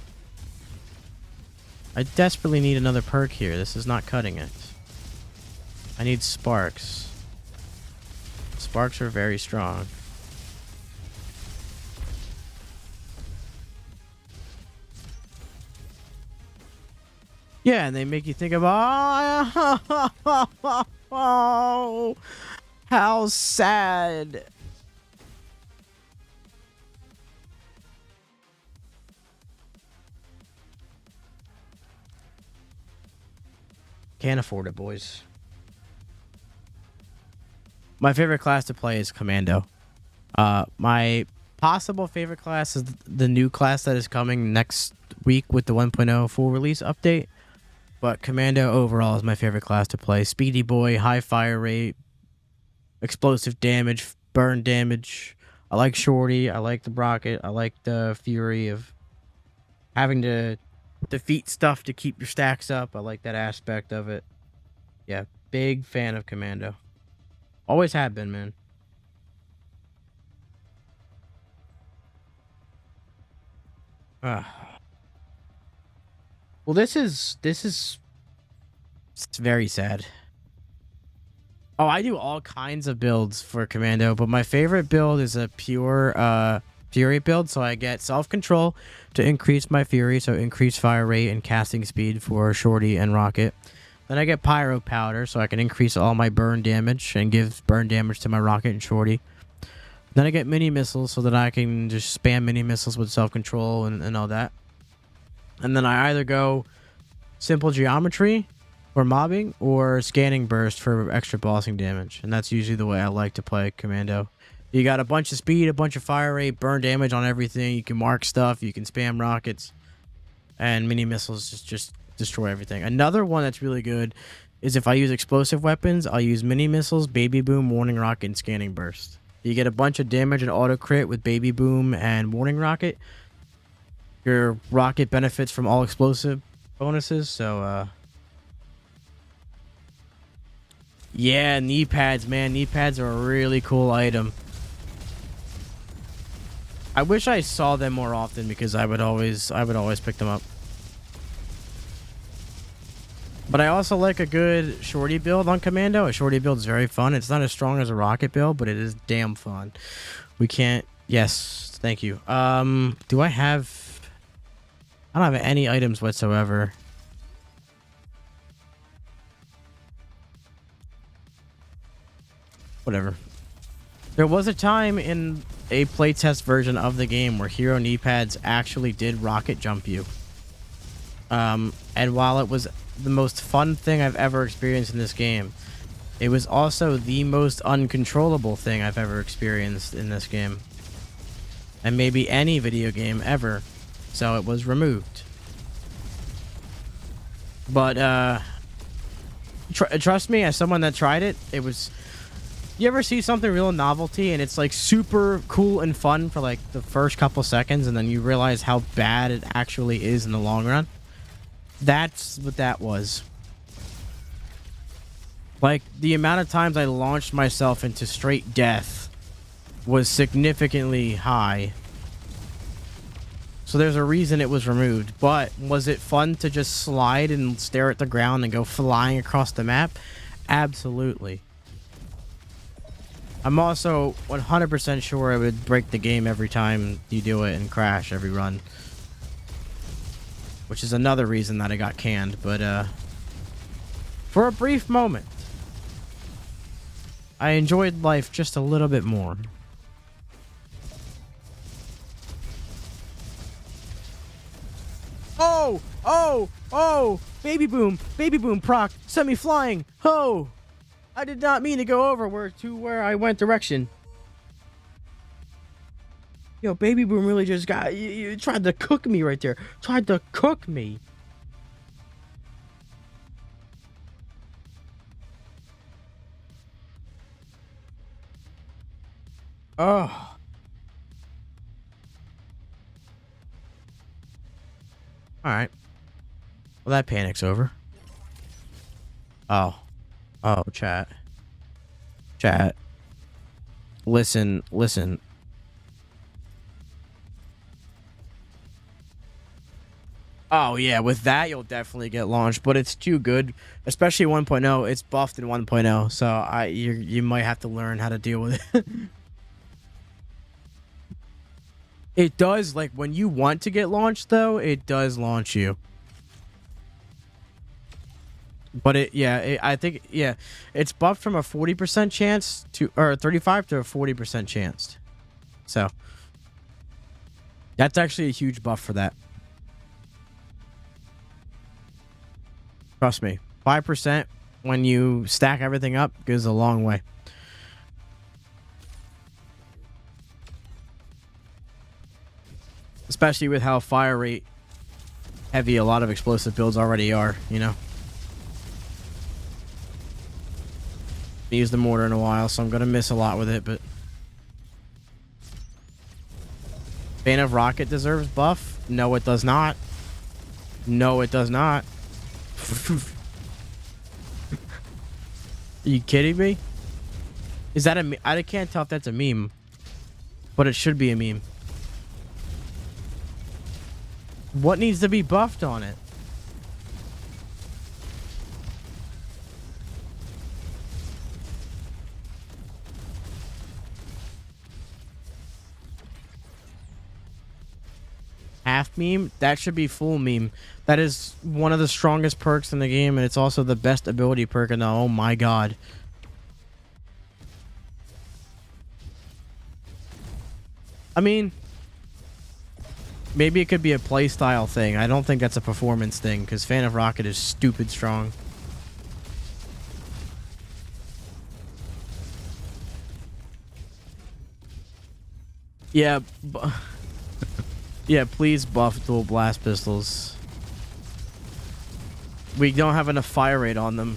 I desperately need another perk here. This is not cutting it. I need sparks. Sparks are very strong. Yeah, and they make you think about, oh, how sad. Can't afford it, boys. My favorite class to play is Commando. My possible favorite class is the new class that is coming next week with the 1.0 full release update. But Commando overall is my favorite class to play. Speedy boy, high fire rate, explosive damage, burn damage. I like Shorty. I like the Rocket. I like the Fury of having to defeat stuff to keep your stacks up. I like that aspect of it. Yeah, big fan of Commando. Always have been, man. Well, this is it's very sad. Oh, I do all kinds of builds for Commando, but my favorite build is a pure Fury build. So I get self-control to increase my Fury, so increase fire rate and casting speed for Shorty and Rocket. Then I get Pyro Powder, so I can increase all my burn damage and give burn damage to my Rocket and Shorty. Then I get Mini Missiles, so that I can just spam Mini Missiles with self-control and all that. And then I either go Simple Geometry for mobbing or Scanning Burst for extra bossing damage. And that's usually the way I like to play Commando. You got a bunch of speed, a bunch of fire rate, burn damage on everything. You can mark stuff, you can spam rockets, and Mini Missiles just destroy everything. Another one that's really good is if I use explosive weapons, I'll use Mini Missiles, Baby Boom, Warning Rocket, and Scanning Burst. You get a bunch of damage and auto crit with Baby Boom and Warning Rocket. Your rocket benefits from all explosive bonuses, so yeah, knee pads, man. Knee pads are a really cool item. I wish I saw them more often because I would always pick them up. But I also like a good shorty build on Commando. A shorty build is very fun. It's not as strong as a rocket build, but it is damn fun. We can't... Yes, thank you. Do I have... I don't have any items whatsoever. Whatever. There was a time in a playtest version of the game where hero knee pads actually did rocket jump you. And while it was the most fun thing I've ever experienced in this game, it was also the most uncontrollable thing I've ever experienced in this game. And maybe any video game ever. So it was removed. But, trust me, as someone that tried it, it was... You ever see something real novelty and it's like super cool and fun for like the first couple seconds and then you realize how bad it actually is in the long run? That's what that was. Like, the amount of times I launched myself into straight death was significantly high. So there's a reason it was removed. But was it fun to just slide and stare at the ground and go flying across the map? Absolutely. I'm also 100% sure it would break the game every time you do it and crash every run. Which is another reason that I got canned, but for a brief moment, I enjoyed life just a little bit more. Oh! Oh! Oh! Baby boom! Baby boom proc! Sent me flying! Oh! I did not mean to go over where I went direction. Yo, baby boom really just got... You tried to cook me right there. Tried to cook me. Oh. Alright. Well, that panic's over. Oh. Oh, chat. Chat. Listen. Oh, yeah, with that, you'll definitely get launched, but it's too good, especially 1.0. It's buffed in 1.0, so you might have to learn how to deal with it. It does, like, when you want to get launched, though, it does launch you. But I think, it's buffed from a 40% chance to, or 35 to a 40% chance. So, that's actually a huge buff for that. Trust me, 5% when you stack everything up goes a long way. Especially with how fire rate heavy a lot of explosive builds already are, you know? I used the mortar in a while, so I'm gonna miss a lot with it, but... Bane of Rocket deserves buff? No, it does not. No, it does not. Are you kidding me? Is that a... I can't tell if that's a meme. But it should be a meme. What needs to be buffed on it? Half meme? That should be full meme. That is one of the strongest perks in the game, and it's also the best ability perk in the... Oh my god. I mean... Maybe it could be a playstyle thing. I don't think that's a performance thing, because Fan of Rocket is stupid strong. Yeah, yeah, please buff dual blast pistols. We don't have enough fire rate on them.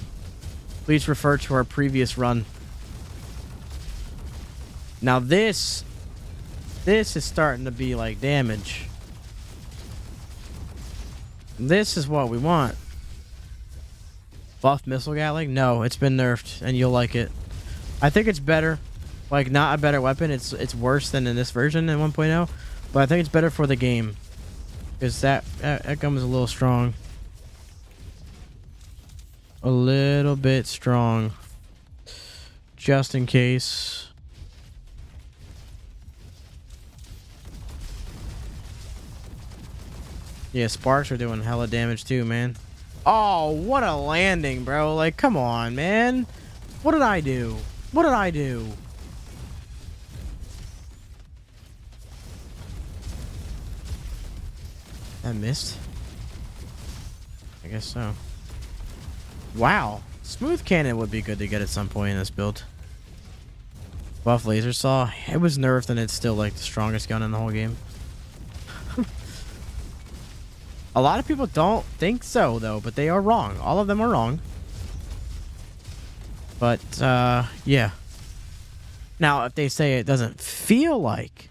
Please refer to our previous run. Now this is starting to be like damage. This is what we want. Buff missile gatling? No, it's been nerfed, and you'll like it. I think it's better. Like, not a better weapon. It's worse than in this version in 1.0, but I think it's better for the game. Because that gun was a little strong. A little bit strong. Just in case. Yeah, sparks are doing hella damage too, man. Oh, what a landing, bro. Like, come on, man. What did I do? What did I do? I missed? I guess so. Wow. Smooth cannon would be good to get at some point in this build. Buff laser saw. It was nerfed and it's still like the strongest gun in the whole game. A lot of people don't think so though, but they are wrong. All of them are wrong. But yeah. Now if they say it doesn't feel like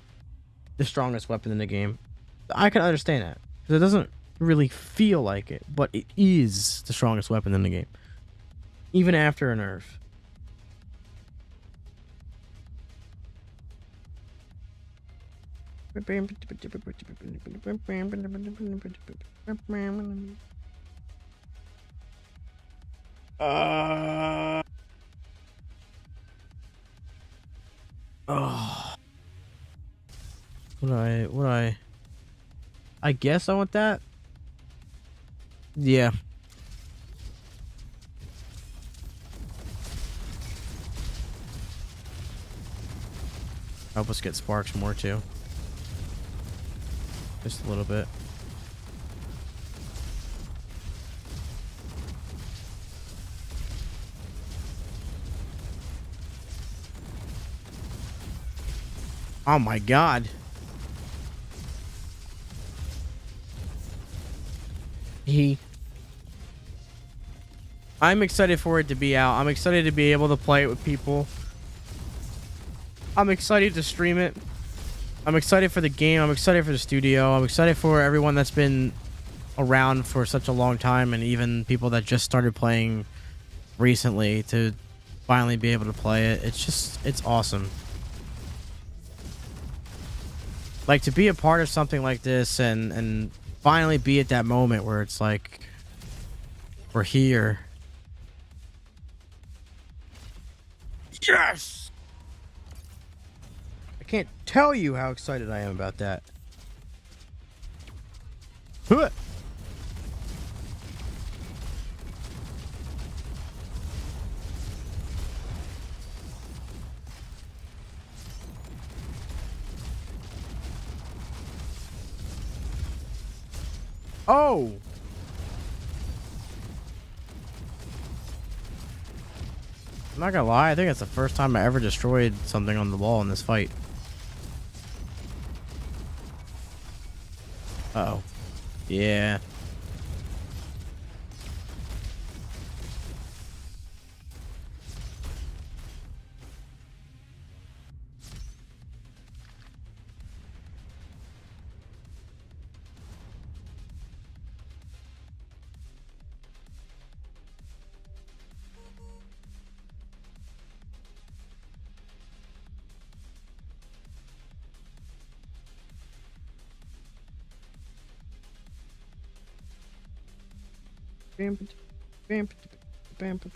the strongest weapon in the game, I can understand that. Because it doesn't really feel like it, but it is the strongest weapon in the game. Even after a nerf. Oh. Would I guess I want that? Yeah. Help us get sparks more too. Just a little bit. Oh my god. I'm excited for it to be out. I'm excited to be able to play it with people. I'm excited to stream it. I'm excited for the game. I'm excited for the studio. I'm excited for everyone that's been around for such a long time, and even people that just started playing recently to finally be able to play it. It's awesome. Like, to be a part of something like this and finally be at that moment where it's like, we're here. Yes! I can't tell you how excited I am about that. Huh. Oh! I'm not gonna lie, I think that's the first time I ever destroyed something on the wall in this fight. Uh-oh. Yeah. Bam, bam, bam, bam.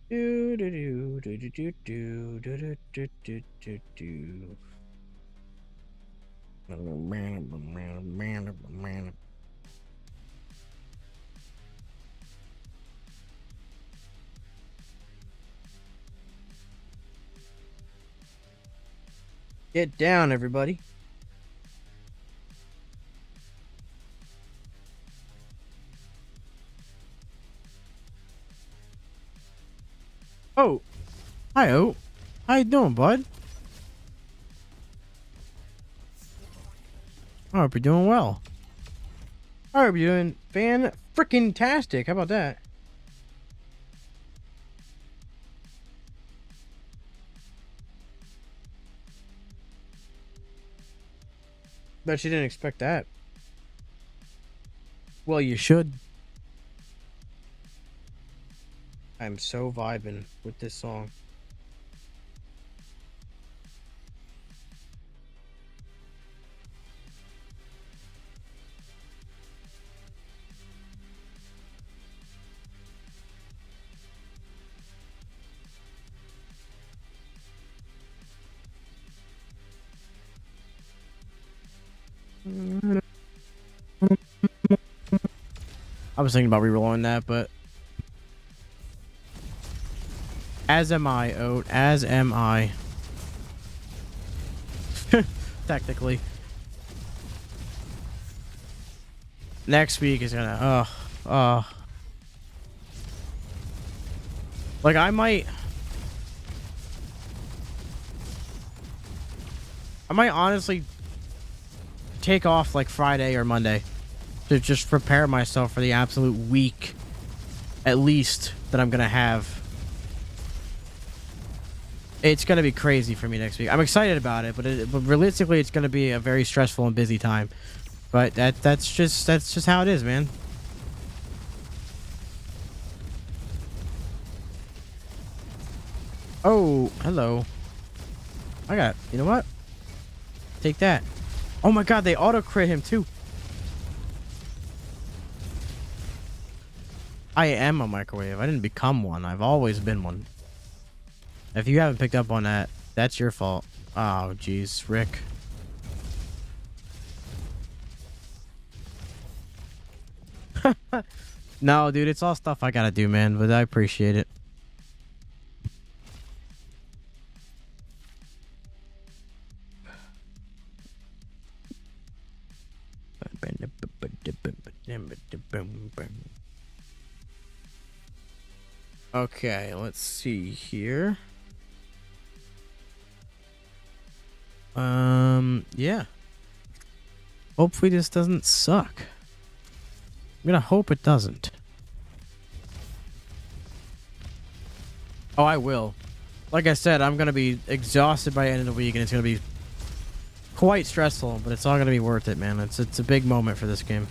Do do do do do do do do do do do do. Get down, everybody. Oh, hi, O. How you doing, bud? I hope you're doing well. I hope you're doing fan-frickin-tastic. How about that? Bet you didn't expect that. Well, you should. I'm so vibing with this song. I was thinking about re-rolling that, but as am I, Oat. As am I. Technically. Next week is gonna like I might honestly take off like Friday or Monday to just prepare myself for the absolute week at least that I'm gonna have. It's gonna be crazy for me next week. I'm excited about it, but realistically it's gonna be a very stressful and busy time. But that's just how it is, man. Oh, hello. I got, you know what? Take that. Oh my god, they auto crit him too. I am a microwave. I didn't become one. I've always been one. If you haven't picked up on that, that's your fault. Oh, jeez, Rick. No, dude, it's all stuff I gotta do, man, but I appreciate it. Okay, let's see here. Yeah. Hopefully this doesn't suck. I'm gonna hope it doesn't. Oh, I will. Like I said, I'm gonna be exhausted by the end of the week, and it's gonna be quite stressful, but it's all gonna be worth it, man. It's a big moment for this game.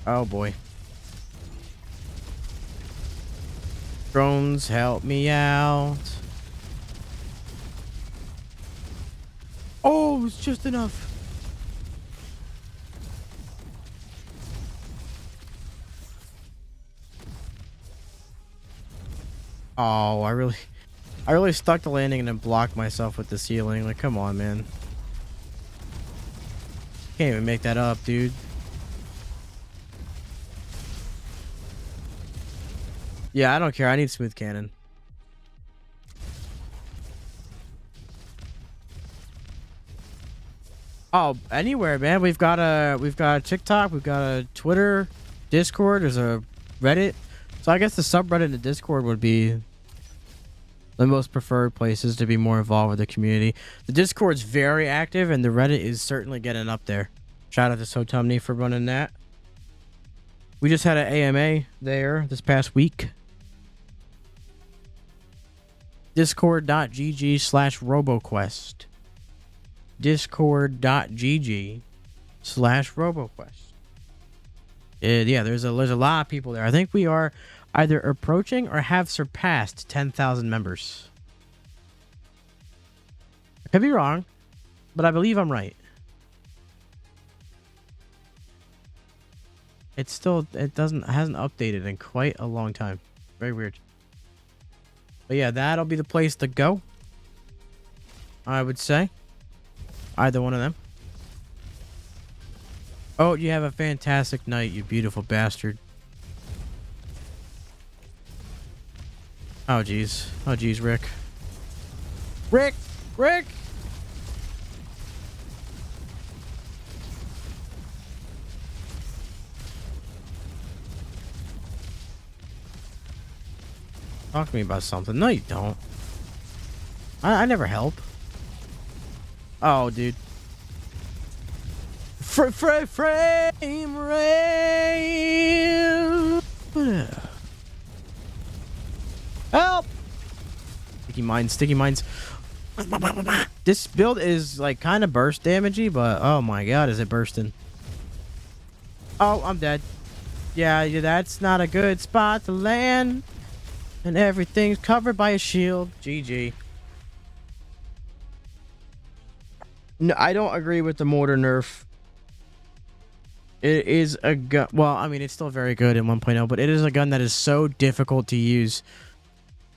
Oh boy. Drones, help me out. Oh, it's just enough. Oh, I really stuck the landing and then blocked myself with the ceiling. Like, come on, man. Can't even make that up, dude. Yeah, I don't care. I need smooth cannon. Oh, anywhere, man. We've got a TikTok, we've got a Twitter, Discord, there's a Reddit. So I guess the subreddit and the Discord would be the most preferred places to be more involved with the community. The Discord's very active, and the Reddit is certainly getting up there. Shout out to Sotumni for running that. We just had an AMA there this past week. Discord.gg/RoboQuest. Discord.gg/RoboQuest. Yeah, there's a lot of people there. I think we are either approaching or have surpassed 10,000 members. I could be wrong, but I believe I'm right. It hasn't updated in quite a long time. Very weird. But yeah, that'll be the place to go, I would say. Either one of them. Oh, you have a fantastic night, you beautiful bastard. Oh, jeez. Oh, jeez, Rick. Rick! Rick! Talk to me about something. No, you don't. I never help. Oh, dude. Frame rate. Help! Sticky mines, sticky mines. This build is like kind of burst damagey, but oh my god, is it bursting? Oh, I'm dead. Yeah, that's not a good spot to land. And everything's covered by a shield. GG. No, I don't agree with the mortar nerf. It is a gun. Well, I mean, it's still very good in 1.0, but it is a gun that is so difficult to use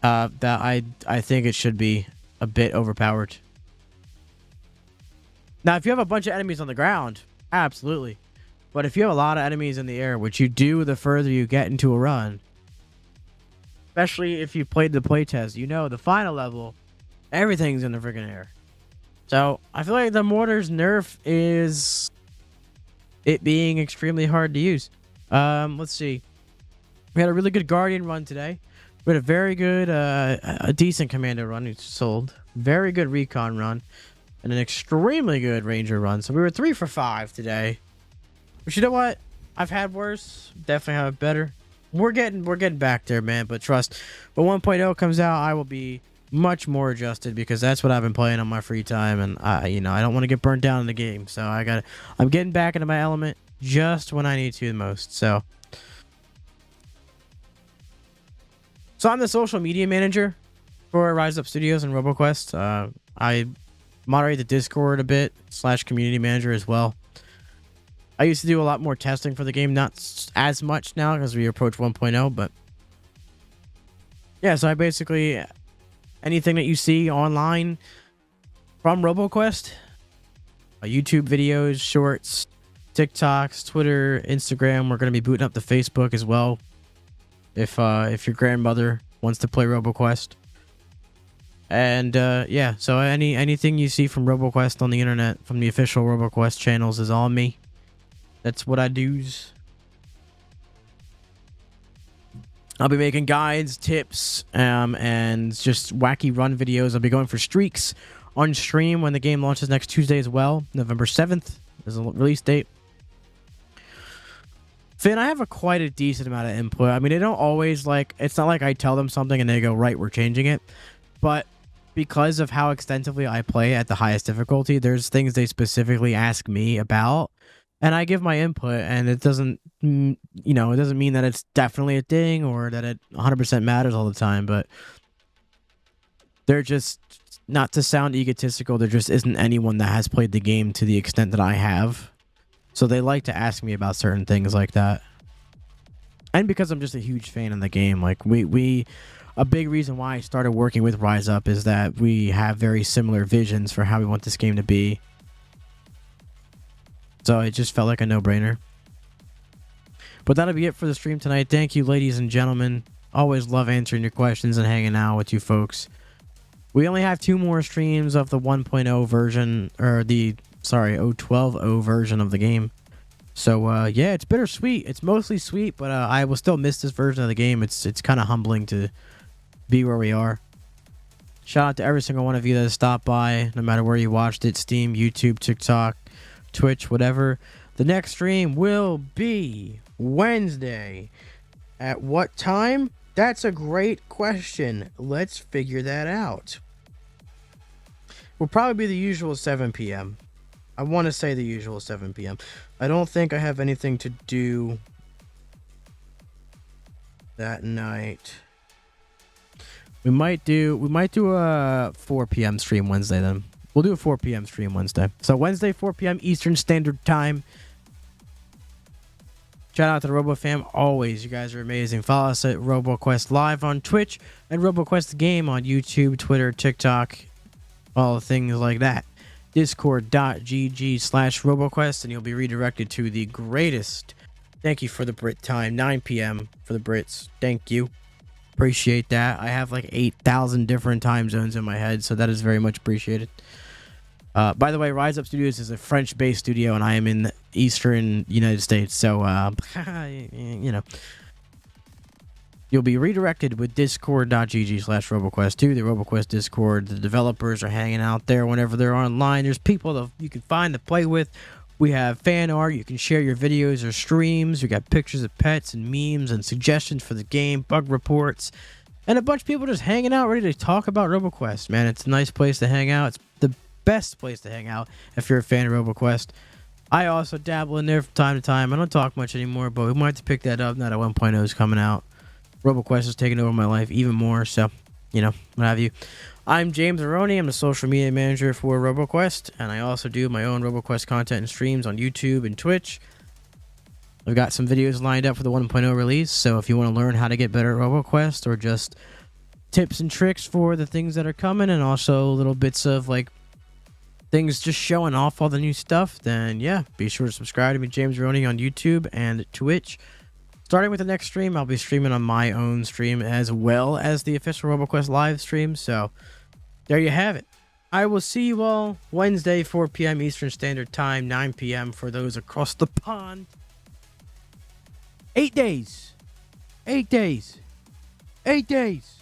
that I think it should be a bit overpowered. Now, if you have a bunch of enemies on the ground, absolutely. But if you have a lot of enemies in the air, which you do the further you get into a run, especially if you played the playtest, you know the final level, everything's in the freaking air. So I feel like the mortar's nerf is it being extremely hard to use. Let's see. We had a really good Guardian run today. We had a very good, a decent Commando run. It's sold. Very good Recon run. And an extremely good Ranger run. So we were 3 for 5 today. But you know what? I've had worse. Definitely have better. We're getting back there, man. But trust, when 1.0 comes out, I will be much more adjusted because that's what I've been playing on my free time, and I don't want to get burnt down in the game. So I'm getting back into my element just when I need to the most. So I'm the social media manager for Rise Up Studios and RoboQuest. I moderate the Discord a bit / community manager as well. I used to do a lot more testing for the game, not as much now because we approach 1.0, but yeah, so I basically anything that you see online from RoboQuest, YouTube videos, shorts, TikToks, Twitter, Instagram. We're going to be booting up the Facebook as well if your grandmother wants to play RoboQuest. And yeah, so anything you see from RoboQuest on the internet, from the official RoboQuest channels, is all me. That's what I do. I'll be making guides, tips, and just wacky run videos. I'll be going for streaks on stream when the game launches next Tuesday as well. November 7th is the release date. Finn, I have quite a decent amount of input. I mean, they don't always it's not like I tell them something and they go, right, we're changing it. But because of how extensively I play at the highest difficulty, there's things they specifically ask me about. And I give my input, and it doesn't, it doesn't mean that it's definitely a thing or that it 100% matters all the time. But they're just, not to sound egotistical, there just isn't anyone that has played the game to the extent that I have. So they like to ask me about certain things like that. And because I'm just a huge fan of the game, a big reason why I started working with Rise Up is that we have very similar visions for how we want this game to be. So it just felt like a no-brainer. But that'll be it for the stream tonight. Thank you, ladies and gentlemen. Always love answering your questions and hanging out with you folks. We only have 2 more streams of the 1.0 version, or the 0.12.0 version of the game. So yeah, it's bittersweet. It's mostly sweet, but I will still miss this version of the game. It's kind of humbling to be where we are. Shout out to every single one of you that has stopped by, no matter where you watched it: Steam, YouTube, TikTok, Twitch, whatever. The next stream will be Wednesday. At what time? That's a great question. Let's figure that out. Will probably be the usual 7 p.m. I want to say the usual 7 p.m. I don't think I have anything to do that night. We might do a 4 p.m. stream Wednesday then. We'll do a 4 p.m. stream Wednesday. So Wednesday, 4 p.m. Eastern Standard Time. Shout out to the RoboFam. Always, you guys are amazing. Follow us at RoboQuest Live on Twitch and RoboQuest Game on YouTube, Twitter, TikTok, all things like that. Discord.gg/RoboQuest, and you'll be redirected to the greatest. Thank you for the Brit time. 9 p.m. for the Brits. Thank you. Appreciate that. I have 8,000 different time zones in my head, so that is very much appreciated. By the way, Rise Up Studios is a French-based studio, and I am in the eastern United States, so, you'll be redirected with discord.gg/RoboQuest to the RoboQuest Discord. The developers are hanging out there whenever they're online. There's people that you can find to play with We have fan art. You can share your videos or streams. We got pictures of pets and memes and suggestions for the game, bug reports, and a bunch of people just hanging out, ready to talk about RoboQuest. Man, it's a nice place to hang out. It's the best place to hang out if you're a fan of RoboQuest. I also dabble in there from time to time. I don't talk much anymore, but we might have to pick that up now that 1.0 is coming out. RoboQuest is taking over my life even more, so, you know, what have you. I'm James Aroni. I'm the social media manager for RoboQuest, and I also do my own RoboQuest content and streams on YouTube and Twitch. I've got some videos lined up for the 1.0 release, so if you want to learn how to get better at RoboQuest or just tips and tricks for the things that are coming, and also little bits of, like, things just showing off all the new stuff, then yeah, be sure to subscribe to me, James Aroni, on YouTube and Twitch. Starting with the next stream, I'll be streaming on my own stream as well as the official RoboQuest live stream, so there you have it. I will see you all Wednesday, 4 p.m. Eastern Standard Time, 9 p.m. for those across the pond. 8 days. 8 days. 8 days.